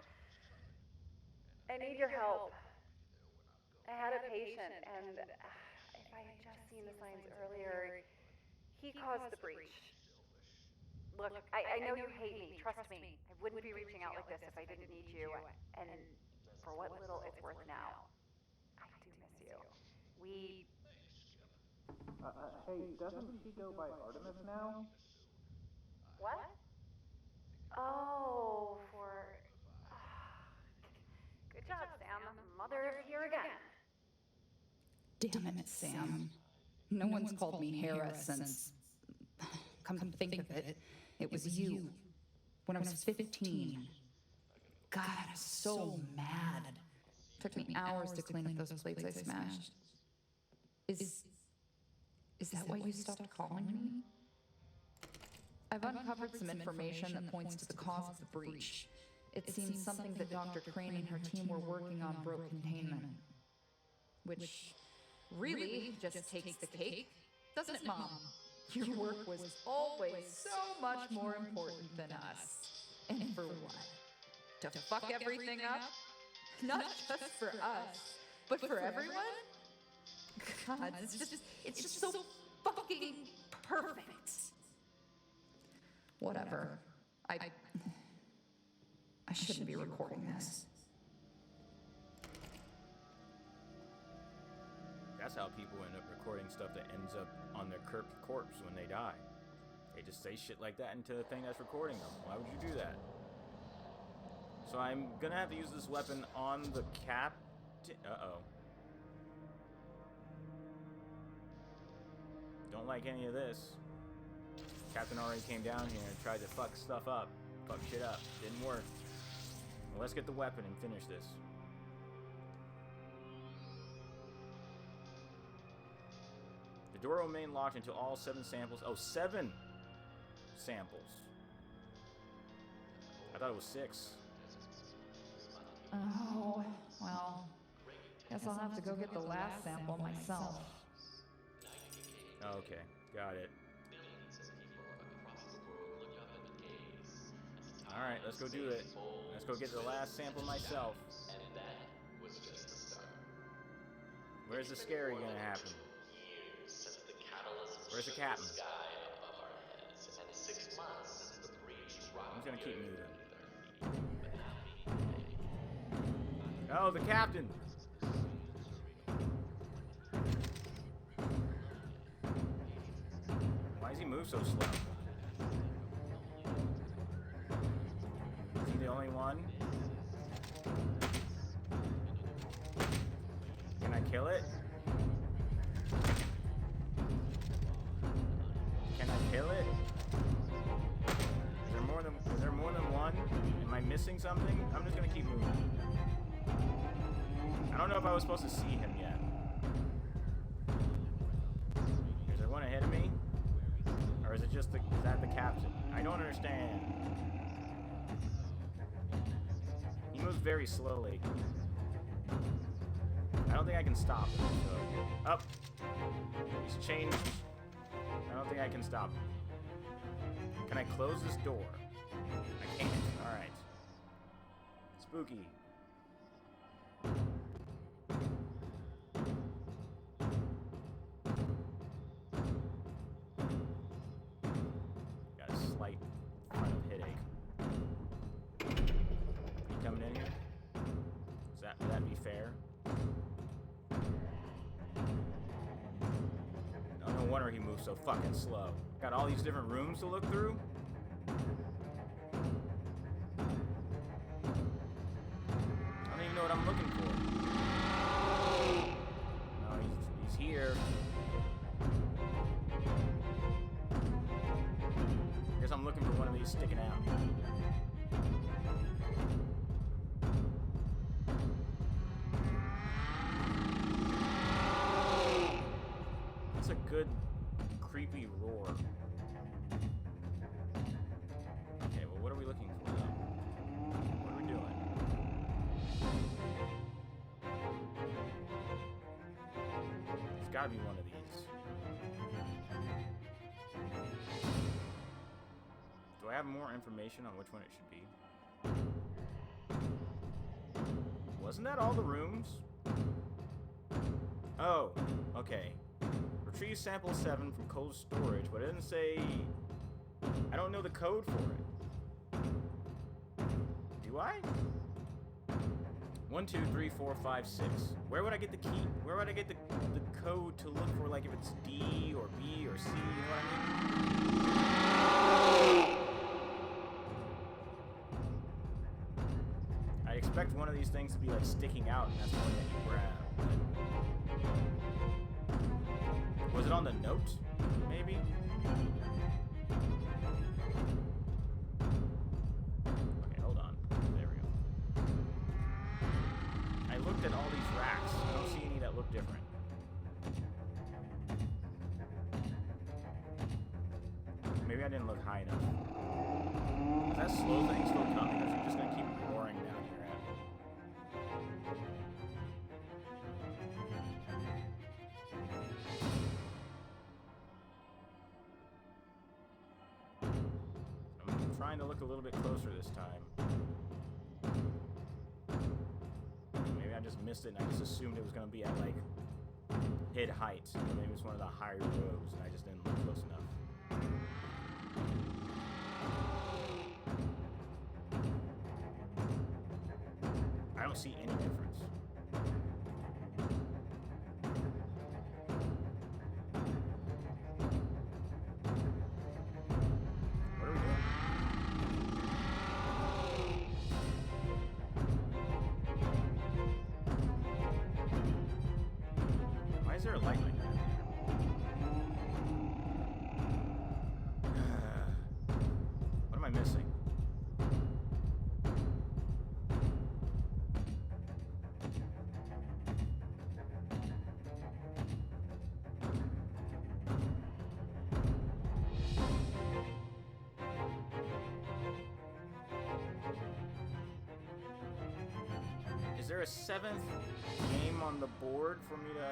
I need your help. I had a patient, and if I had just seen the signs earlier, he caused the breach. Look, I know you hate me, trust me. I wouldn't be reaching out like this if I didn't need you, and for what little it's worth now, I do miss you. Hey, doesn't she go by Artemis now? What? Oh, good job, Sam. Mother of here again. Damn it, Sam. No one's called me Hera since... Come to think of it, it was you. When I was 15. God, I was so mad. Took me hours to clean up those plates I smashed. Is that why you stopped calling me? I've uncovered some information that points to the cause of the breach. It seems something that Dr. Crane and her team were working on broke containment. Which really just takes the cake, doesn't it, Mom? Your work was always so much more important than us. And for what? To fuck everything up? Not just for us, but for everyone? God, it's just so fucking perfect. Whatever. I shouldn't be recording this. That's how people end up recording stuff that ends up on their corpse when they die. They just say shit like that into the thing that's recording them. Why would you do that? So I'm gonna have to use this weapon on the captain. Uh-oh. Don't like any of this. Captain already came down here and tried to fuck stuff up. Fuck shit up. Didn't work. Well, let's get the weapon and finish this. The door will remain locked until all 7 samples... Oh, 7 samples. I thought it was 6. Oh, well, guess I'll have to go get the last sample myself. Okay, got it. Alright, let's go do it. Let's go get the last sample myself. And that was just the start. Where's the scary gonna happen? Since the catalyst Where's the shook captain? sky above our heads, and 6 months since the breach rocked I'm gonna keep the moving. earth beneath our feet. Oh, the captain! Why does he move so slow? Is he the only one? Can I kill it? Can I kill it? Is there more than one? Am I missing something? I'm just gonna keep moving. I don't know if I was supposed to see him yet. Is there one ahead of me? Or is it just is that the captain? I don't understand. He moves very slowly. I don't think I can stop him, so... Up! He's changed I don't think I can stop him. Can I close this door? I can't. Alright. Spooky. Got a slight kind of headache. You coming in here? Would that be fair? No wonder he moves so fucking slow. Got all these different rooms to look through? I don't even know what I'm looking for. No, he's here. Guess I'm looking for one of these sticking out. That's a good creepy roar. Okay, well, what are we looking for now? What are we doing? It's gotta be one of these. Do I have more information on which one it should be? Wasn't that all the rooms? Oh, okay. Retrieve sample 7 from cold storage, but it didn't say... I don't know the code for it. Do I? 1, 2, 3, 4, 5, 6. Where would I get the key? Where would I get the code to look for, like, if it's D or B or C, you know what I mean? I expect one of these things to be, like, sticking out, and that's the one that you grab. Was it on the note? Maybe? Okay, hold on. There we go. I looked at all these racks. I don't see any that look different. Maybe I didn't look high enough. Is that slow thing still coming, or is it just gonna keep roaring down here at me? I'm trying to look a little bit closer this time. Maybe I just missed it and I just assumed it was going to be at, like, hid height. Maybe it's one of the higher rows and I just didn't look close enough. I don't see any difference. What are we doing? Why is there a light like that? What am I missing? Is there a 7th game on the board for me to...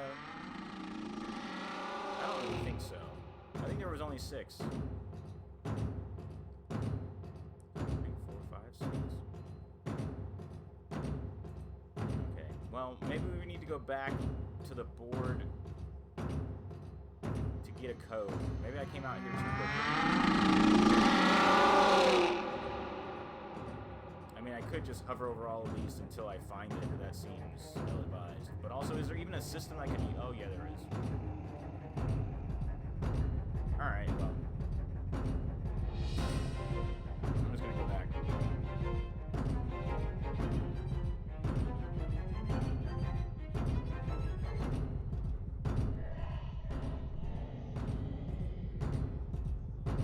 I don't really think so. I think there was only 6. 3, 4, 5, 6. Okay, well, maybe we need to go back to the board to get a code. Maybe I came out here too quickly. I mean, I could just hover over all of these until I find it, but that seems ill-advised. But also, is there even a system I could use? Oh, yeah, there is. Alright, well. I'm just gonna go back.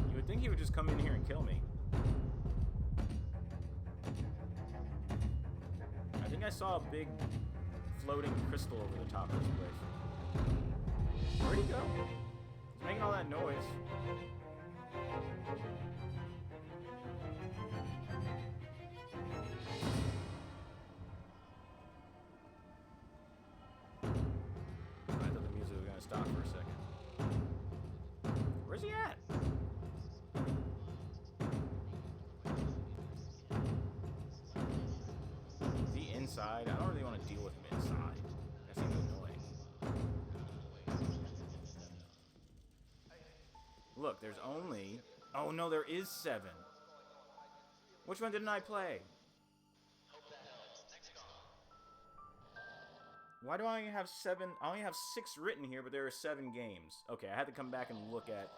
You would think he would just come in here and kill me. I think I saw a big floating crystal over the top of this place. Where'd he go? He's making all that noise. I thought the music was gonna stop for a second. inside. I don't really want to deal with him inside. That seems annoying. Look, there's only... Oh no, there is 7. Which one didn't I play? Why do I only have 7? I only have 6 written here, but there are 7 games. Okay, I had to come back and look at...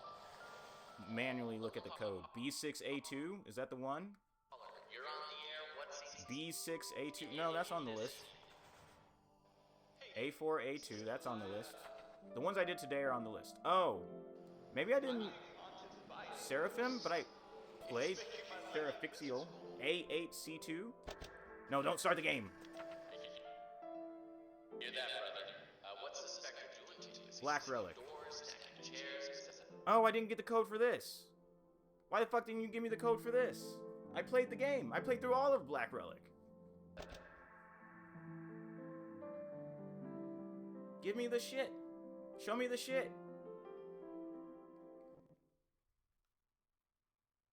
Manually look at the code. B6A2? Is that the one? B6A2? No, that's on the list. A4A2, that's on the list. The ones I did today are on the list. Oh, maybe I didn't... Seraphim? But I played Serafixial. A8C2? No, don't start the game. Hear that, brother? What's the Spectre doing to you? Black Relic. Doors, stacking chairs. Oh, I didn't get the code for this. Why the fuck didn't you give me the code for this? I played the game. I played through all of Black Relic. Give me the shit. Show me the shit.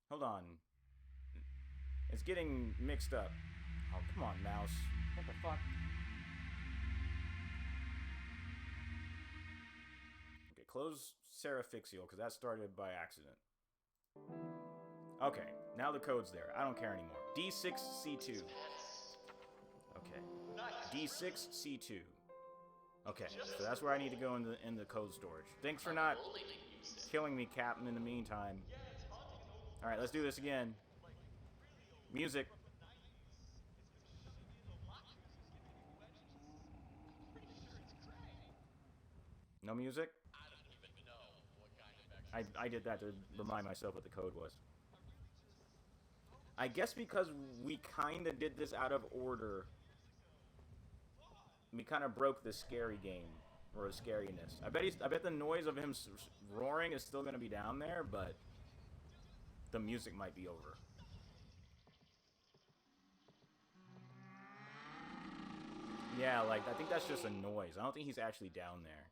Hold on. It's getting mixed up. Oh, come on, mouse. What the fuck? Okay, close Serafixial, because that started by accident. Okay, now the code's there. I don't care anymore. D6C2. Okay. D6C2. Okay, so that's where I need to go in the code storage. Thanks for not killing me, Captain, in the meantime. Alright, let's do this again. Music. No music? I did that to remind myself what the code was. I guess because we kind of did this out of order, we kind of broke the scary game, or the scariness. I bet the noise of him roaring is still going to be down there, but the music might be over. Yeah, like, I think that's just a noise. I don't think he's actually down there.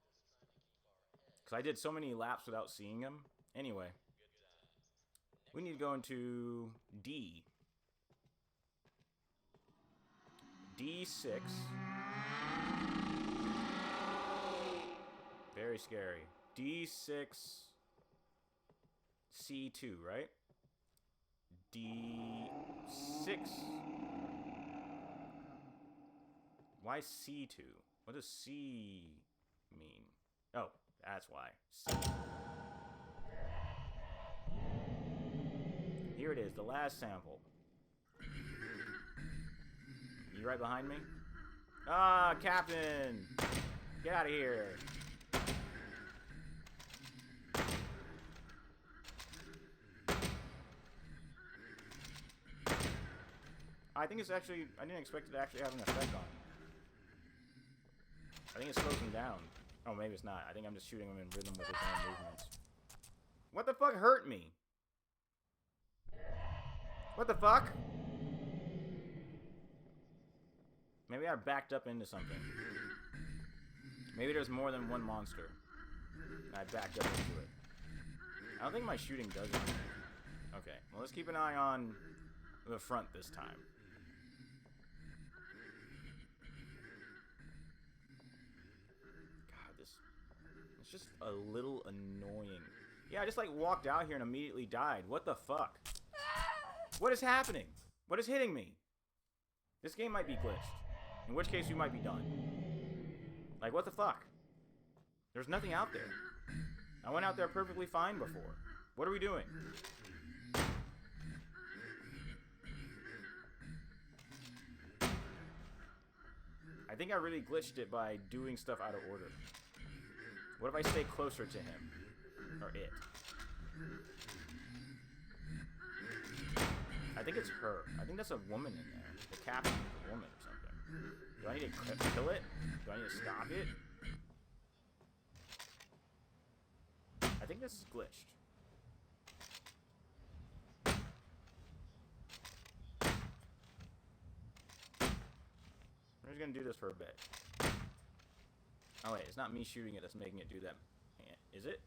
Because I did so many laps without seeing him. Anyway. We need to go into D. D6. Very scary. D6. C2, right? D6. Why C2? What does C mean? Oh, that's why. C. Here it is, the last sample. You right behind me? Ah, Captain! Get out of here! I think it's actually... I didn't expect it to actually have an effect on him. I think it slows him down. Oh, maybe it's not. I think I'm just shooting him in rhythm with his own movements. What the fuck hurt me? What the fuck? Maybe I backed up into something. Maybe there's more than one monster. And I backed up into it. I don't think my shooting does anything. Okay, well, let's keep an eye on the front this time. It's just a little annoying. Yeah, I just like walked out here and immediately died. What the fuck? What is happening? What is hitting me? This game might be glitched. In which case we might be done. Like, what the fuck? There's nothing out there. I went out there perfectly fine before. What are we doing? I think I really glitched it by doing stuff out of order. What if I stay closer to him? Or it? I think it's her. I think that's a woman in there. The captain is a woman or something. Do I need to kill it? Do I need to stop it? I think this is glitched. We're just gonna do this for a bit. Oh wait, it's not me shooting it that's making it do that. Is it?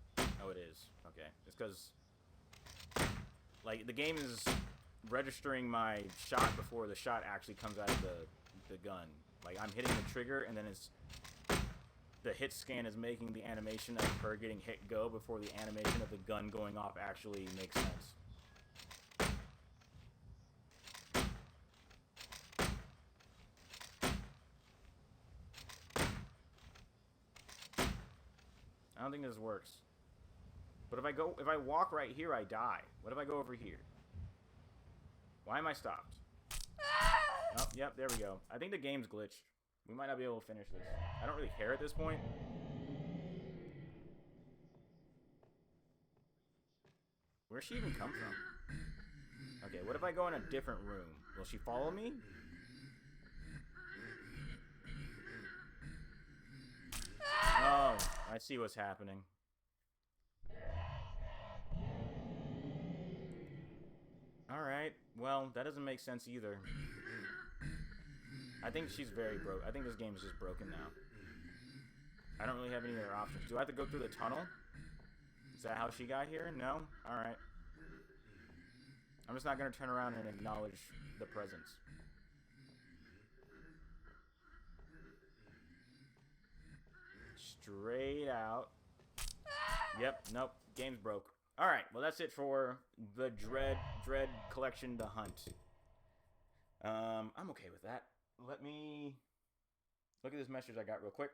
Oh, it is. Okay. It's because, like, the game is registering my shot before the shot actually comes out of the the gun. Like, I'm hitting the trigger, and then the hit scan is making the animation of her getting hit go before the animation of the gun going off actually makes sense. I don't think this works. But if I walk right here, I die. What if I go over here? Why am I stopped? Oh, yep, there we go. I think the game's glitched. We might not be able to finish this. I don't really care at this point. Where'd she even come from? Okay, what if I go in a different room? Will she follow me? Oh, I see what's happening. Alright, well, that doesn't make sense either. I think she's very broke. I think this game is just broken now. I don't really have any other options. Do I have to go through the tunnel? Is that how she got here? No? Alright. I'm just not going to turn around and acknowledge the presence. Straight out. Yep, nope. Game's broke. Alright, well that's it for the Dread collection to hunt. I'm okay with that. Let me look at this message I got real quick.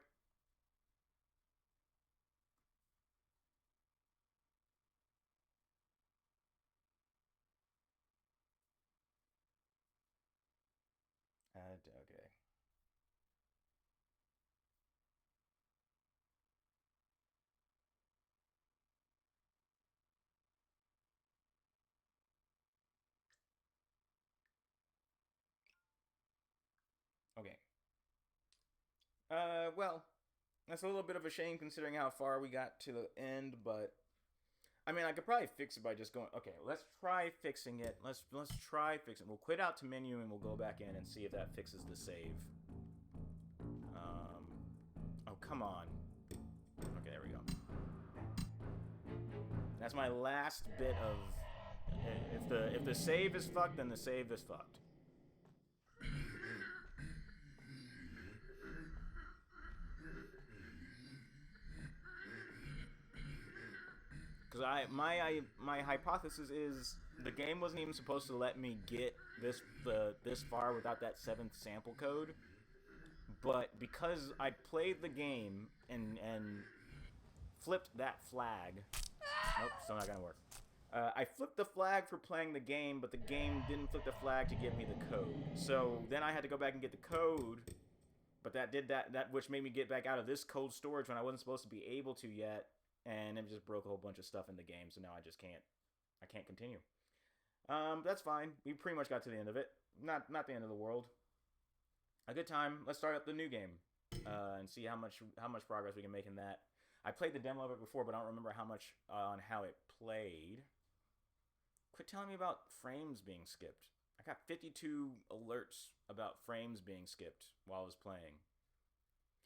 Okay. Okay. Well, that's a little bit of a shame considering how far we got to the end, but I mean, I could probably fix it by just going. Okay, let's try fixing it. Let's try fixing it. We'll quit out to menu and we'll go back in and see if that fixes the save. Oh, come on. Okay, there we go. That's my last bit of. If the save is fucked, then the save is fucked. Because my hypothesis is the game wasn't even supposed to let me get this far without that 7th sample code, but because I played the game and flipped that flag. Nope, still not gonna work. I flipped the flag for playing the game, but the game didn't flip the flag to give me the code. So then I had to go back and get the code, but that did that which made me get back out of this cold storage when I wasn't supposed to be able to yet. And it just broke a whole bunch of stuff in the game, so now I just can't continue. That's fine. We pretty much got to the end of it. Not the end of the world. A good time. Let's start up the new game and see how much progress we can make in that. I played the demo of it before, but I don't remember how much on how it played. Quit telling me about frames being skipped. I got 52 alerts about frames being skipped while I was playing.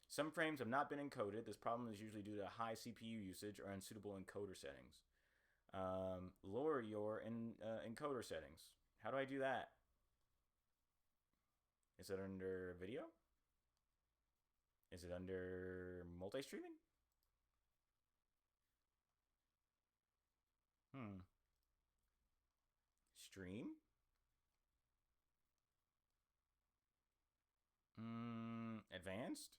Some frames have not been encoded. This problem is usually due to high CPU usage or unsuitable encoder settings. Lower your encoder settings. How do I do that? Is it under video? Is it under multi-streaming? Stream? Advanced?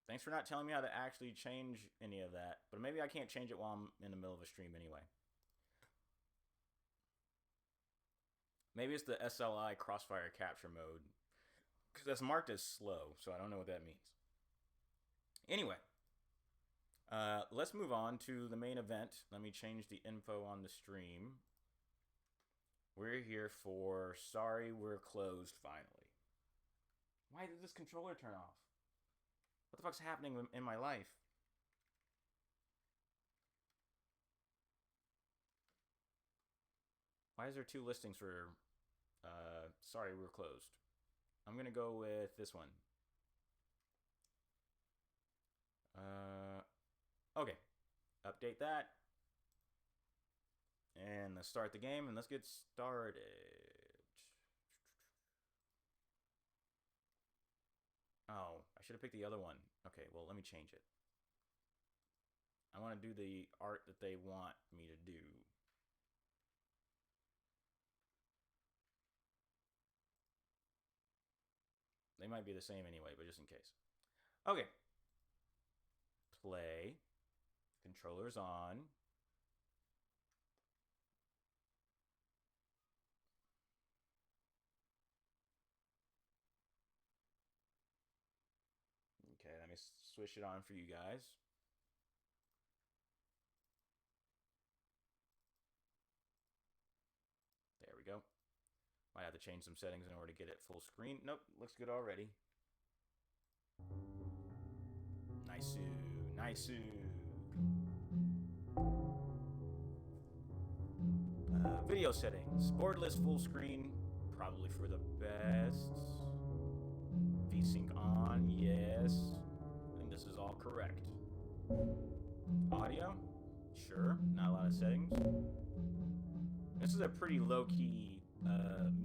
Thanks for not telling me how to actually change any of that. But maybe I can't change it while I'm in the middle of a stream anyway. Maybe it's the SLI crossfire capture mode. Because that's marked as slow, so I don't know what that means. Anyway. Let's move on to the main event. Let me change the info on the stream. We're here for Sorry We're Closed finally. Why did this controller turn off? What the fuck's happening in my life? Why is there 2 listings for Sorry We're Closed? I'm gonna go with this one. Okay. Update that. And let's start the game and let's get started. should have picked the other one. Okay, well, let me change it. I want to do the art that they want me to do. They might be the same anyway, but just in case. Okay. Play. Controllers on. Okay, let me switch it on for you guys. There we go. Might have to change some settings in order to get it full screen. Nope, looks good already. Nice. Video settings. Borderless full screen. Probably for the best. VSync on. Yes. I think this is all correct. Audio. Sure. Not a lot of settings. This is a pretty low-key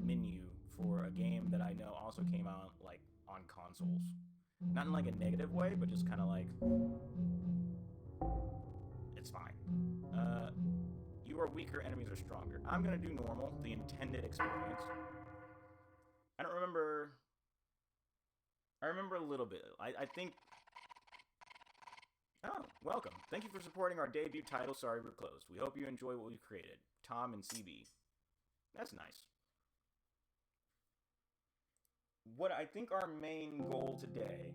menu for a game that I know also came out like on consoles. Not in like a negative way, but just kind of like it's fine. You are weaker, enemies are stronger. I'm gonna do normal, the intended experience. I don't remember. I remember a little bit. I think. Oh, welcome. Thank you for supporting our debut title. Sorry we're closed. We hope you enjoy what we've created. Tom and CB. That's nice. What I think our main goal today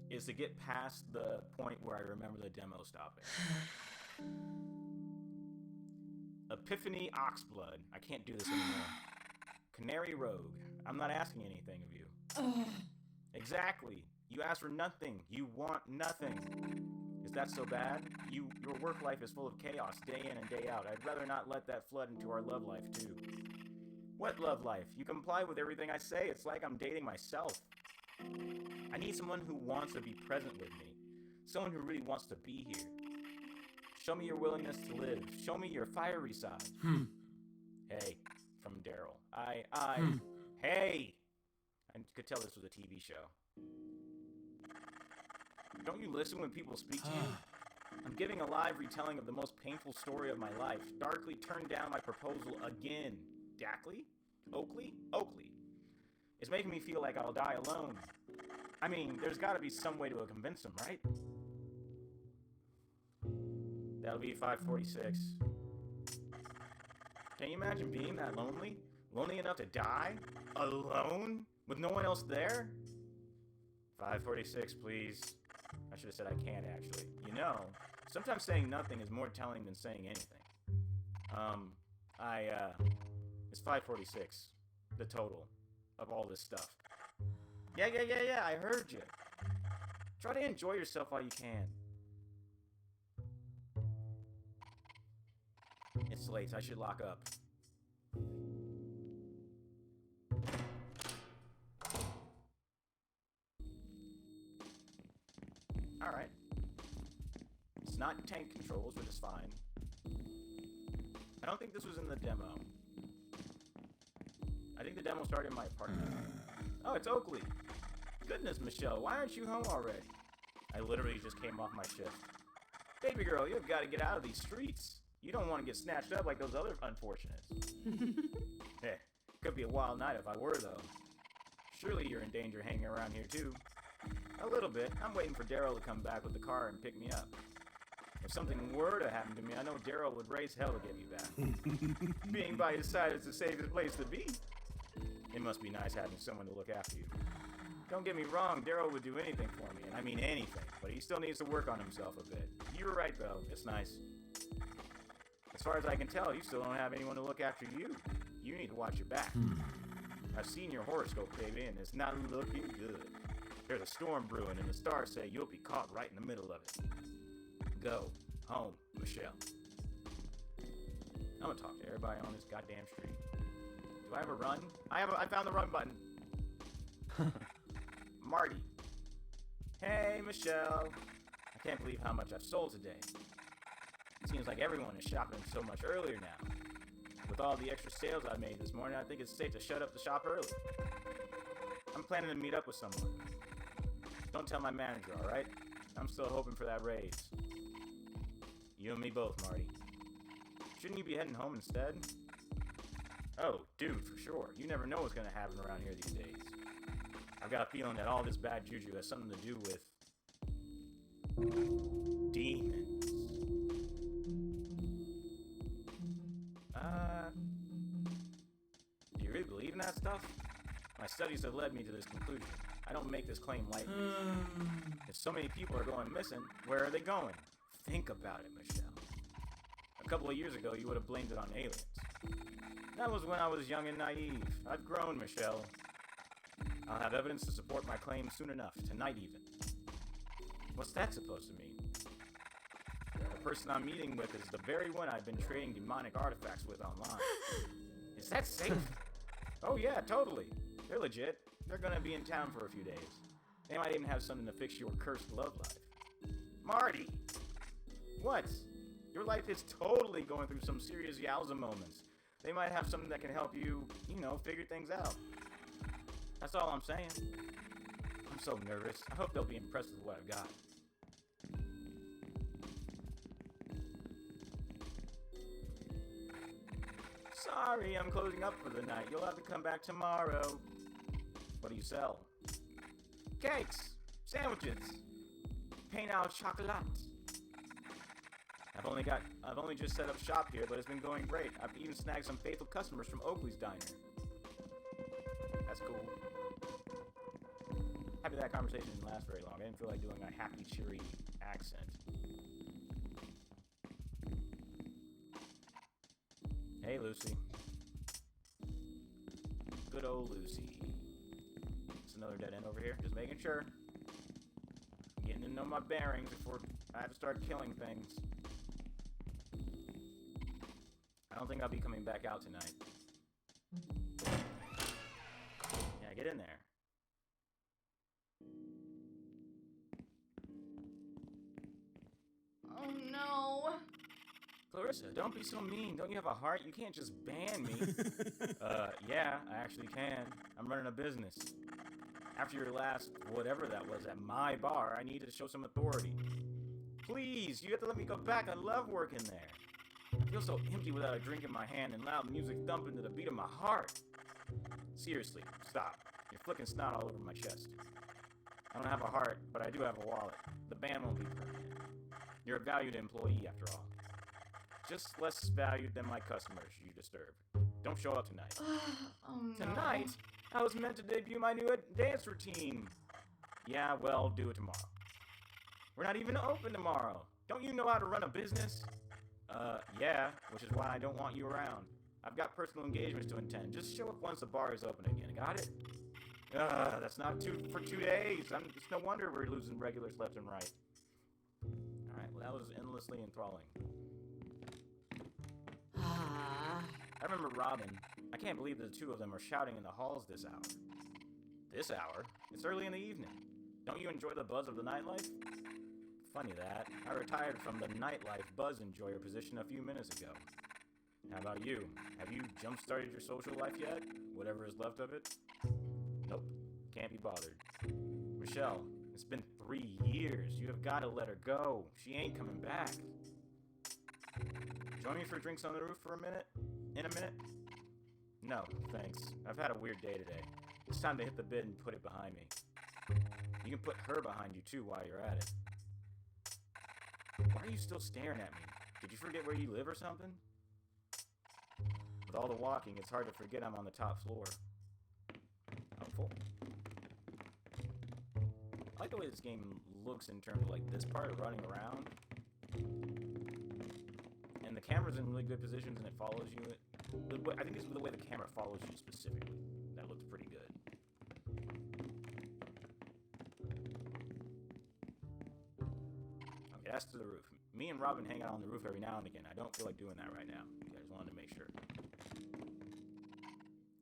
is to get past the point where I remember the demo stopping. Epiphany Oxblood. I can't do this anymore. Canary Rogue. I'm not asking anything of you. Exactly. You ask for nothing. You want nothing. Is that so bad? Your work life is full of chaos day in and day out. I'd rather not let that flood into our love life too. What love life? You comply with everything I say. It's like I'm dating myself. I need someone who wants to be present with me. Someone who really wants to be here. Show me your willingness to live. Show me your fiery side. Hey, from Daryl. Hey! I could tell this was a TV show. Don't you listen when people speak to you? I'm giving a live retelling of the most painful story of my life. Darkly turned down my proposal again. Dackley? Oakley? Oakley. It's making me feel like I'll die alone. I mean, there's gotta be some way to convince him, right? That'll be 546. Can you imagine being that lonely? Lonely enough to die? Alone? With no one else there? 546, please. I should have said I can't, actually. You know, sometimes saying nothing is more telling than saying anything. It's 546. The total of all this stuff. Yeah, I heard you. Try to enjoy yourself while you can. It's late, I should lock up. Alright. It's not tank controls, which is fine. I don't think this was in the demo. I think the demo started in my apartment. Oh, it's Oakley. Goodness, Michelle, why aren't you home already? I literally just came off my shift. Baby girl, you've got to get out of these streets. You don't want to get snatched up like those other unfortunates. Could be a wild night if I were, though. Surely you're in danger hanging around here, too. A little bit. I'm waiting for Daryl to come back with the car and pick me up. If something were to happen to me, I know Daryl would raise hell to get me back. Being by his side is the safest place to be. It must be nice having someone to look after you. Don't get me wrong, Daryl would do anything for me, and I mean anything, but he still needs to work on himself a bit. You were right, though. It's nice. As far as I can tell, you still don't have anyone to look after you. You need to watch your back. I've seen your horoscope, baby, and it's not looking good. There's a storm brewing, and the stars say you'll be caught right in the middle of it. Go home, Michelle. I'm gonna talk to everybody on this goddamn street. Do I have a run? I found the run button. Marty. Hey, Michelle. I can't believe how much I've sold today. Seems like everyone is shopping so much earlier now. With all the extra sales I made this morning, I think it's safe to shut up the shop early. I'm planning to meet up with someone. Don't tell my manager, alright? I'm still hoping for that raise. You and me both, Marty. Shouldn't you be heading home instead? Oh, dude, for sure. You never know what's gonna happen around here these days. I've got a feeling that all this bad juju has something to do with... demons. Do you really believe in that stuff? My studies have led me to this conclusion. I don't make this claim lightly. If so many people are going missing, where are they going? Think about it, Michelle. A couple of years ago, you would have blamed it on aliens. That was when I was young and naive. I've grown, Michelle. I'll have evidence to support my claim soon enough, tonight even. What's that supposed to mean? The person I'm meeting with is the very one I've been trading demonic artifacts with online. Is that safe? Oh yeah, totally. They're legit. They're gonna be in town for a few days. They might even have something to fix your cursed love life. Marty! What? Your life is totally going through some serious yowza moments. They might have something that can help you, figure things out. That's all I'm saying. I'm so nervous. I hope they'll be impressed with what I've got. Sorry, I'm closing up for the night. You'll have to come back tomorrow. What do you sell? Cakes, sandwiches, pain au chocolat. I've only just set up shop here, but it's been going great. I've even snagged some faithful customers from Oakley's diner. That's cool. Happy that conversation didn't last very long. I didn't feel like doing a happy, cheery accent. Hey, Lucy. Good old Lucy. It's another dead end over here. Just making sure. Getting to know my bearings before I have to start killing things. I don't think I'll be coming back out tonight. Yeah, get in there. Oh no. Clarissa, don't be so mean. Don't you have a heart? You can't just ban me. Yeah, I actually can. I'm running a business. After your last whatever that was at my bar, I need to show some authority. Please, you have to let me go back. I love working there. I feel so empty without a drink in my hand and loud music thumping to the beat of my heart. Seriously, stop. You're flicking snot all over my chest. I don't have a heart, but I do have a wallet. The ban won't be permanent. You're a valued employee, after all. Just less valued than my customers you disturb. Don't show up tonight. Oh no. Tonight? I was meant to debut my new dance routine. Yeah, well, do it tomorrow. We're not even open tomorrow. Don't you know how to run a business? Yeah, which is why I don't want you around. I've got personal engagements to attend. Just show up once the bar is open again. Got it? That's not for 2 days. It's no wonder we're losing regulars left and right. Alright, well, that was endlessly enthralling. I remember Robin. I can't believe the two of them are shouting in the halls this hour. This hour? It's early in the evening. Don't you enjoy the buzz of the nightlife? Funny that. I retired from the nightlife buzz enjoyer position a few minutes ago. How about you? Have you jump-started your social life yet? Whatever is left of it? Nope. Can't be bothered. Michelle, it's been 3 years. You have got to let her go. She ain't coming back. Join me for drinks on the roof for a minute? In a minute? No, thanks. I've had a weird day today. It's time to hit the bid and put it behind me. You can put her behind you too while you're at it. Why are you still staring at me? Did you forget where you live or something? With all the walking, it's hard to forget I'm on the top floor. Helpful. I like the way this game looks in terms of like this part of running around. And the camera's in really good positions and it follows you. I think it's the way the camera follows you specifically. That looks pretty good. Okay, that's to the roof. Me and Robin hang out on the roof every now and again. I don't feel like doing that right now. I just wanted to make sure.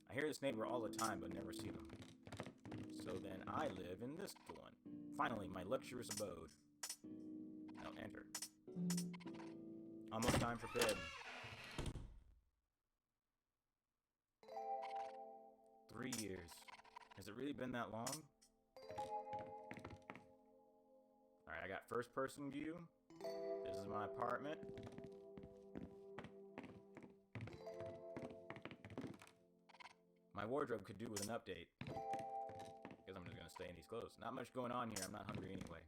I hear this neighbor all the time, but never see them. So then I live in this one. Finally, my luxurious abode. I'll enter. Almost time for bed. 3 years. Has it really been that long? Alright, I got first person view. This is my apartment. My wardrobe could do with an update. Guess I'm just gonna stay in these clothes. Not much going on here. I'm not hungry anyway.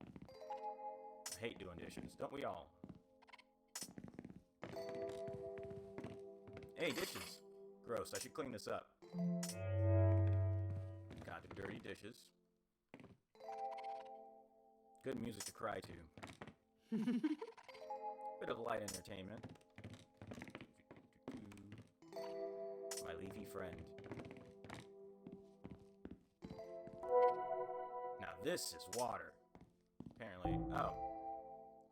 I hate doing dishes. Don't we all? Hey, dishes. Gross. I should clean this up. Got the dirty dishes. Good music to cry to. Bit of light entertainment. My leafy friend. Now this is water. Apparently. Oh,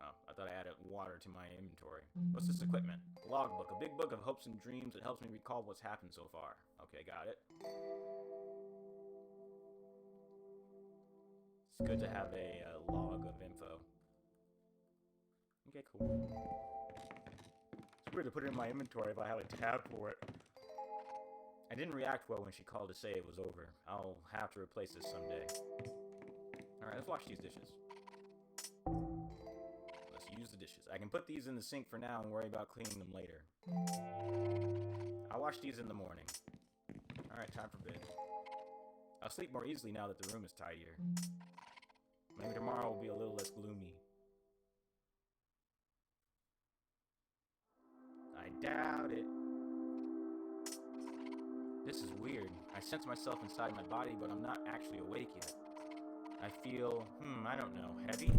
I thought I added water to my inventory. What's this equipment? Logbook. A big book of hopes and dreams that helps me recall what's happened so far. Okay, got it. It's good to have a log of info. Okay, cool. It's weird to put it in my inventory if I have a tab for it. I didn't react well when she called to say it was over. I'll have to replace this someday. Alright, let's wash these dishes. Let's use the dishes. I can put these in the sink for now and worry about cleaning them later. I'll wash these in the morning. Alright, time for bed. I'll sleep more easily now that the room is tidier. Maybe tomorrow will be a little less gloomy. I doubt it. This is weird. I sense myself inside my body, but I'm not actually awake yet. I feel, I don't know, heavy?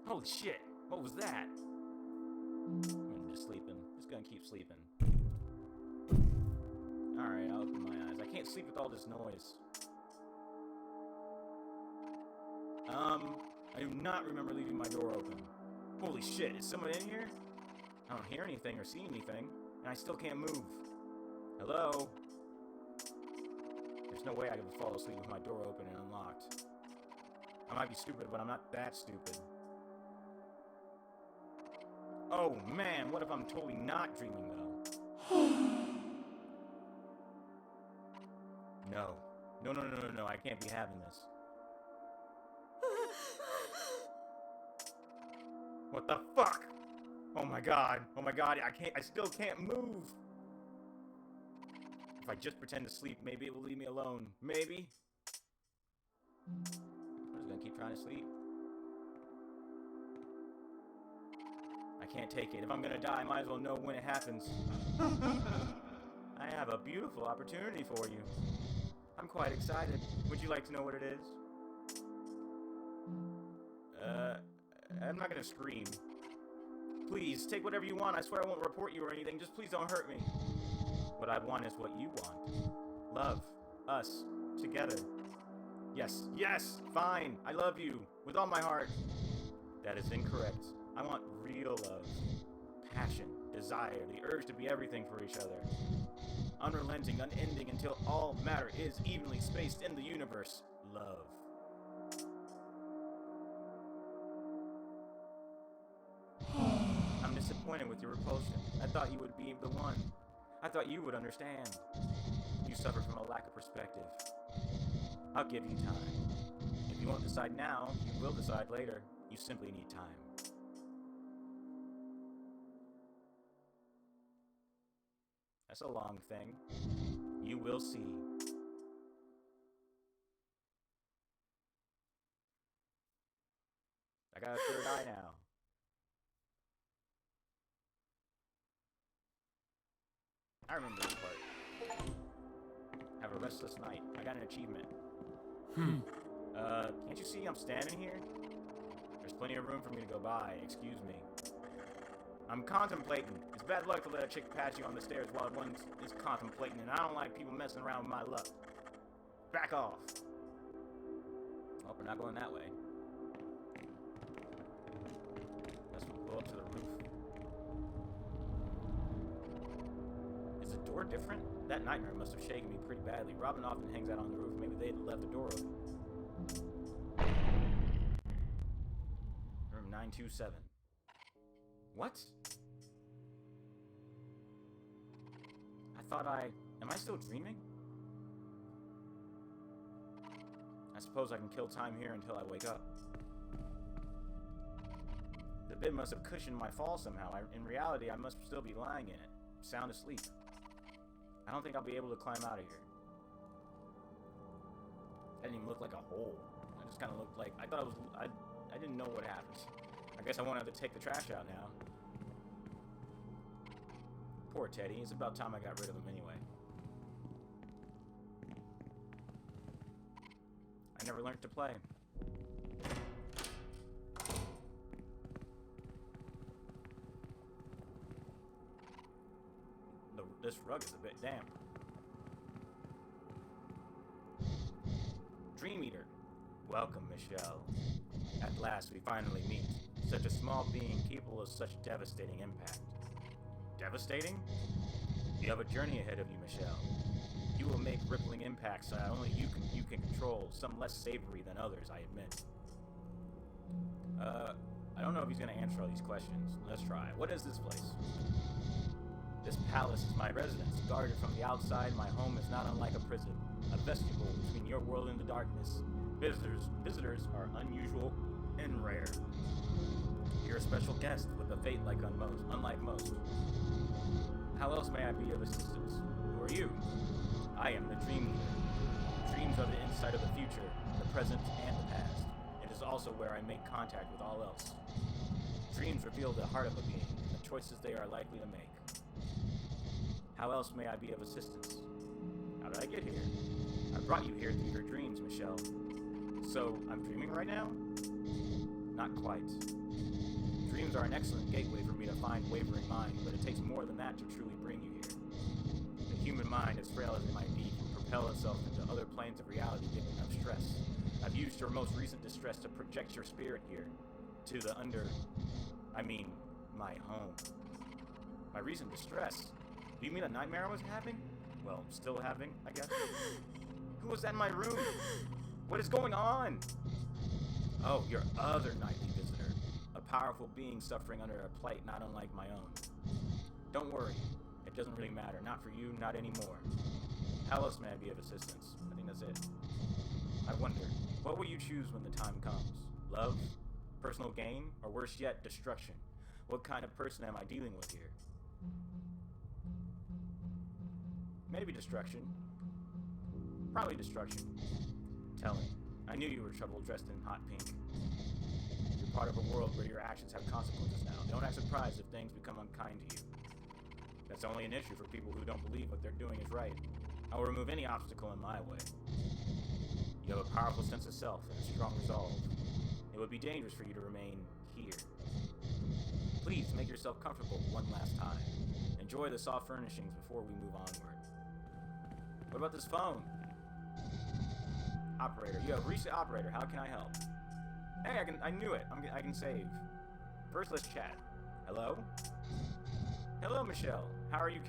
Holy shit! What was that? I'm just sleeping. Just gonna keep sleeping. Alright, I'll open my eyes. I can't sleep with all this noise. I do not remember leaving my door open. Holy shit, is someone in here? I don't hear anything or see anything, and I still can't move. Hello? There's no way I could fall asleep with my door open and unlocked. I might be stupid, but I'm not that stupid. Oh man, what if I'm totally not dreaming though? No. No, I can't be having this. What the fuck? Oh my god, I still can't move. If I just pretend to sleep, maybe it will leave me alone. Maybe? I'm just gonna keep trying to sleep. I can't take it. If I'm gonna die, I might as well know when it happens. I have a beautiful opportunity for you. I'm quite excited. Would you like to know what it is? I'm not gonna scream. Please, take whatever you want. I swear I won't report you or anything. Just please don't hurt me. What I want is what you want. Love. Us. Together. Yes. Yes! Fine. I love you. With all my heart. That is incorrect. I want real love. Passion. Desire. The urge to be everything for each other. Unrelenting, unending until all matter is evenly spaced in the universe. Love. I'm disappointed with your repulsion. I thought you would be the one. I thought you would understand. You suffer from a lack of perspective. I'll give you time. If you won't decide now, you will decide later. You simply need time. That's a long thing. You will see. I got a third eye now. I remember this part. Have a restless night. I got an achievement. Can't you see I'm standing here? There's plenty of room for me to go by. Excuse me. I'm contemplating. It's bad luck to let a chick pass you on the stairs while one is contemplating, and I don't like people messing around with my luck. Back off. Oh, we're not going that way. Let's go up to the roof. Is the door different? That nightmare must have shaken me pretty badly. Robin often hangs out on the roof. Maybe they left the door open. Room 927. What? Am I still dreaming? I suppose I can kill time here until I wake up. The bed must have cushioned my fall somehow. In reality, I must still be lying in it, sound asleep. I don't think I'll be able to climb out of here. That didn't even look like a hole. It just kind of looked like, I thought it was, I didn't know what happened. I guess I won't have to take the trash out now. Poor Teddy, it's about time I got rid of him anyway. I never learned to play. This rug is a bit damp. Dream Eater. Welcome, Michelle. At last, we finally meet. Such a small being capable of such devastating impact. Devastating? You have a journey ahead of you, Michelle. You will make rippling impacts that only you can control, some less savory than others, I admit. I don't know if he's gonna answer all these questions. Let's try. What is this place? This palace is my residence. Guarded from the outside, my home is not unlike a prison, a vestibule between your world and the darkness. Visitors are unusual and rare. You're a special guest with a fate unlike most. How else may I be of assistance? Who are you? I am the Dream Eater. Dreams are the insight of the future, the present, and the past. It is also where I make contact with all else. Dreams reveal the heart of a being, the choices they are likely to make. How else may I be of assistance? How did I get here? I brought you here through your dreams, Michelle. So, I'm dreaming right now? Not quite. Dreams are an excellent gateway for me to find wavering mind, but it takes more than that to truly bring you here. The human mind, as frail as it might be, can propel itself into other planes of reality given enough stress. I've used your most recent distress to project your spirit here, to the my home. My recent distress? Do you mean a nightmare I was having? Well, still having, I guess. Who was that in my room? What is going on? Oh, your other nightly visitor. A powerful being suffering under a plight not unlike my own. Don't worry. It doesn't really matter. Not for you, not anymore. How else may I be of assistance? I think that's it. I wonder, what will you choose when the time comes? Love? Personal gain? Or worse yet, destruction? What kind of person am I dealing with here? Maybe destruction. Probably destruction. Tell me. I knew you were trouble dressed in hot pink. You're part of a world where your actions have consequences now. Don't act surprised if things become unkind to you. That's only an issue for people who don't believe what they're doing is right. I will remove any obstacle in my way. You have a powerful sense of self and a strong resolve. It would be dangerous for you to remain here. Please make yourself comfortable one last time. Enjoy the soft furnishings before we move onward. What about this phone? Operator. You have reached the operator. How can I help? Hey, I knew it. I can save. First, let's chat. Hello? Hello, Michelle. How are you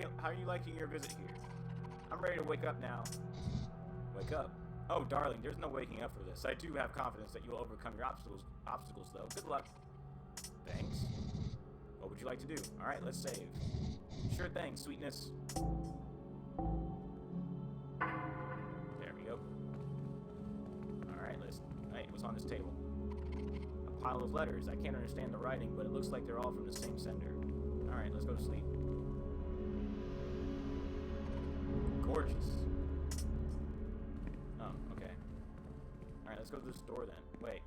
liking your visit here? I'm ready to wake up now. Wake up? Oh, darling, there's no waking up for this. I do have confidence that you'll overcome your obstacles, though. Good luck. Thanks. What would you like to do? All right, let's save. Sure thing, sweetness. There we go. All right, what's on this table? A pile of letters. I can't understand the writing, but it looks like they're all from the same sender. All right, let's go to sleep. Gorgeous. Oh, okay. All right, let's go to this door then. Wait.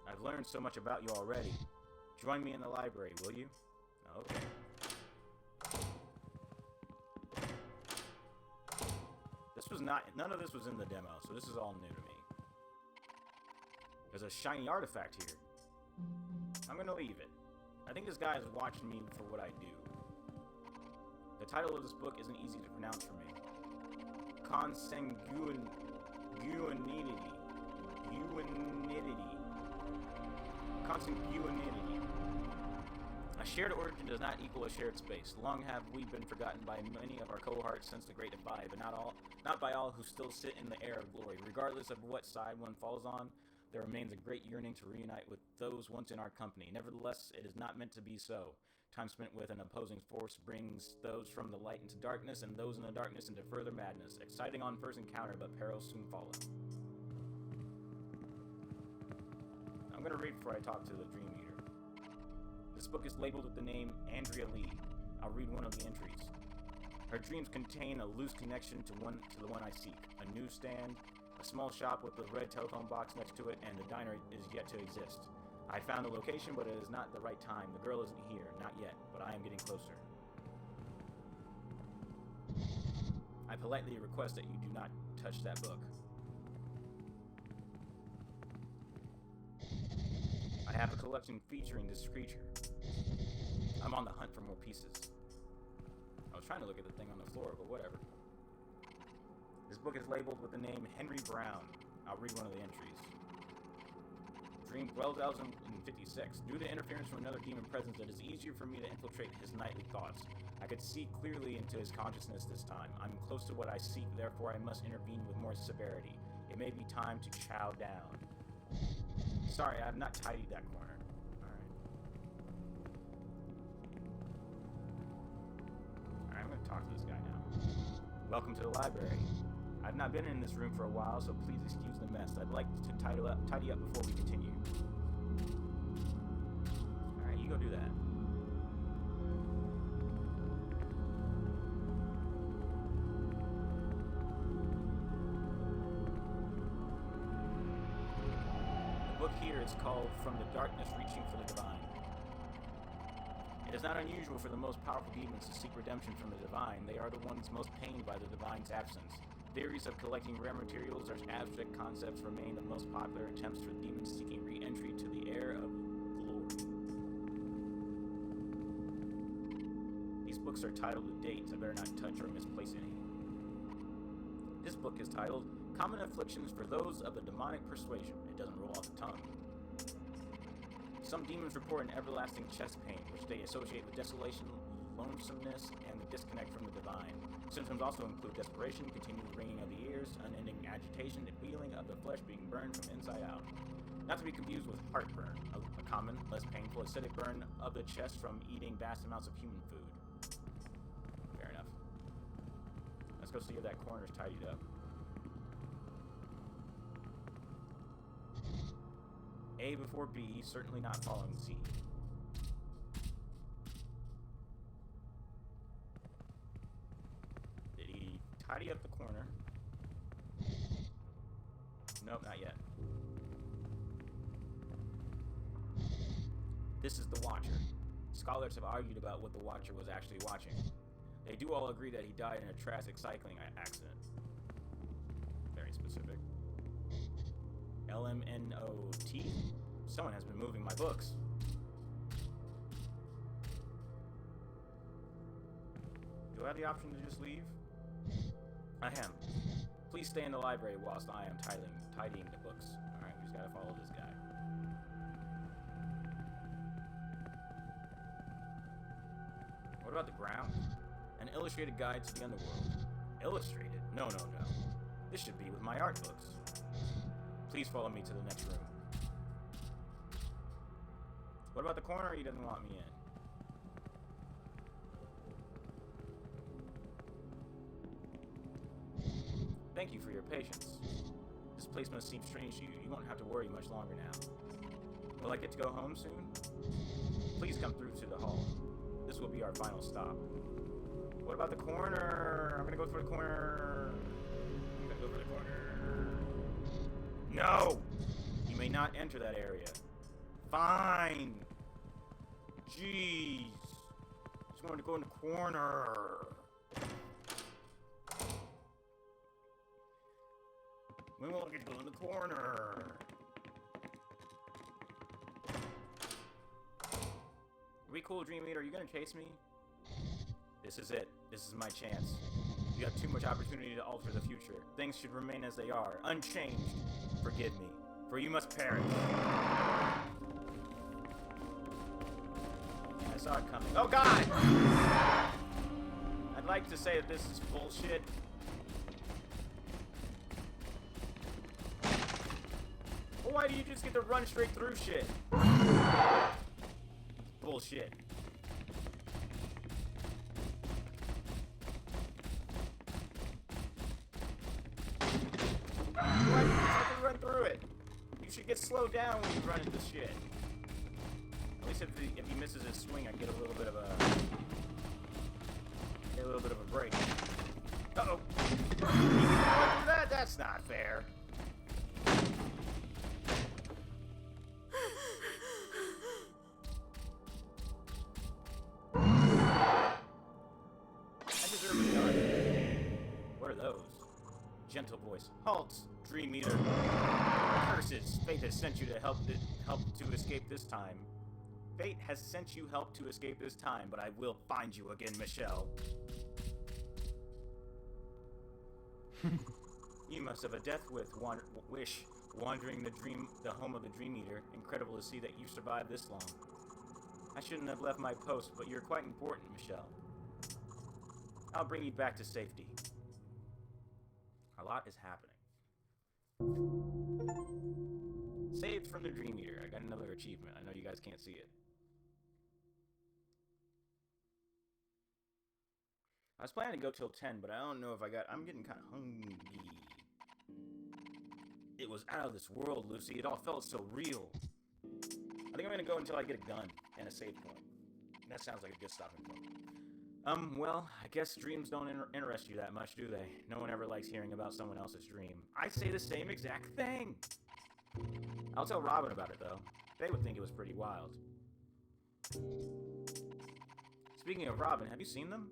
I've learned so much about you already. Join me in the library, will you? Okay. None of this was in the demo, so this is all new to me. There's a shiny artifact here. I'm gonna leave it. I think this guy is watching me for what I do. The title of this book isn't easy to pronounce for me. Consanguinity. Consanguinity. A shared origin does not equal a shared space. Long have we been forgotten by many of our cohorts since the Great Divide, but not by all who still sit in the air of glory. Regardless of what side one falls on, there remains a great yearning to reunite with those once in our company. Nevertheless, it is not meant to be so. Time spent with an opposing force brings those from the light into darkness and those in the darkness into further madness. Exciting on first encounter, but perils soon follow. I'm going to read before I talk to the Dream Eater. This book is labeled with the name Andrea Lee. I'll read one of the entries. Her dreams contain a loose connection to the one I seek. A newsstand, a small shop with a red telephone box next to it, and the diner is yet to exist. I found the location, but it is not the right time. The girl isn't here, not yet, but I am getting closer. I politely request that you do not touch that book. I have a collection featuring this creature. I'm on the hunt for more pieces. I was trying to look at the thing on the floor, but whatever. This book is labeled with the name Henry Brown. I'll read one of the entries. Dream 12,056. Due to interference from another demon presence, it is easier for me to infiltrate his nightly thoughts. I could see clearly into his consciousness this time. I'm close to what I seek, therefore I must intervene with more severity. It may be time to chow down. Sorry, I have not tidied that corner. Alright, I'm going to talk to this guy now. Welcome to the library. I've not been in this room for a while, so please excuse the mess. I'd like to tidy up before we continue. Alright, you go do that. The book here is called From the Darkness Reaching for the Divine. It is not unusual for the most powerful demons to seek redemption from the divine. They are the ones most pained by the divine's absence. Theories of collecting rare materials or abstract concepts remain the most popular attempts for demons seeking re-entry to the air of glory. These books are titled with dates. I better not touch or misplace any. This book is titled Common Afflictions for Those of a Demonic Persuasion. It doesn't roll off the tongue. Some demons report an everlasting chest pain, which they associate with desolation, lonesomeness, and the disconnect from the divine. Symptoms also include desperation, continued ringing of the ears, unending agitation, and feeling of the flesh being burned from inside out. Not to be confused with heartburn, a common, less painful, acidic burn of the chest from eating vast amounts of human food. Fair enough. Let's go see if that corner's tidied up. A before B, certainly not following C. Did he tidy up the corner? Nope, not yet. This is the Watcher. Scholars have argued about what the Watcher was actually watching. They do all agree that he died in a tragic cycling accident. Very specific. LMNOT? Someone has been moving my books. Do I have the option to just leave? I am. Please stay in the library whilst I am tidying the books. Alright, we just gotta follow this guy. What about the ground? An illustrated guide to the underworld. Illustrated? No. This should be with my art books. Please follow me to the next room. What about the corner? He doesn't want me in. Thank you for your patience. This place must seem strange to you. You won't have to worry much longer now. Will I get to go home soon? Please come through to the hall. This will be our final stop. What about the corner? I'm gonna go for the corner. No! You may not enter that area. Fine! Jeez! Just wanted to go in the corner. When will I get to go in the corner? Are we cool, Dream Eater? Are you gonna chase me? This is it. This is my chance. You have too much opportunity to alter the future. Things should remain as they are, unchanged. Forgive me, for you must perish. I saw it coming. Oh God! I'd like to say that this is bullshit. Well, why do you just get to run straight through shit? It's bullshit. It gets slowed down when you run into shit. At least if he misses his swing, I get a little bit of a break. Uh-oh. That's not fair. I deserve a gun. What are those? Gentle voice. Halt, Dream Eater. Curses. Fate has sent you to help to escape this time. Fate has sent you help to escape this time, but I will find you again, Michelle. You must have a death wish wandering the home of the Dream Eater. Incredible to see that you survived this long. I shouldn't have left my post, but you're quite important, Michelle. I'll bring you back to safety. A lot is happening. Saved from the Dream Eater. I got another achievement. I know you guys can't see it. I was planning to go till 10, but I don't know if I'm getting kind of hungry. It was out of this world, Lucy. It all felt so real. I think I'm gonna go until I get a gun and a save point. That sounds like a good stopping point. Well, I guess dreams don't interest you that much, do they? No one ever likes hearing about someone else's dream. I say the same exact thing! I'll tell Robin about it, though. They would think it was pretty wild. Speaking of Robin, have you seen them?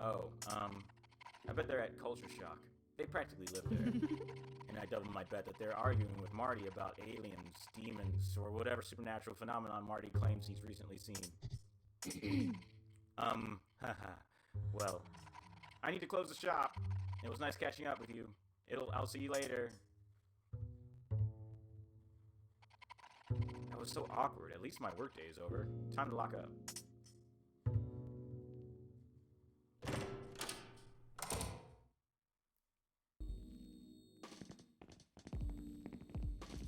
Oh, I bet they're at Culture Shock. They practically live there. And I double my bet that they're arguing with Marty about aliens, demons, or whatever supernatural phenomenon Marty claims he's recently seen. Haha. Well, I need to close the shop. It was nice catching up with you. I'll see you later. That was so awkward. At least my workday is over. Time to lock up.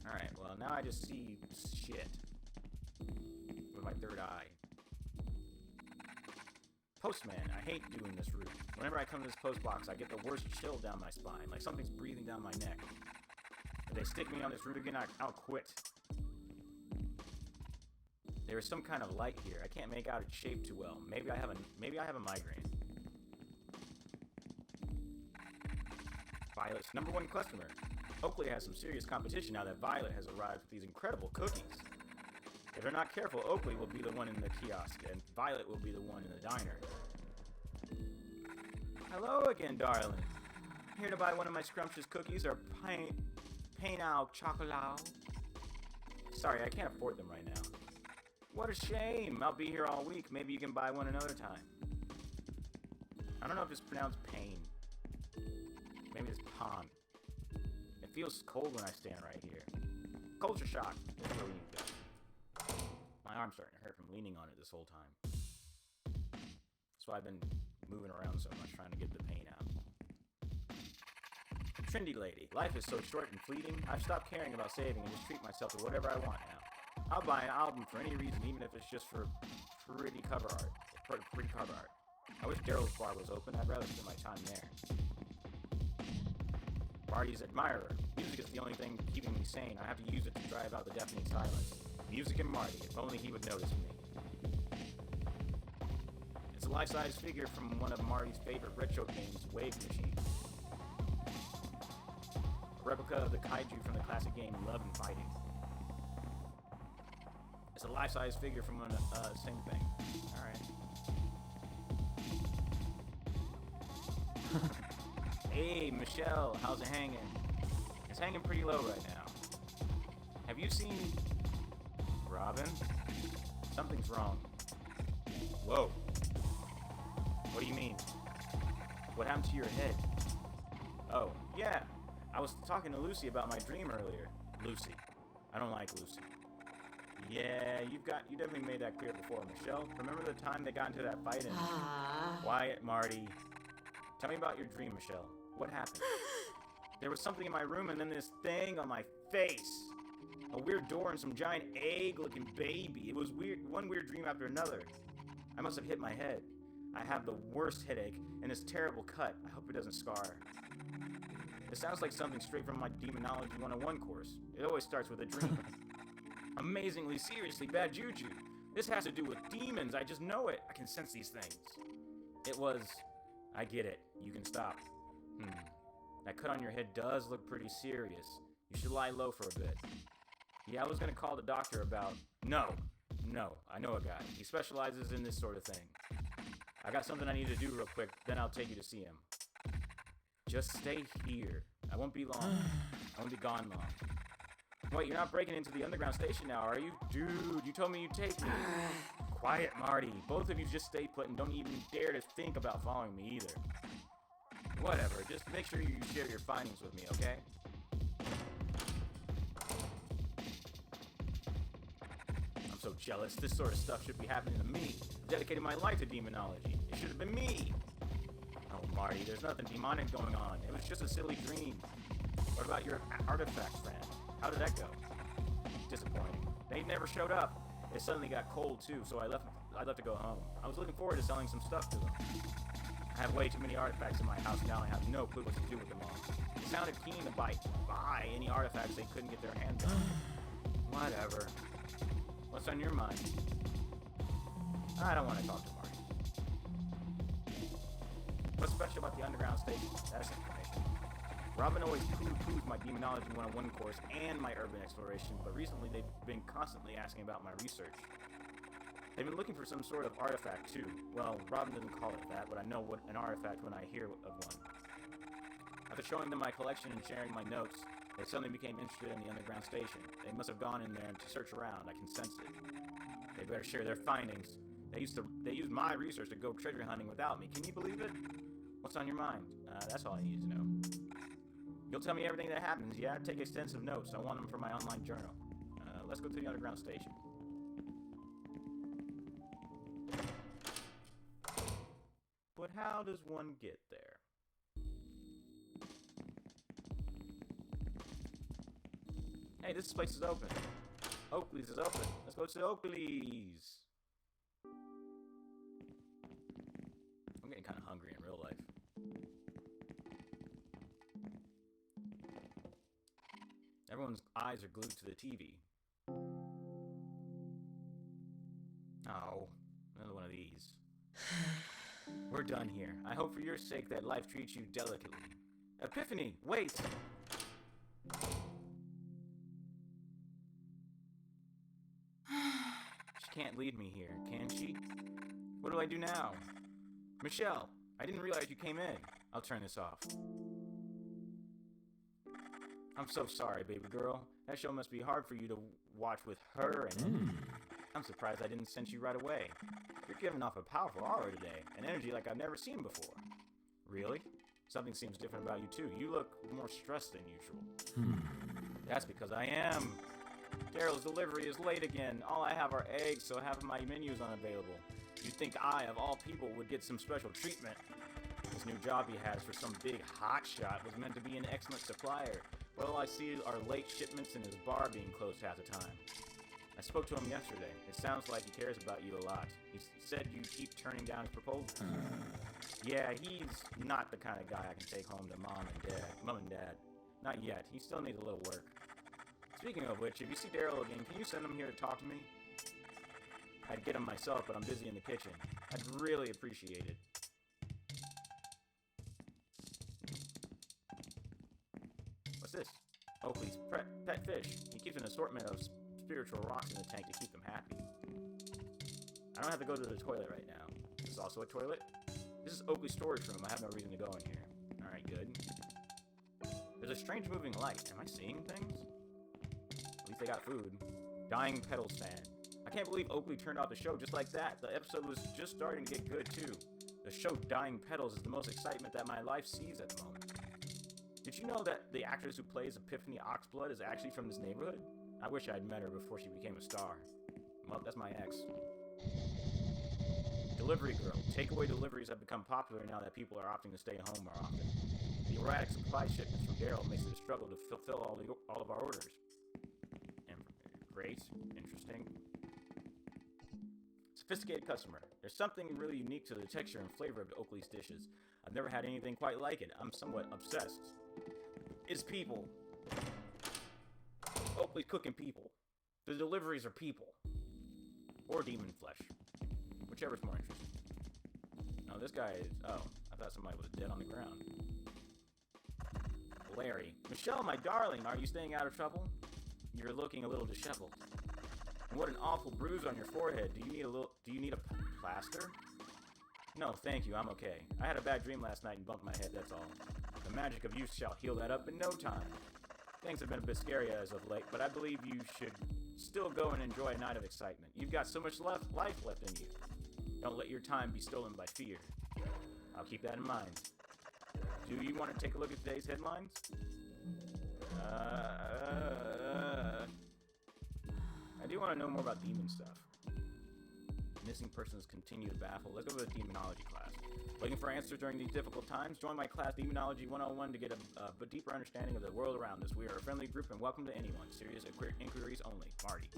Alright, well, now I just see shit with my third eye. Postman, I hate doing this route. Whenever I come to this post box, I get the worst chill down my spine, like something's breathing down my neck. If they stick me on this route again, I'll quit. There is some kind of light here. I can't make out its shape too well. Maybe I have a migraine. Violet's #1 customer. Oakley has some serious competition now that Violet has arrived with these incredible cookies. If they're not careful, Oakley will be the one in the kiosk, and Violet will be the one in the diner. Hello again, darling. Here to buy one of my scrumptious cookies or pain au chocolat? Sorry, I can't afford them right now. What a shame. I'll be here all week. Maybe you can buy one another time. I don't know if it's pronounced pain. Maybe it's pond. It feels cold when I stand right here. Culture shock. That's where we need to go. My arm's starting to hurt from leaning on it this whole time. That's why I've been moving around so much, trying to get the pain out. Trendy lady. Life is so short and fleeting. I've stopped caring about saving and just treat myself to whatever I want now. I'll buy an album for any reason, even if it's just for pretty cover art. I wish Daryl's bar was open. I'd rather spend my time there. Marty's admirer. Music is the only thing keeping me sane. I have to use it to drive out the deafening silence. Music and Marty. If only he would notice me. It's a life-size figure from one of Marty's favorite retro games, Wave Machine. A replica of the kaiju from the classic game Love and Fighting. It's a life-size figure from one, same thing. Alright. Hey, Michelle, how's it hanging? It's hanging pretty low right now. Have you seen Robin? Something's wrong. Whoa. What do you mean? What happened to your head? Oh, yeah. I was talking to Lucy about my dream earlier. Lucy. I don't like Lucy. Yeah, you definitely made that clear before, Michelle. Remember the time they got into that fight and... Quiet, Marty. Tell me about your dream, Michelle. What happened? There was something in my room and then this thing on my face. A weird door and some giant egg-looking baby. It was weird, one weird dream after another. I must have hit my head. I have the worst headache and this terrible cut. I hope it doesn't scar. It sounds like something straight from my Demonology 101 course. It always starts with a dream. Amazingly, seriously bad juju. This has to do with demons. I just know it. I can sense these things. It was... I get it. You can stop. That cut on your head does look pretty serious. You should lie low for a bit. Yeah, I was gonna call the doctor about... No, I know a guy. He specializes in this sort of thing. I got something I need to do real quick, then I'll take you to see him. Just stay here. I won't be long. I won't be gone long. Wait, you're not breaking into the underground station now, are you? Dude, you told me you'd take me. Quiet, Marty. Both of you just stay put and don't even dare to think about following me either. Whatever, just make sure you share your findings with me, okay? I'm so jealous. This sort of stuff should be happening to me. Dedicated my life to demonology. It should have been me. Oh, Marty, there's nothing demonic going on. It was just a silly dream. What about your artifact friend? How did that go? Disappointing. They never showed up. It suddenly got cold too, so I left to go home. I was looking forward to selling some stuff to them. I have way too many artifacts in my house now. I have no clue what to do with them all. They sounded keen to buy any artifacts they couldn't get their hands on. Whatever. What's on your mind? I don't want to talk to Marty. What's special about the underground station? That's information. Robin always poo-poos my Demonology 101 course and my urban exploration, but recently they've been constantly asking about my research. They've been looking for some sort of artifact too. Well, Robin doesn't call it that, but I know what an artifact when I hear of one. After showing them my collection and sharing my notes, they suddenly became interested in the underground station. They must have gone in there to search around. I can sense it. They better share their findings. They used my research to go treasure hunting without me. Can you believe it? What's on your mind? That's all I need to know. You'll tell me everything that happens, yeah? Take extensive notes. I want them for my online journal. Let's go to the underground station. But how does one get there? Hey, this place is open. Oakley's is open. Let's go to Oakley's. I'm getting kind of hungry in real life. Everyone's eyes are glued to the TV. Oh, another one of these. We're done here. I hope for your sake that life treats you delicately. Epiphany, wait! She can't leave me here, can she? What do I do now? Michelle, I didn't realize you came in. I'll turn this off. I'm so sorry, baby girl. That show must be hard for you to watch with her and I'm surprised I didn't sense you right away. You're giving off a powerful aura today, an energy like I've never seen before. Really? Something seems different about you too. You look more stressed than usual. That's because I am. Daryl's delivery is late again. All I have are eggs, so half of my menu is unavailable. You'd think I, of all people, would get some special treatment. This new job he has for some big hotshot was meant to be an excellent supplier. But all I see are late shipments and his bar being closed half the time. I spoke to him yesterday. It sounds like he cares about you a lot. He said you keep turning down his proposals. Yeah, he's not the kind of guy I can take home to mom and dad. Not yet. He still needs a little work. Speaking of which, if you see Daryl again, can you send him here to talk to me? I'd get him myself, but I'm busy in the kitchen. I'd really appreciate it. What's this? Oakley's pet fish. He keeps an assortment of spiritual rocks in the tank to keep them happy. I don't have to go to the toilet right now. This is also a toilet? This is Oakley's storage room. I have no reason to go in here. Alright, good. There's a strange moving light. Am I seeing things? At least they got food. Dying Petals fan. I can't believe Oakley turned off the show just like that. The episode was just starting to get good too. The show Dying Petals is the most excitement that my life sees at the moment. Did you know that the actress who plays Epiphany Oxblood is actually from this neighborhood? I wish I'd met her before she became a star. Well, that's my ex. Delivery girl. Takeaway deliveries have become popular now that people are opting to stay home more often. The erratic supply shipments from Daryl makes it a struggle to fulfill all of our orders. And great, interesting. Sophisticated customer. There's something really unique to the texture and flavor of Oakley's dishes. I've never had anything quite like it. I'm somewhat obsessed. is people. Oakley's cooking people. The deliveries are people. Or demon flesh. Whichever's more interesting. No, this guy is... Oh, I thought somebody was dead on the ground. Larry. Michelle, my darling, are you staying out of trouble? You're looking a little disheveled. And what an awful bruise on your forehead. Do you need a plaster? No, thank you, I'm okay. I had a bad dream last night and bumped my head, that's all. The magic of youth shall heal that up in no time. Things have been a bit scary as of late, but I believe you should still go and enjoy a night of excitement. You've got so much life left in you. Don't let your time be stolen by fear. I'll keep that in mind. Do you want to take a look at today's headlines? I do want to know more about demon stuff. Missing persons continue to baffle. Let's go to the demonology class. Looking for answers during these difficult times? Join my class Demonology 101 to get a deeper understanding of the world around us. We are a friendly group and welcome to anyone. Serious inquiries only. Marty.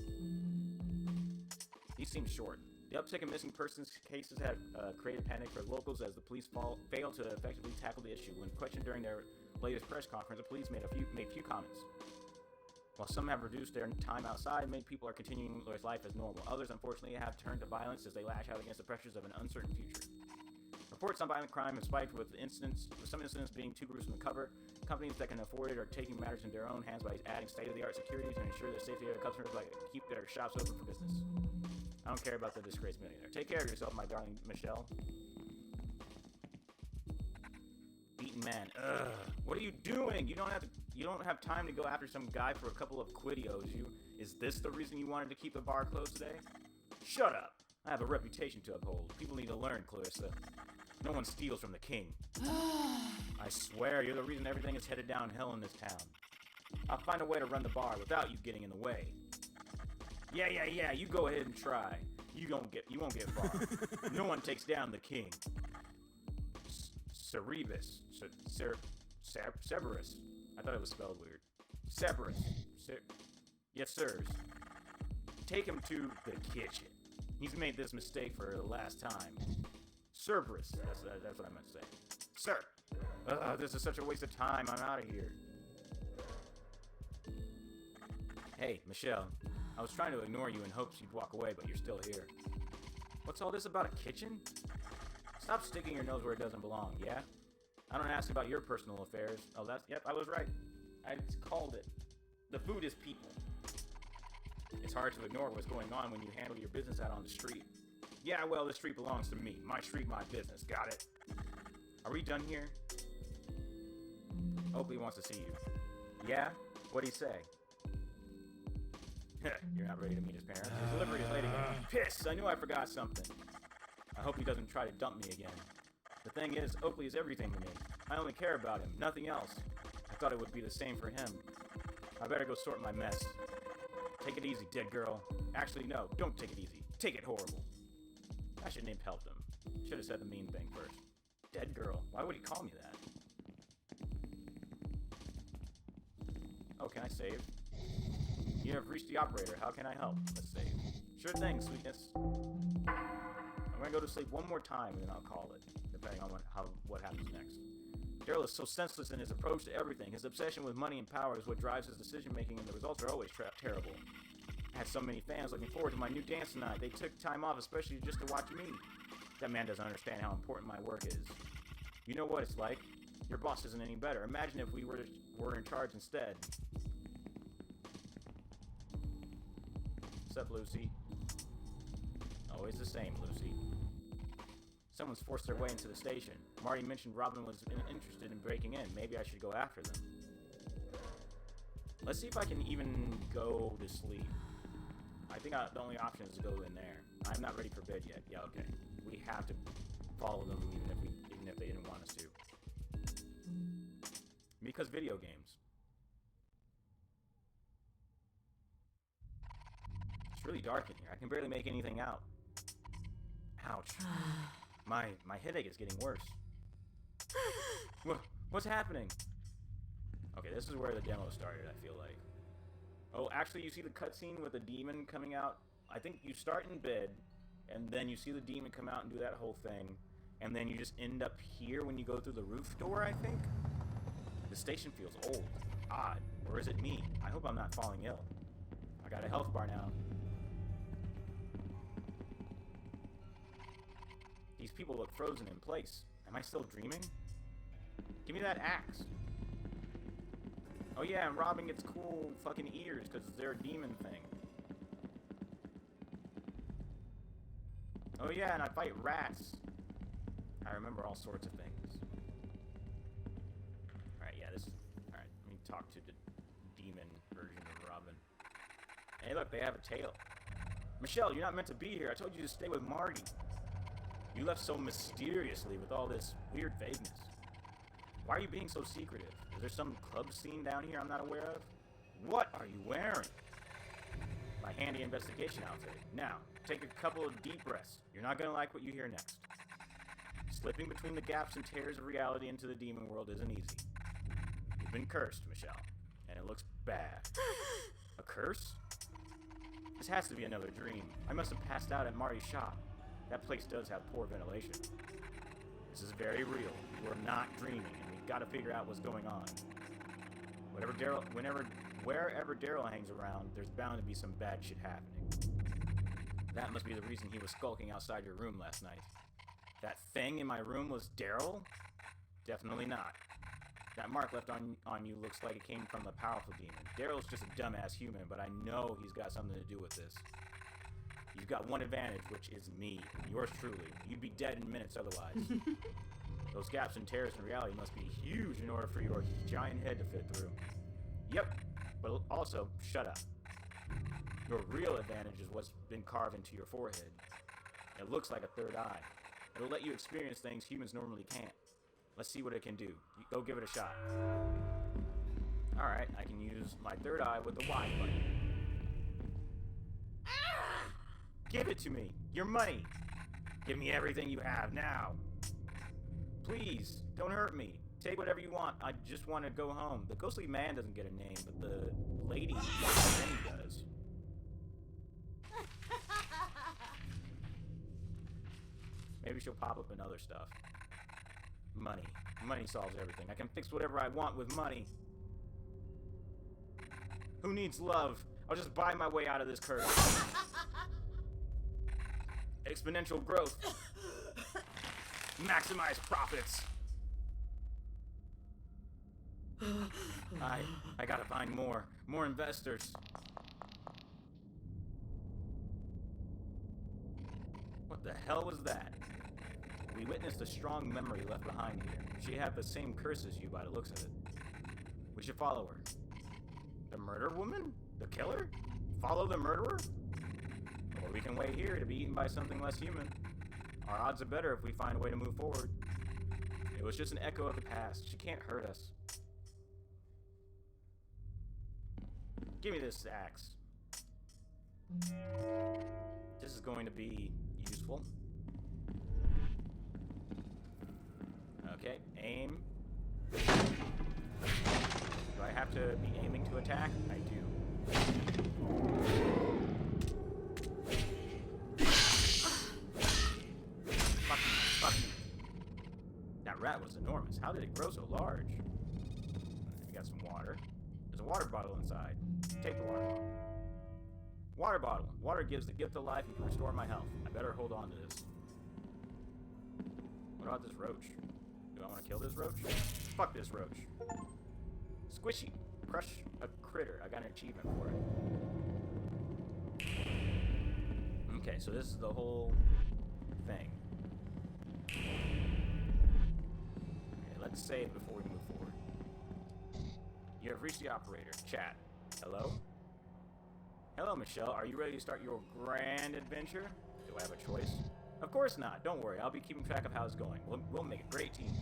These seem short. The uptick in missing persons cases have created panic for locals as the police fail to effectively tackle the issue. When questioned during their latest press conference, the police made few comments. While some have reduced their time outside, many people are continuing their life as normal. Others, unfortunately, have turned to violence as they lash out against the pressures of an uncertain future. Reports on violent crime have spiked with some incidents being too gruesome to cover. Companies that can afford it are taking matters into their own hands by adding state-of-the-art security to ensure the safety of their customers by keep their shops open for business. I don't care about the disgraced millionaire. Take care of yourself, my darling Michelle. Beaten man. Ugh. What are you doing? You don't have time to go after some guy for a couple of quidios. Is this the reason you wanted to keep the bar closed today? Shut up. I have a reputation to uphold. People need to learn, Clarissa. No one steals from the king. I swear, you're the reason everything is headed downhill in this town. I'll find a way to run the bar without you getting in the way. Yeah, you go ahead and try. You won't get far. No one takes down the king. Cerebus. Cerberus. I thought it was spelled weird. Cerberus. Yes, sirs. Take him to the kitchen. He's made this mistake for the last time. Cerberus. That's what I meant to say. Sir. This is such a waste of time. I'm out of here. Hey, Michelle. I was trying to ignore you in hopes you'd walk away, but you're still here. What's all this about a kitchen? Stop sticking your nose where it doesn't belong, yeah? I don't ask about your personal affairs. Oh, yep, I was right. I called it. The food is people. It's hard to ignore what's going on when you handle your business out on the street. Yeah, well, the street belongs to me. My street, my business. Got it? Are we done here? Oakley wants to see you. Yeah? What'd he say? You're not ready to meet his parents. His delivery is late again. Piss! I knew I forgot something. I hope he doesn't try to dump me again. The thing is, Oakley is everything to me. I only care about him, nothing else. I thought it would be the same for him. I better go sort my mess. Take it easy, dead girl. Actually, no, don't take it easy. Take it horrible. I shouldn't have helped him. Should have said the mean thing first. Dead girl. Why would he call me that? Oh, can I save? You have reached the operator. How can I help? Let's save. Sure thing, sweetness. I'm gonna go to sleep one more time and then I'll call it, depending on what happens next. Daryl is so senseless in his approach to everything. His obsession with money and power is what drives his decision-making, and the results are always terrible. I had so many fans looking forward to my new dance tonight. They took time off especially just to watch me. That man doesn't understand how important my work is. You know what it's like. Your boss isn't any better. Imagine if we were in charge instead. What's up, Lucy? Always the same, Lucy. Someone's forced their way into the station. Marty mentioned Robin was interested in breaking in. Maybe I should go after them. Let's see if I can even go to sleep. I think the only option is to go in there. I'm not ready for bed yet. Yeah, okay. We have to follow them even if they didn't want us to. Because video games. It's really dark in here. I can barely make anything out. Ouch. My headache is getting worse. What's happening? Okay, this is where the demo started, I feel like. Oh, actually, you see the cutscene with the demon coming out? I think you start in bed, and then you see the demon come out and do that whole thing, and then you just end up here when you go through the roof door, I think? The station feels old, odd, or is it me? I hope I'm not falling ill. I got a health bar now. These people look frozen in place. Am I still dreaming? Give me that axe. Oh yeah, and Robin gets cool fucking ears because they're a demon thing. Oh yeah, and I fight rats. I remember all sorts of things. Alright, yeah, alright, let me talk to the demon version of Robin. Hey look, they have a tail. Michelle, you're not meant to be here. I told you to stay with Marty. You left so mysteriously with all this weird vagueness. Why are you being so secretive? Is there some club scene down here I'm not aware of? What are you wearing? My handy investigation outfit. Now, take a couple of deep breaths. You're not gonna like what you hear next. Slipping between the gaps and tears of reality into the demon world isn't easy. You've been cursed, Michelle, and it looks bad. A curse? This has to be another dream. I must have passed out at Marty's shop. That place does have poor ventilation. This is very real. We're not dreaming, and we've got to figure out what's going on. Wherever Daryl hangs around, there's bound to be some bad shit happening. That must be the reason he was skulking outside your room last night. That thing in my room was Daryl? Definitely not. That mark left on you looks like it came from a powerful demon. Daryl's just a dumbass human, but I know he's got something to do with this. You've got one advantage, which is me. Yours truly. You'd be dead in minutes otherwise. Those gaps and tears in reality must be huge in order for your giant head to fit through. Yep, but also, shut up. Your real advantage is what's been carved into your forehead. It looks like a third eye. It'll let you experience things humans normally can't. Let's see what it can do. Go give it a shot. Alright, I can use my third eye with the Y button. Give it to me! Your money! Give me everything you have, now! Please, don't hurt me. Take whatever you want. I just want to go home. The ghostly man doesn't get a name, but the lady, Jenny, does. Maybe she'll pop up in other stuff. Money. Money solves everything. I can fix whatever I want with money. Who needs love? I'll just buy my way out of this curse. Exponential growth. Maximize profits. I gotta find more investors. What the hell was that? We witnessed a strong memory left behind here. She had the same curse as you by the looks of it. We should follow her. The murder woman? The killer? Follow the murderer? Or we can wait here to be eaten by something less human. Our odds are better if we find a way to move forward. It was just an echo of the past. She can't hurt us. Give me this axe. This is going to be useful. Okay, aim. Do I have to be aiming to attack? I do. Fuck me. That rat was enormous. How did it grow so large? We got some water. There's a water bottle inside. Take the water bottle. Water bottle. Water gives the gift of life and can restore my health. I better hold on to this. What about this roach? Do I want to kill this roach? Fuck this roach. Squishy. Crush a critter. I got an achievement for it. Okay, so this is the whole thing. Okay, let's save before we move forward. You have reached the operator. Chat. Hello? Hello, Michelle. Are you ready to start your grand adventure? Do I have a choice? Of course not. Don't worry. I'll be keeping track of how it's going. We'll make a great team.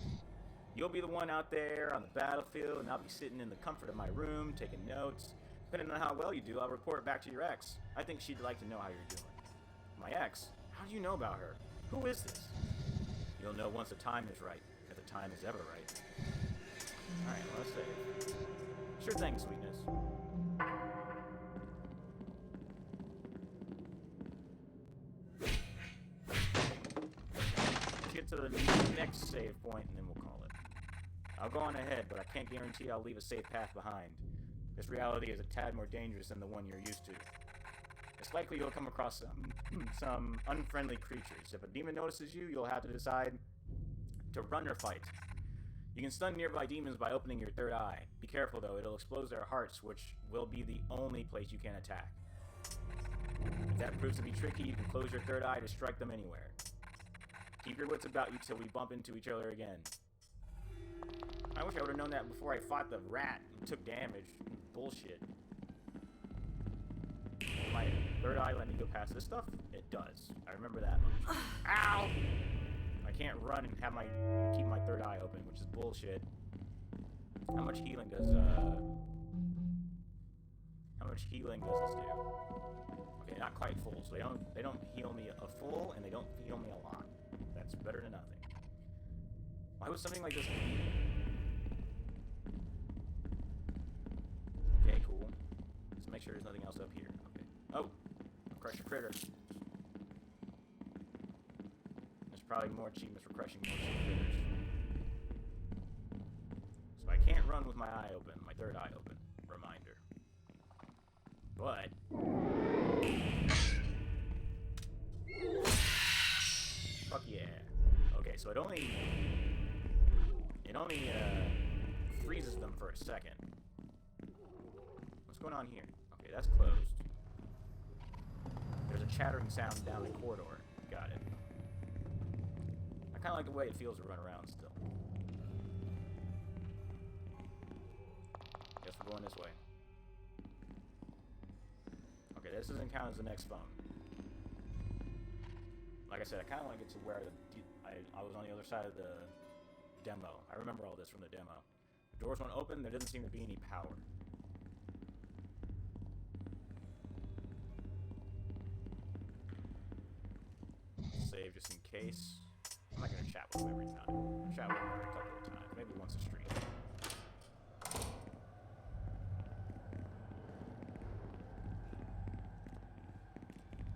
You'll be the one out there on the battlefield, and I'll be sitting in the comfort of my room, taking notes. Depending on how well you do, I'll report back to your ex. I think she'd like to know how you're doing. My ex? How do you know about her? Who is this? You'll know once the time is right, if the time is ever right. Alright, let's save. Sure thing, sweetness. Let's get to the next save point, and then we'll call it. I'll go on ahead, but I can't guarantee I'll leave a safe path behind. This reality is a tad more dangerous than the one you're used to. It's likely you'll come across some unfriendly creatures. If a demon notices you, you'll have to decide to run or fight. You can stun nearby demons by opening your third eye. Be careful though, it'll expose their hearts, which will be the only place you can attack. If that proves to be tricky, you can close your third eye to strike them anywhere. Keep your wits about you till we bump into each other again. I wish I would have known that before I fought the rat and took damage. Bullshit. My third eye let me go past this stuff? It does. I remember that much. Ow! I can't run and have keep my third eye open, which is bullshit. How much healing does this do? Okay, not quite full, so they don't heal me a full, and they don't heal me a lot. That's better than nothing. Why would something like this be? Okay, cool. Let's make sure there's nothing else up here. Okay. Oh! Crush a critter. There's probably more achievements for crushing more critters. So I can't run with my eye open, my third eye open. Reminder. But... fuck yeah. Okay, so it only freezes them for a second. What's going on here? Okay, that's closed. There's a chattering sound down the corridor. Got it. I kind of like the way it feels to run around still. Guess we're going this way. Okay, this doesn't count as the next phone. Like I said, I kind of want to get to where I was on the other side of the demo. I remember all this from the demo. Doors won't open, there doesn't seem to be any power. Save just in case. I'm not going to chat with him every time. I'll chat with him every couple of times, maybe once a stream.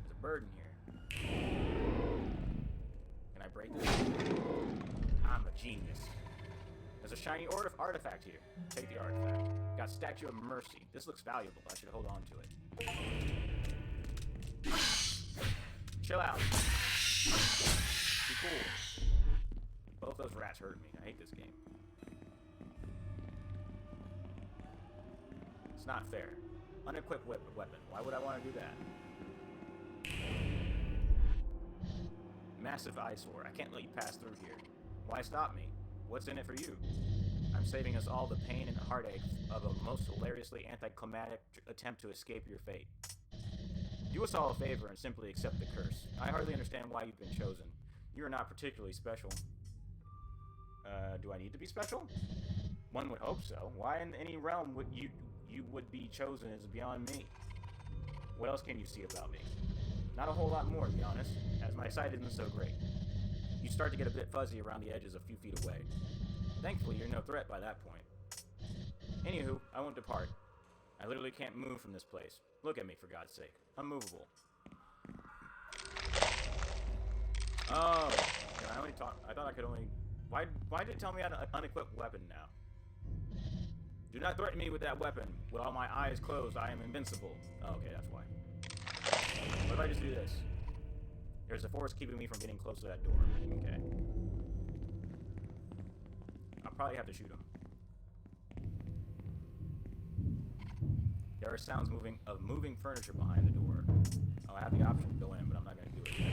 There's a bird in here. Can I break this? I'm a genius. There's a shiny artifact here. Take the artifact. Got Statue of Mercy. This looks valuable. I should hold on to it. Chill out. Be cool. Both those rats hurt me. I hate this game. It's not fair. Unequipped weapon. Why would I want to do that? Massive eyesore. I can't let you pass through here. Why stop me? What's in it for you? I'm saving us all the pain and heartache of a most hilariously anticlimactic attempt to escape your fate. Do us all a favor and simply accept the curse. I hardly understand why you've been chosen. You are not particularly special. Do I need to be special? One would hope so. Why in any realm would you would be chosen is beyond me. What else can you see about me? Not a whole lot more, to be honest, as my sight isn't so great. You start to get a bit fuzzy around the edges a few feet away. Thankfully, you're no threat by that point. Anywho, I won't depart. I literally can't move from this place. Look at me, for God's sake. I'm movable. Oh, can I only talk? I thought I could only... Why did it tell me I had an unequipped weapon now? Do not threaten me with that weapon. While my eyes closed, I am invincible. Oh, okay, that's why. What if I just do this? There's a force keeping me from getting close to that door. Okay. I'll probably have to shoot him. There are sounds of moving furniture behind the door. Oh, I have the option to go in, but I'm not going to do it yet.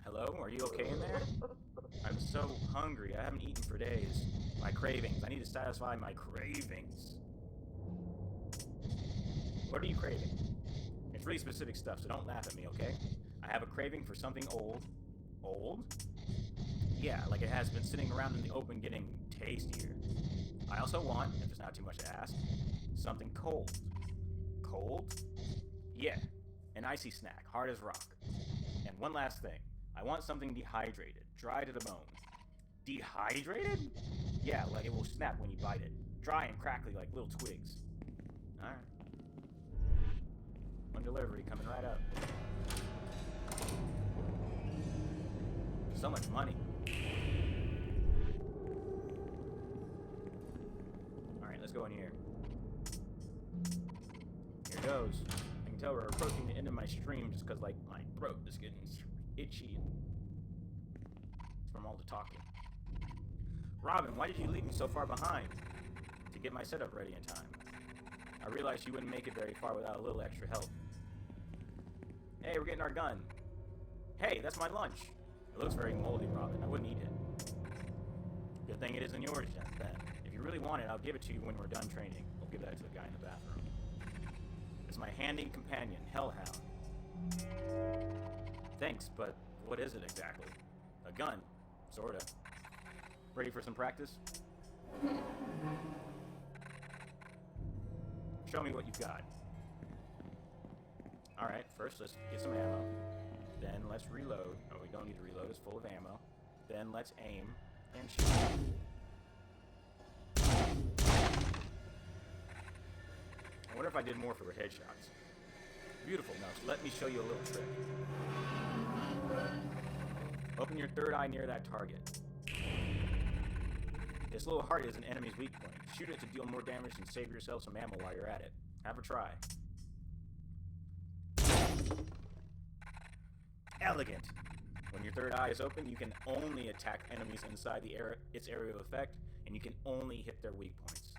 Hello? Are you okay in there? I'm so hungry. I haven't eaten for days. My cravings. I need to satisfy my cravings. What are you craving? It's really specific stuff, so don't laugh at me, okay? I have a craving for something old. Old? Yeah, like it has been sitting around in the open getting tastier. I also want, if it's not too much to ask, something cold. Cold? Yeah, an icy snack, hard as rock. And one last thing. I want something dehydrated, dry to the bone. Dehydrated? Yeah, like it will snap when you bite it. Dry and crackly like little twigs. Alright. On delivery, coming right up. So much money. Alright, let's go in here. Here goes. I can tell we're approaching the end of my stream just because, like, my throat is getting itchy. It's from all the talking. Robin, why did you leave me so far behind? To get my setup ready in time. I realized you wouldn't make it very far without a little extra help. Hey, we're getting our gun. Hey, that's my lunch. It looks very moldy, Robin. I wouldn't eat it. Good thing it isn't yours, then. If you really want it, I'll give it to you when we're done training. We'll give that to the guy in the bathroom. It's my handy companion, Hellhound. Thanks, but what is it exactly? A gun. Sorta. Ready for some practice? Show me what you've got. Alright, first let's get some ammo. Then let's reload. Oh, we don't need to reload, it's full of ammo. Then let's aim and shoot. I wonder if I did more for headshots. Beautiful. Now, let me show you a little trick. Open your third eye near that target. This little heart is an enemy's weak point. Shoot it to deal more damage and save yourself some ammo while you're at it. Have a try. Elegant! When your third eye is open, you can only attack enemies inside its area of effect, and you can only hit their weak points.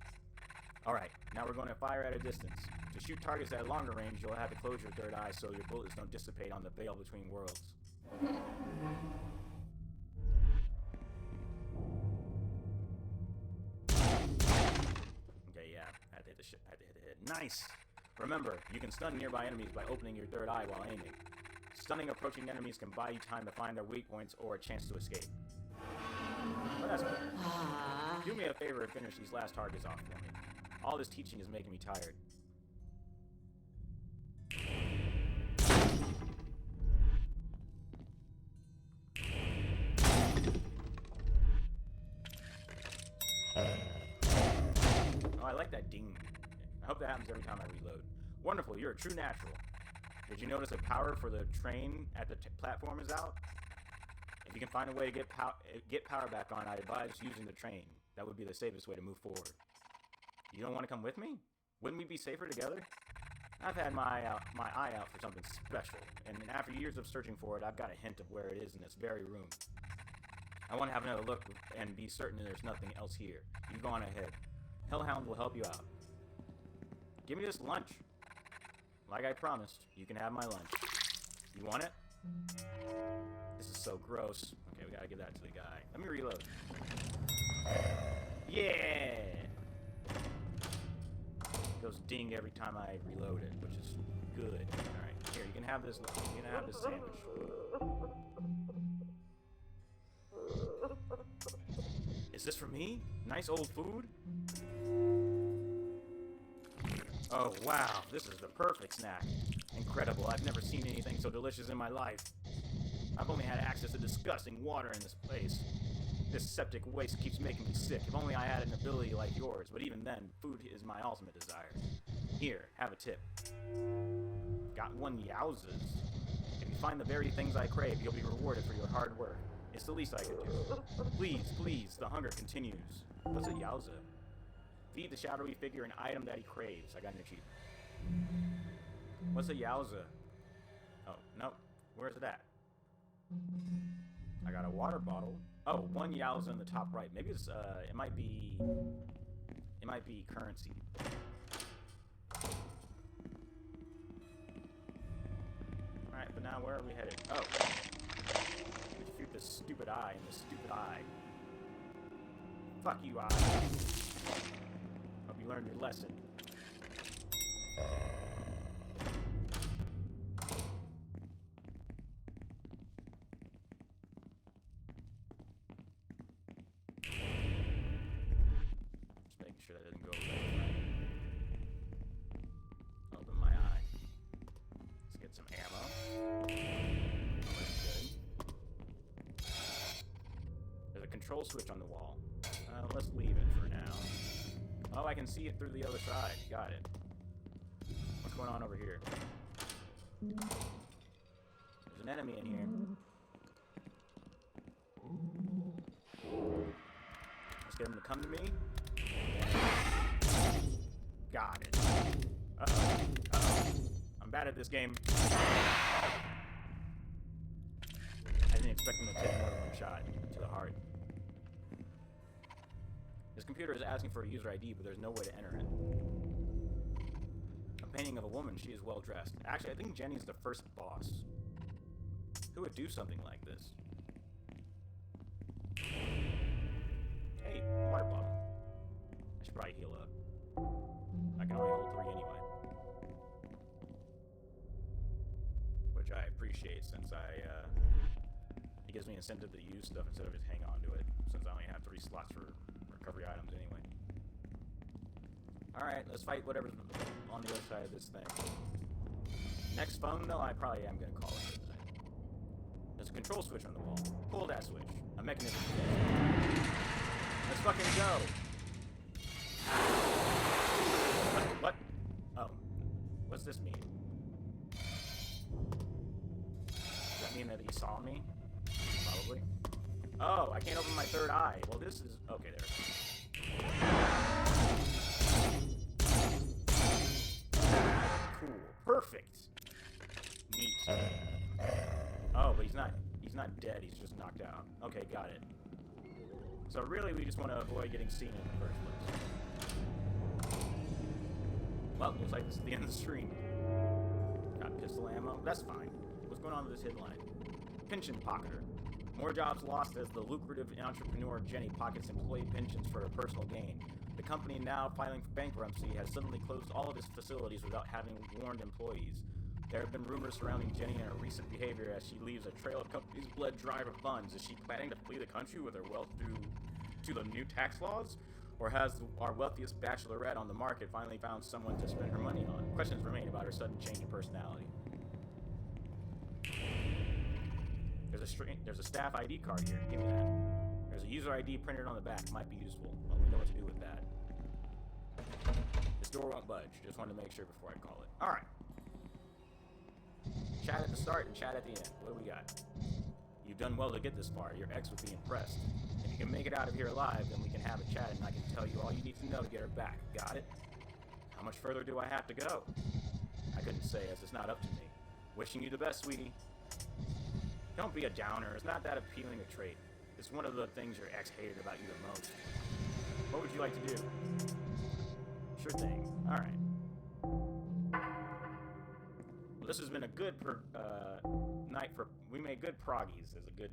Alright, now we're going to fire at a distance. To shoot targets at longer range, you'll have to close your third eye so your bullets don't dissipate on the veil between worlds. Okay, yeah, had to hit it. Nice! Remember, you can stun nearby enemies by opening your third eye while aiming. Stunning approaching enemies can buy you time to find their weak points or a chance to escape. But that's better. Do me a favor and finish these last targets off for me. All this teaching is making me tired. Oh, I like that ding. I hope that happens every time I reload. Wonderful, you're a true natural. Did you notice the power for the train at the platform is out? If you can find a way to get power back on, I advise using the train. That would be the safest way to move forward. You don't want to come with me? Wouldn't we be safer together? I've had my eye out for something special, and after years of searching for it, I've got a hint of where it is in this very room. I want to have another look and be certain there's nothing else here. You go on ahead. Hellhound will help you out. Give me this lunch. Like I promised, you can have my lunch. You want it? This is so gross. Okay, we gotta give that to the guy. Let me reload. Yeah! Goes ding every time I reload it, which is good. Alright, here, you can have this sandwich. Is this for me? Nice old food? Oh, wow, this is the perfect snack. Incredible, I've never seen anything so delicious in my life. I've only had access to disgusting water in this place. This septic waste keeps making me sick. If only I had an ability like yours, but even then, food is my ultimate desire. Here, have a tip. Got one yowzas. If you find the very things I crave, you'll be rewarded for your hard work. It's the least I could do. Please, please, the hunger continues. What's a yowza? Feed the shadowy figure an item that he craves. I got an achievement. What's a yowza? Oh, nope. Where's it at? I got a water bottle. Oh, one yowza in the top right. Maybe it's, it might be currency. Alright, but now where are we headed? Oh. We shoot this stupid eye in this stupid eye. Fuck you, eye. Hope you learned your lesson. Just making sure that didn't go away. Open my eye. Let's get some ammo. Oh, that's good. There's a control switch on the wall. Let's leave it for now. Oh, I can see it through the other side. Got it. What's going on over here? There's an enemy in here. Let's get him to come to me. Got it. Uh-oh. Uh-oh. I'm bad at this game. I didn't expect him to take more than one shot to the heart. This computer is asking for a user ID, but there's no way to enter it. A painting of a woman. She is well dressed. Actually, I think Jenny's the first boss. Who would do something like this? Hey, water bottle. I should probably heal up. I can only hold 3 anyway. Which I appreciate since it gives me incentive to use stuff instead of just hang on to it, since I only have 3 slots for recovery items anyway. Alright, let's fight whatever's on the other side of this thing. Next phone, though, I probably am going to call it for the night. There's a control switch on the wall. Pull that switch. A mechanism. Let's fucking go! What? Oh. What's this mean? Does that mean that he saw me? Probably. Oh, I can't open my third eye. Well, this is... Okay, there it is. Cool. Perfect. Neat. Oh, but he's not dead. He's just knocked out. Okay, got it. So really, we just want to avoid getting seen in the first place. Well, looks like this is the end of the stream. Got pistol ammo. That's fine. What's going on with this headline? Pension pocketer. More jobs lost as the lucrative entrepreneur Jenny pockets employee pensions for her personal gain. The company, now filing for bankruptcy, has suddenly closed all of its facilities without having warned employees. There have been rumors surrounding Jenny and her recent behavior as she leaves a trail of company's blood dry for funds. Is she planning to flee the country with her wealth due to the new tax laws? Or has our wealthiest bachelorette on the market finally found someone to spend her money on? Questions remain about her sudden change in personality. There's a staff ID card here. Give me that. There's a user ID printed on the back. Might be useful. Let me know what to do with that. This door won't budge. Just wanted to make sure before I call it. Alright. Chat at the start and chat at the end. What do we got? You've done well to get this far. Your ex would be impressed. If you can make it out of here alive, then we can have a chat and I can tell you all you need to know to get her back. Got it? How much further do I have to go? I couldn't say, as it's not up to me. Wishing you the best, sweetie. Don't be a downer. It's not that appealing a trait. It's one of the things your ex hated about you the most. What would you like to do? Sure thing. Alright. Well, this has been a good night for... We made good proggies, as a good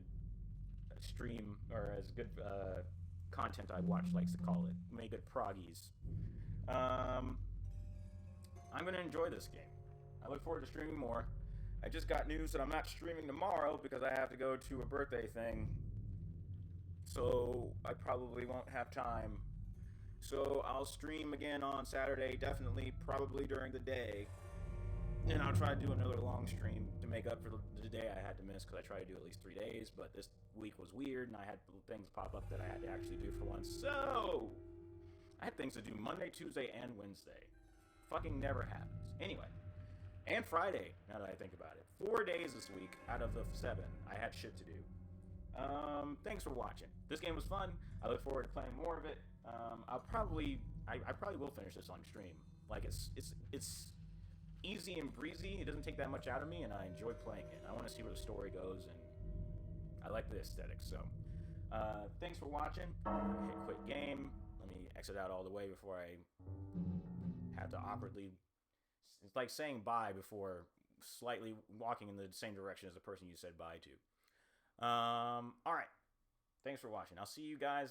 stream, or as good content I watch likes to call it. We made good proggies. I'm going to enjoy this game. I look forward to streaming more. I just got news that I'm not streaming tomorrow because I have to go to a birthday thing. So I probably won't have time. So I'll stream again on Saturday, definitely, probably during the day. And I'll try to do another long stream to make up for the day I had to miss, because I try to do at least 3 days, but this week was weird and I had things pop up that I had to actually do for once. So I had things to do Monday, Tuesday, and Wednesday. Fucking never happens. Anyway. And Friday, now that I think about it. 4 days this week out of the 7. I had shit to do. Thanks for watching. This game was fun. I look forward to playing more of it. I probably will finish this on stream. Like, it's easy and breezy. It doesn't take that much out of me, and I enjoy playing it. I want to see where the story goes, and I like the aesthetic. So, thanks for watching. Hit quit game. Let me exit out all the way before I have to awkwardly... It's like saying bye before slightly walking in the same direction as the person you said bye to. Alright. Thanks for watching. I'll see you guys